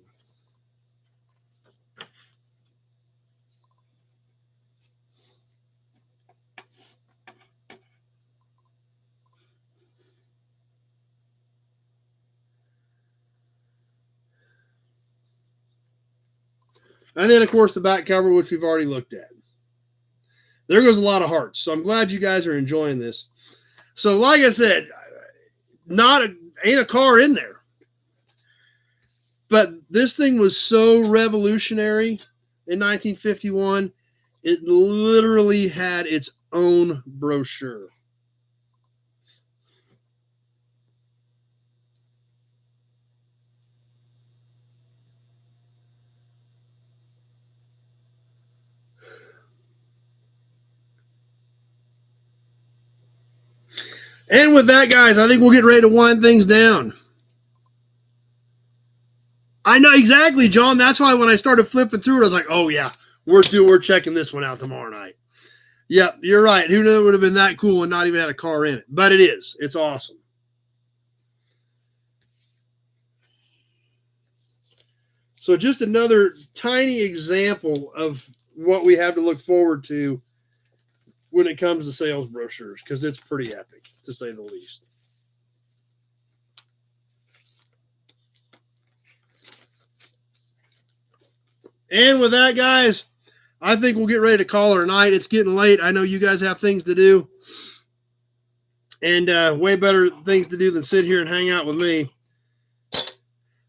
Speaker 1: And then, of course, the back cover, which we've already looked at. There goes a lot of hearts. So I'm glad you guys are enjoying this. So like I said, ain't a car in there. But this thing was so revolutionary in 1951, it literally had its own brochure. And with that, guys, I think we'll get ready to wind things down. I know exactly, John. That's why when I started flipping through it, I was like, oh, yeah, we're checking this one out tomorrow night. Yep, you're right. Who knew it would have been that cool and not even had a car in it? But it is. It's awesome. So just another tiny example of what we have to look forward to when it comes to sales brochures, because it's pretty epic, to say the least. And with that, guys, I think we'll get ready to call it a night. It's getting late. I know you guys have things to do, and way better things to do than sit here and hang out with me.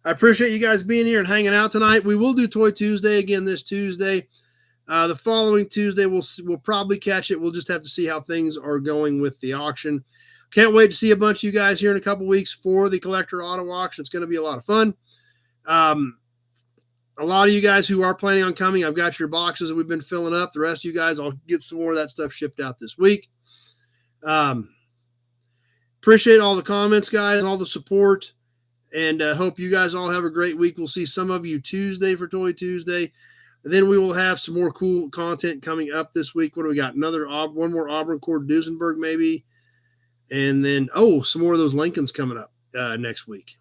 Speaker 1: I appreciate you guys being here and hanging out tonight. We will do Toy Tuesday again this Tuesday. The following Tuesday, we'll probably catch it. We'll just have to see how things are going with the auction. Can't wait to see a bunch of you guys here in a couple weeks for the collector auto auction. It's going to be a lot of fun. A lot of you guys who are planning on coming, I've got your boxes that we've been filling up. The rest of you guys, I'll get some more of that stuff shipped out this week. Appreciate all the comments, guys, all the support, and hope you guys all have a great week. We'll see some of you Tuesday for Toy Tuesday. And then we will have some more cool content coming up this week. What do we got? One more Auburn Cord Duesenberg maybe. And then, some more of those Lincolns coming up next week.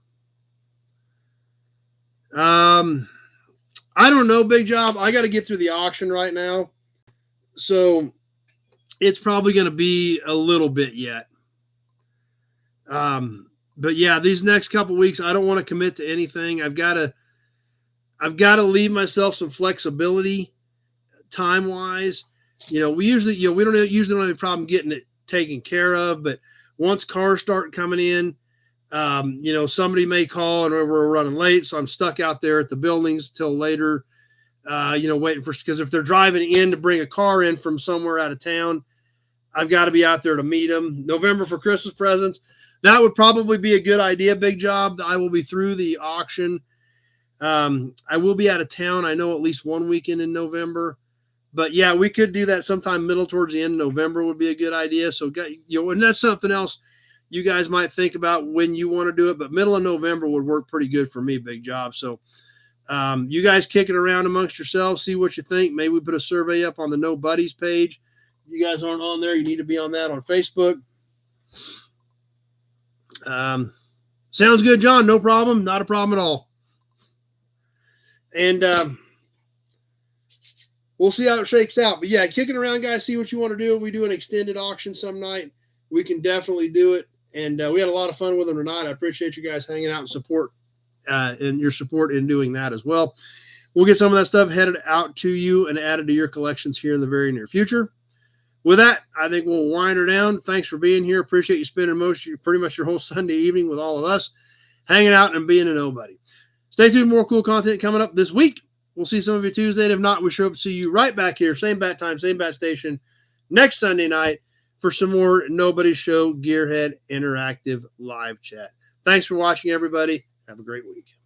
Speaker 1: I don't know, Big Job. I got to get through the auction right now. So it's probably going to be a little bit yet. But yeah, these next couple weeks, I don't want to commit to anything. I've got to leave myself some flexibility time wise. We don't usually don't have a problem getting it taken care of, but once cars start coming in, somebody may call and we're running late. So I'm stuck out there at the buildings till later, waiting because if they're driving in to bring a car in from somewhere out of town, I've got to be out there to meet them. November for Christmas presents. That would probably be a good idea, Big Job. I will be through the auction. I will be out of town. I know at least one weekend in November, but yeah, we could do that sometime middle towards the end of November would be a good idea. So, and that's something else you guys might think about when you want to do it, but middle of November would work pretty good for me, Big Job. So, you guys kick it around amongst yourselves, see what you think. Maybe we put a survey up on the No Buddies page. If you guys aren't on there, you need to be on that on Facebook. Sounds good, John. No problem. Not a problem at all. And we'll see how it shakes out. But yeah, kicking around, guys, see what you want to do. If we do an extended auction some night, we can definitely do it. And we had a lot of fun with them tonight. I appreciate you guys hanging out and support and your support in doing that as well. We'll get some of that stuff headed out to you and added to your collections here in the very near future. With that, I think we'll wind her down. Thanks for being here. Appreciate you spending pretty much your whole Sunday evening with all of us, hanging out and being a nobody. Stay tuned. More cool content coming up this week. We'll see some of you Tuesday. And if not, we sure hope to see you right back here. Same bat time, same bat station next Sunday night for some more Nobody Show Gearhead Interactive live chat. Thanks for watching, everybody. Have a great week.